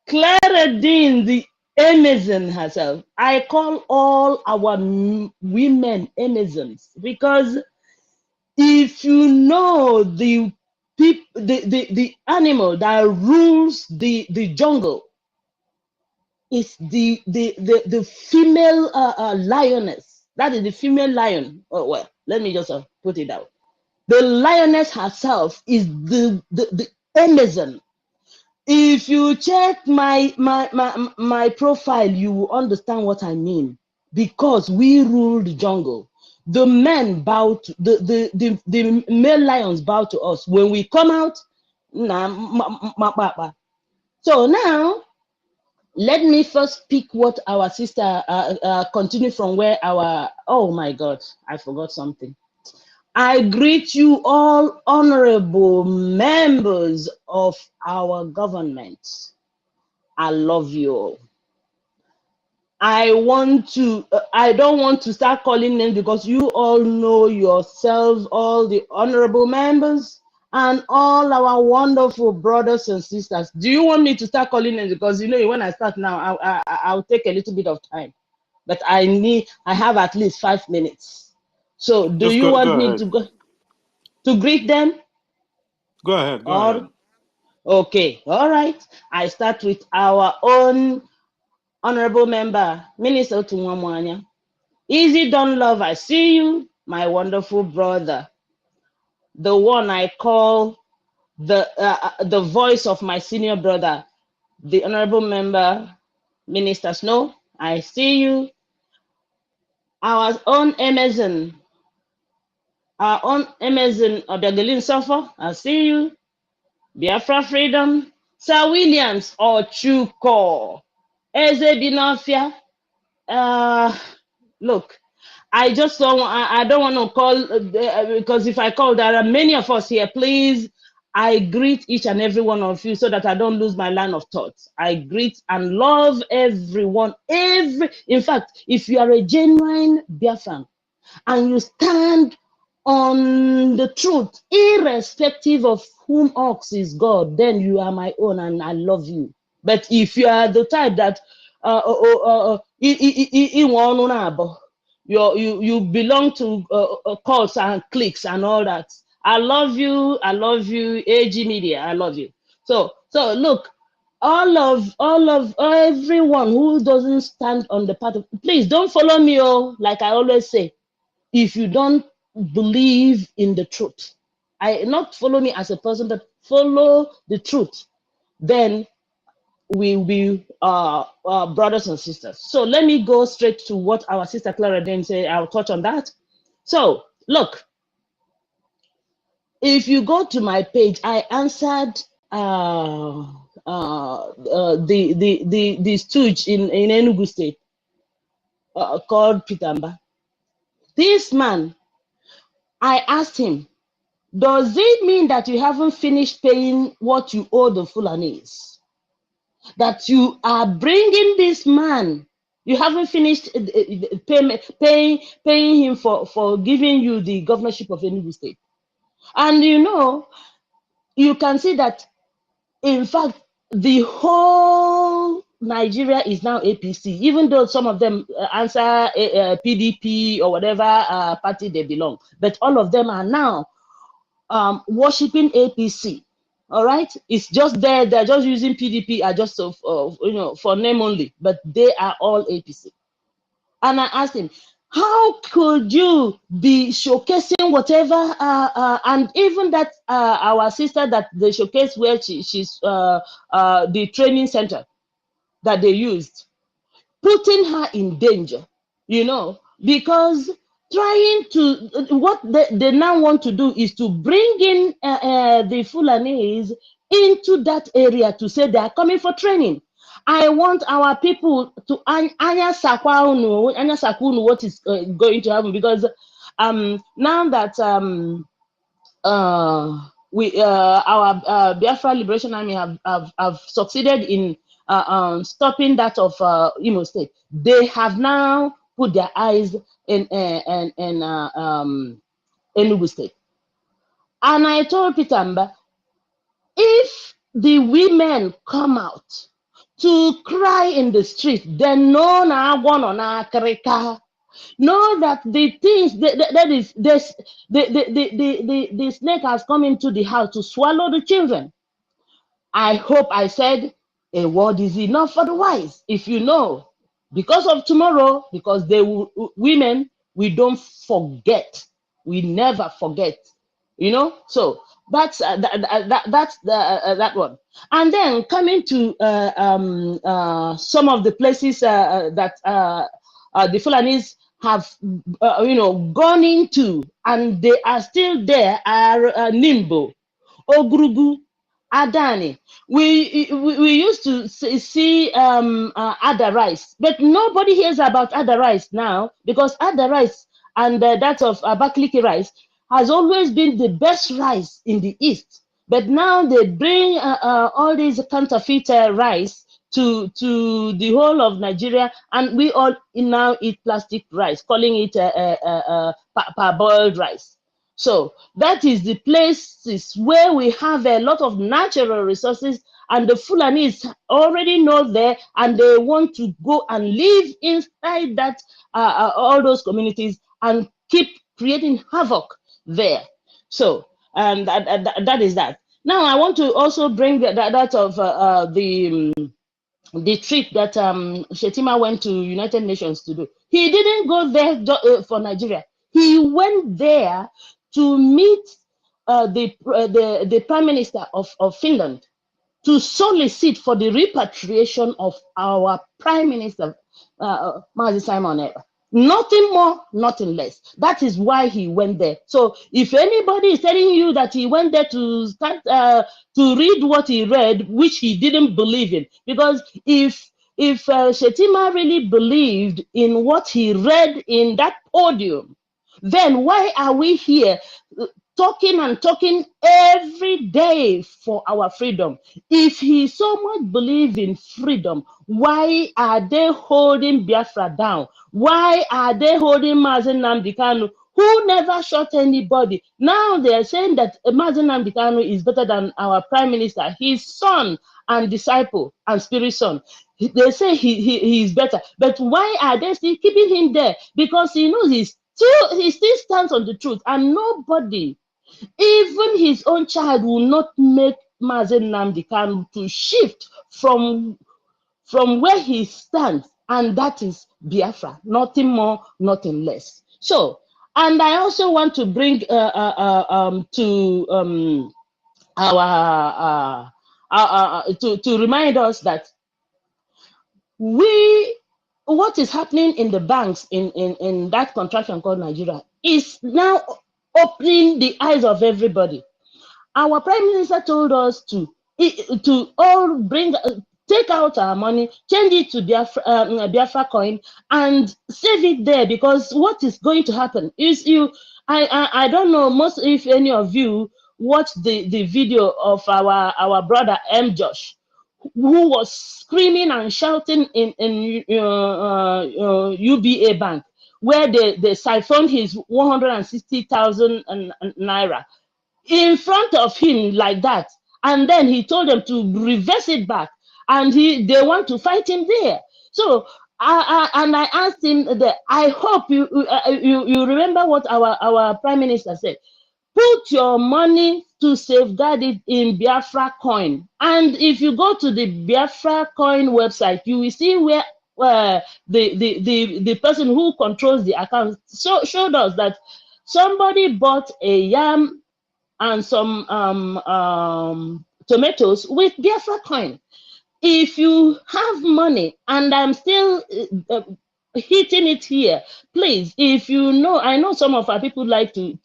Clara Dean, the Amazon herself. I call all our women Amazons because if you know the animal that rules the jungle, is the female lioness. That is the female lion. Oh well, let me just put it out. The lioness herself is the Amazon. If you check my profile, you will understand what I mean. Because we rule the jungle. The men bow to the male lions bow to us. When we come out, so now let me first pick what our sister continue from where our, oh my God, I forgot something. I greet you all honorable members of our government. I love you all. I don't want to start calling names because you all know yourselves, all the honorable members and all our wonderful brothers and sisters. Do you want me to start calling names? Because you know, when I start now, I'll take a little bit of time, but I have at least 5 minutes. So do Just you go want me ahead. to greet them? Go ahead. Go Or, ahead. okay, all right. I start with our own honorable member, Minister Tumwamwanya. Easy Don Love, I see you, my wonderful brother. The one I call the voice of my senior brother, the honorable member, Minister Snow, I see you. Our own Amazon, Odegalin Suffer, I see you. Biafra Freedom, Sir Williams Ochuko, Eze Binafia. Look, I just don't. I don't want to call because if I call, there are many of us here. Please, I greet each and every one of you so that I don't lose my line of thought. I greet and love everyone. In fact, if you are a genuine Biafran and you stand on the truth, irrespective of whom ox is God, then you are my own and I love you. But if you are the type that you belong to cults and cliques and all that, I love you, AG Media, I love you. So look, all of everyone who doesn't stand on the path of, please don't follow me, like I always say, if you don't believe in the truth. Not follow me as a person, but follow the truth, then we'll be brothers and sisters. So let me go straight to what our sister Clara then said. I'll touch on that. So look, if you go to my page, I answered the stooge in Enugu State called Pitamba. This man, I asked him, does it mean that you haven't finished paying what you owe the Fulanese? That you are bringing this man, you haven't finished paying him for giving you the governorship of Enugu State. And you know, you can see that, in fact, the whole Nigeria is now APC, even though some of them answer PDP or whatever party they belong. But all of them are now worshiping APC. All right, it's just there. They're just using PDP just for name only, but they are all APC. And I asked him, how could you be showcasing whatever? And even that our sister that they showcase where she's the training center that they used, putting her in danger, because trying to, what they now want to do is to bring in the Fulanese into that area to say they are coming for training. I want our people to anya sakunu what is going to happen, because now that our Biafra Liberation Army have succeeded in stopping that of Imo State. They have now put their eyes in Enugu State. And I told Pitamba, if the women come out to cry in the street, then know that the things that is this the snake has come into the house to swallow the children. I hope I said a word is enough for the wise. If you know, because of tomorrow, because they will, women, we don't forget. We never forget. you know. So that's that one. And then coming to some of the places that the Fulanis have gone into, and they are still there, are Nimbo, Ogrugu, Adani. We used to see Ada rice, but nobody hears about Ada rice now, because Ada rice and that of Abakaliki rice has always been the best rice in the East. But now they bring all these counterfeit rice to the whole of Nigeria, and we all now eat plastic rice, calling it parboiled rice. So that is the places where we have a lot of natural resources, and the Fulanis already know there, and they want to go and live inside that all those communities and keep creating havoc there. So, and that is that. Now I want to also bring that of the trip that Shetima went to United Nations to do. He didn't go there for Nigeria. He went there to meet the Prime Minister of Finland, to solicit for the repatriation of our Prime Minister, Mazi Simon Ekpa. Nothing more, nothing less. That is why he went there. So if anybody is telling you that he went there to start to read what he read, which he didn't believe in, because if Shetima really believed in what he read in that podium, then why are we here talking and talking every day for our freedom? If he so much believes in freedom, why are they holding Biafra down? Why are they holding Mazen Nnamdi Kanu, who never shot anybody? Now they are saying that Mazen Nnamdi Kanu is better than our Prime Minister, his son and disciple and spirit son. They say he is better. But why are they still keeping him there? Because he knows he still stands on the truth, and nobody, even his own child, will not make Mazen Nnamdi Kanu to shift from where he stands, and that is Biafra. Nothing more, nothing less. So, and I also want to bring to remind us that what is happening in the banks in that contraction called Nigeria is now opening the eyes of everybody. Our Prime Minister told us to all take out our money, change it to Biafra coin, and save it there, because what is going to happen is I don't know most if any of you watched the video of our brother M. Josh, who was screaming and shouting in UBA Bank, where they siphoned his 160,000 naira in front of him like that, and then he told them to reverse it back, and they want to fight him there. So I asked him that I hope you remember what our Prime Minister said. Put your money to safeguard it in Biafra coin. And if you go to the Biafra coin website, you will see where the person who controls the account showed us that somebody bought a yam and some tomatoes with Biafra coin. If you have money, and I'm still hitting it here, please, if you know, I know some of our people like to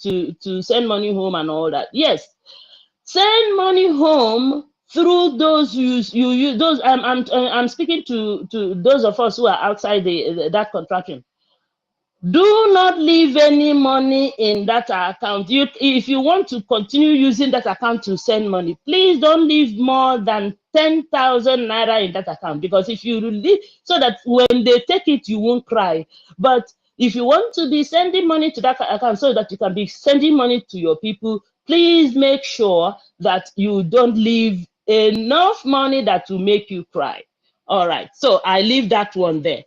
send money home and all that. Yes, send money home through those you use those. I'm speaking to those of us who are outside that contraction. Do not leave any money in that account. If you want to continue using that account to send money, please don't leave more than 10,000 naira in that account, because if you leave, so that when they take it, you won't cry. But if you want to be sending money to that account so that you can be sending money to your people, please make sure that you don't leave enough money that will make you cry. All right, so I leave that one there.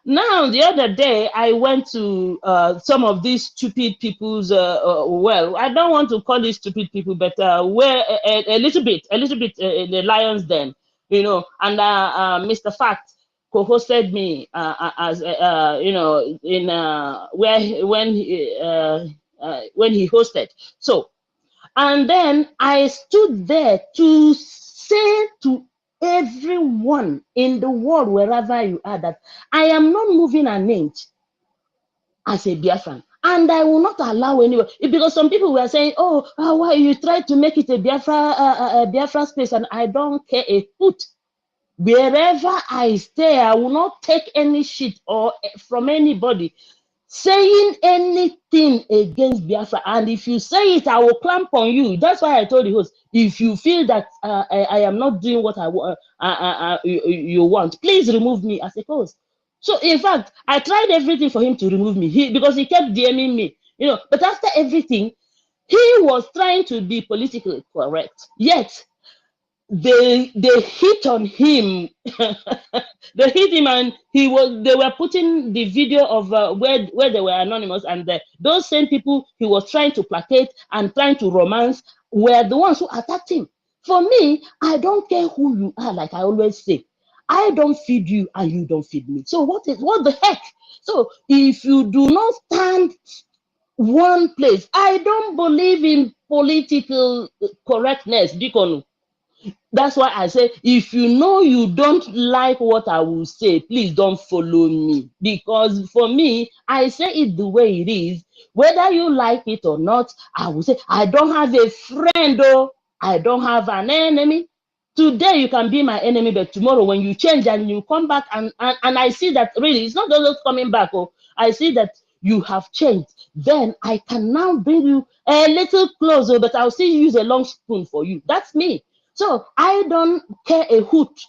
Now, the other day, I went to some of these stupid people's, well, I don't want to call it stupid people, but where a little bit the lion's den, you know, and Mr. Fact co-hosted me as, you know, in when he hosted. So And then I stood there to say to everyone in the world, wherever you are, that I am not moving an inch as a Biafran. And I will not allow anyone, because some people were saying, oh, why you try to make it a Biafra space, and I don't care a foot. Wherever I stay, I will not take any shit or from anybody saying anything against Biafra. And if you say it, I will clamp on you. That's why I told the host, if you feel that I am not doing what you want, please remove me as a host. So in fact, I tried everything for him to remove me because he kept DMing me, but after everything, he was trying to be politically correct. Yet they hit on him. They hit him, and they were putting the video of where they were anonymous, and those same people he was trying to placate and trying to romance were the ones who attacked him. For me, I don't care who you are, like I always say. I don't feed you and you don't feed me. So what the heck? So if you do not stand one place, I don't believe in political correctness, Deacon. That's why I say, if you know you don't like what I will say, please don't follow me. Because for me, I say it the way it is. Whether you like it or not, I will say, I don't have a friend, oh, I don't have an enemy. Today you can be my enemy, but tomorrow when you change and you come back and I see that really it's not just coming back, oh, I see that you have changed, then I can now bring you a little closer, but I'll still use a long spoon for you. That's me. So I don't care a hoot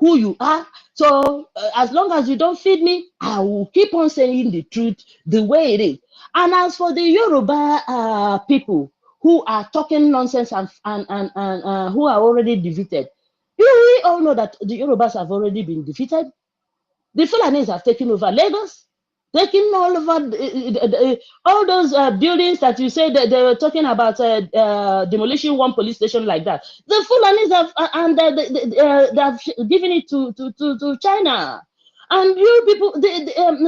who you are. So as long as you don't feed me, I will keep on saying the truth the way it is. And as for the Yoruba people who are talking nonsense and who are already defeated, we all know that the Yorubas have already been defeated. The Fulanis have taken over Lagos, taking all over all those buildings that you said that they were talking about demolishing one police station like that. The Fulanis have they have given it to China, and you people.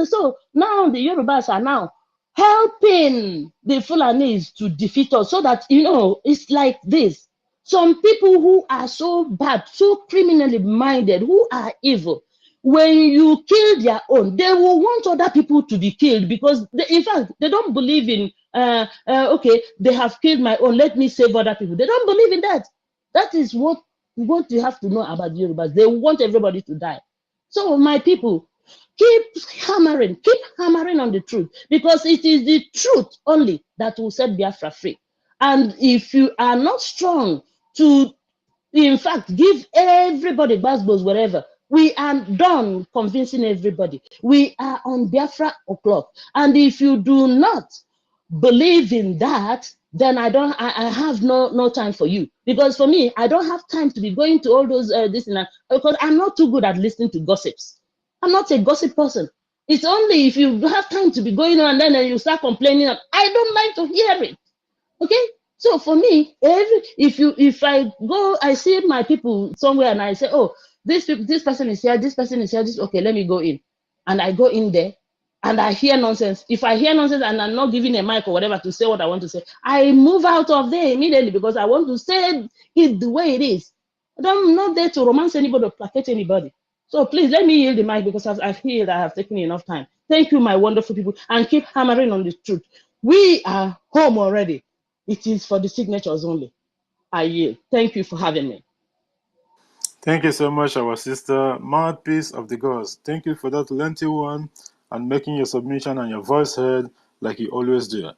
So now the Yorubas are now helping the Fulanis to defeat us, so that it's like this. Some people who are so bad, so criminally minded, who are evil, when you kill their own, they will want other people to be killed, because in fact they don't believe in okay, they have killed my own, let me save other people. They don't believe in that. That is what you have to know about the Yorubas. They want everybody to die. So my people, keep hammering on the truth, because it is the truth only that will set Biafra free. And if you are not strong to, in fact, give everybody buzzwords wherever, we are done convincing everybody. We are on Biafra o'clock. And if you do not believe in that, then I have no time for you. Because for me, I don't have time to be going to all those this and that, because I'm not too good at listening to gossips. I'm not a gossip person. It's only if you have time to be going on and then you start complaining. I don't like to hear it. Okay? So for me, if I go, I see my people somewhere and I say, oh, this person is here, this person is here, okay, let me go in. And I go in there and I hear nonsense. If I hear nonsense and I'm not giving a mic or whatever to say what I want to say, I move out of there immediately, because I want to say it the way it is. I'm not there to romance anybody or placate anybody. So please let me yield the mic, because I've healed, I have taken enough time. Thank you, my wonderful people, and keep hammering on the truth. We are home already. It is for the signatures only. I yield. Thank you for having me. Thank you so much, our sister, mouthpiece of the gods. Thank you for that lengthy one and making your submission and your voice heard like you always do.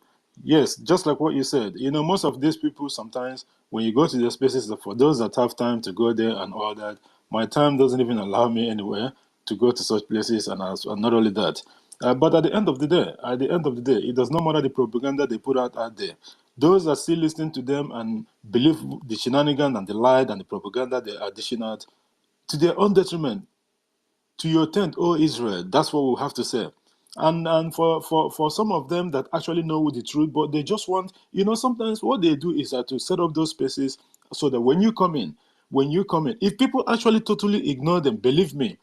Yes, just like what you said. Most of these people, sometimes when you go to their spaces, for those that have time to go there and all that, my time doesn't even allow me anywhere to go to such places, and not only that. But at the end of the day, it does not matter the propaganda they put out there. Those that still listen to them and believe the shenanigans and the lie and the propaganda they are dishing out to their own detriment, to your tent, O Israel. That's what we'll have to say. And for some of them that actually know the truth, but they just want, sometimes what they do is to set up those spaces so that when you come in, if people actually totally ignore them, believe me,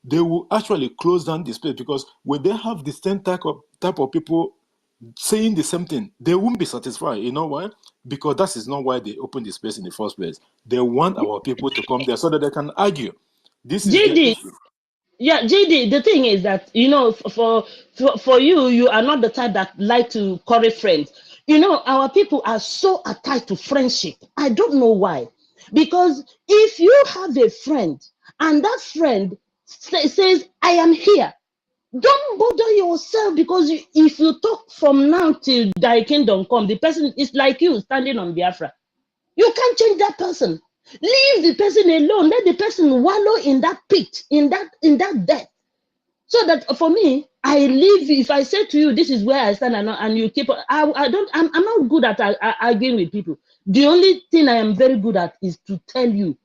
they will actually close down the space, because when they have the same type of people saying the same thing, they won't be satisfied. You know why? Because that is not why they opened the space in the first place. They want our people to come there so that they can argue. This is the JD, issue. yeah, JD, the thing is that, you know, for you, you are not the type that like to curry friends. You know, our people are so attached to friendship. I don't know why. Because if you have a friend and that friend says, I am here, don't bother yourself, because if you talk from now till thy kingdom come, the person is like you standing on Biafra. You can't change that person. Leave the person alone. Let the person wallow in that pit, in that death. So that for me, I live. If I say to you, this is where I stand, and you keep, I'm not good at arguing with people. The only thing I am very good at is to tell you,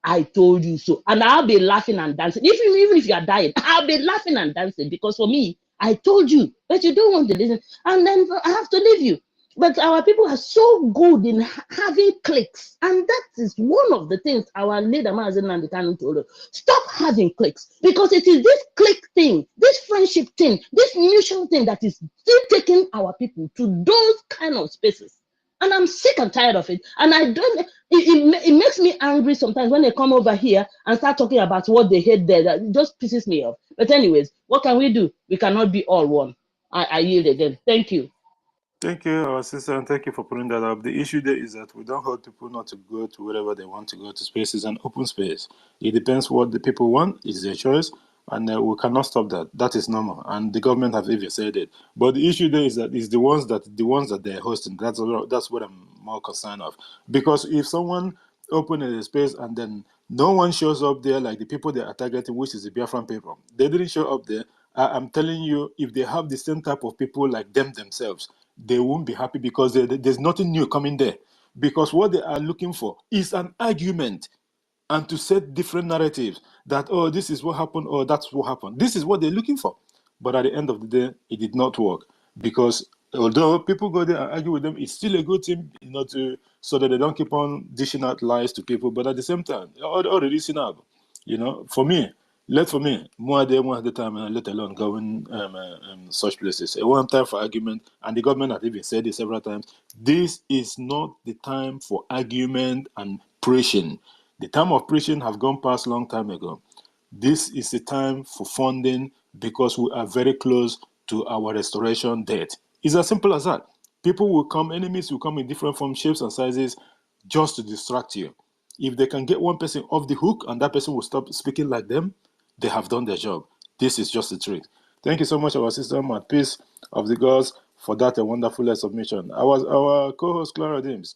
I told you so. And I'll be laughing and dancing. Even if you are dying, I'll be laughing and dancing, because for me, I told you, but you don't want to listen. And then I have to leave you. But our people are so good in having cliques. And that is one of the things our leader, Mazen Nandekano, told us. Stop having cliques. Because it is this clique thing, this friendship thing, this mutual thing that is still taking our people to those kind of spaces. And I'm sick and tired of it. And I don't, it makes me angry sometimes when they come over here and start talking about what they hate there. That just pisses me off. But anyways, what can we do? We cannot be all one. I yield again. Thank you. Thank you, our sister, and thank you for putting that up. The issue there is that we don't hold people not to go to wherever they want to go to. Space is an open space. It depends what the people want. It's their choice, and we cannot stop that. That is normal, and the government have even said it. But the issue there is that it's the ones that they're hosting. That's what I'm more concerned of. Because if someone open a space and then no one shows up there, like the people they are targeting, which is the Biafran people, they didn't show up there. I'm telling you, if they have the same type of people like them themselves, they won't be happy, because there's nothing new coming there. Because what they are looking for is an argument, and to set different narratives that, oh, this is what happened, or that's what happened. This is what they're looking for. But at the end of the day, it did not work, because although people go there and argue with them, it's still a good thing, so that they don't keep on dishing out lies to people. But at the same time, already seen up, for me, more at the time, let alone going such places. A one time for argument, and the government has even said it several times. This is not the time for argument and preaching. The time of preaching have gone past long time ago. This is the time for funding, because we are very close to our restoration date. It's as simple as that. People will come, enemies will come in different forms, shapes, and sizes, just to distract you. If they can get one person off the hook and that person will stop speaking like them, they have done their job. This is just a trick. Thank you so much, our sister, and peace of the gods, for that a wonderful submission. Our co-host Clara Dims,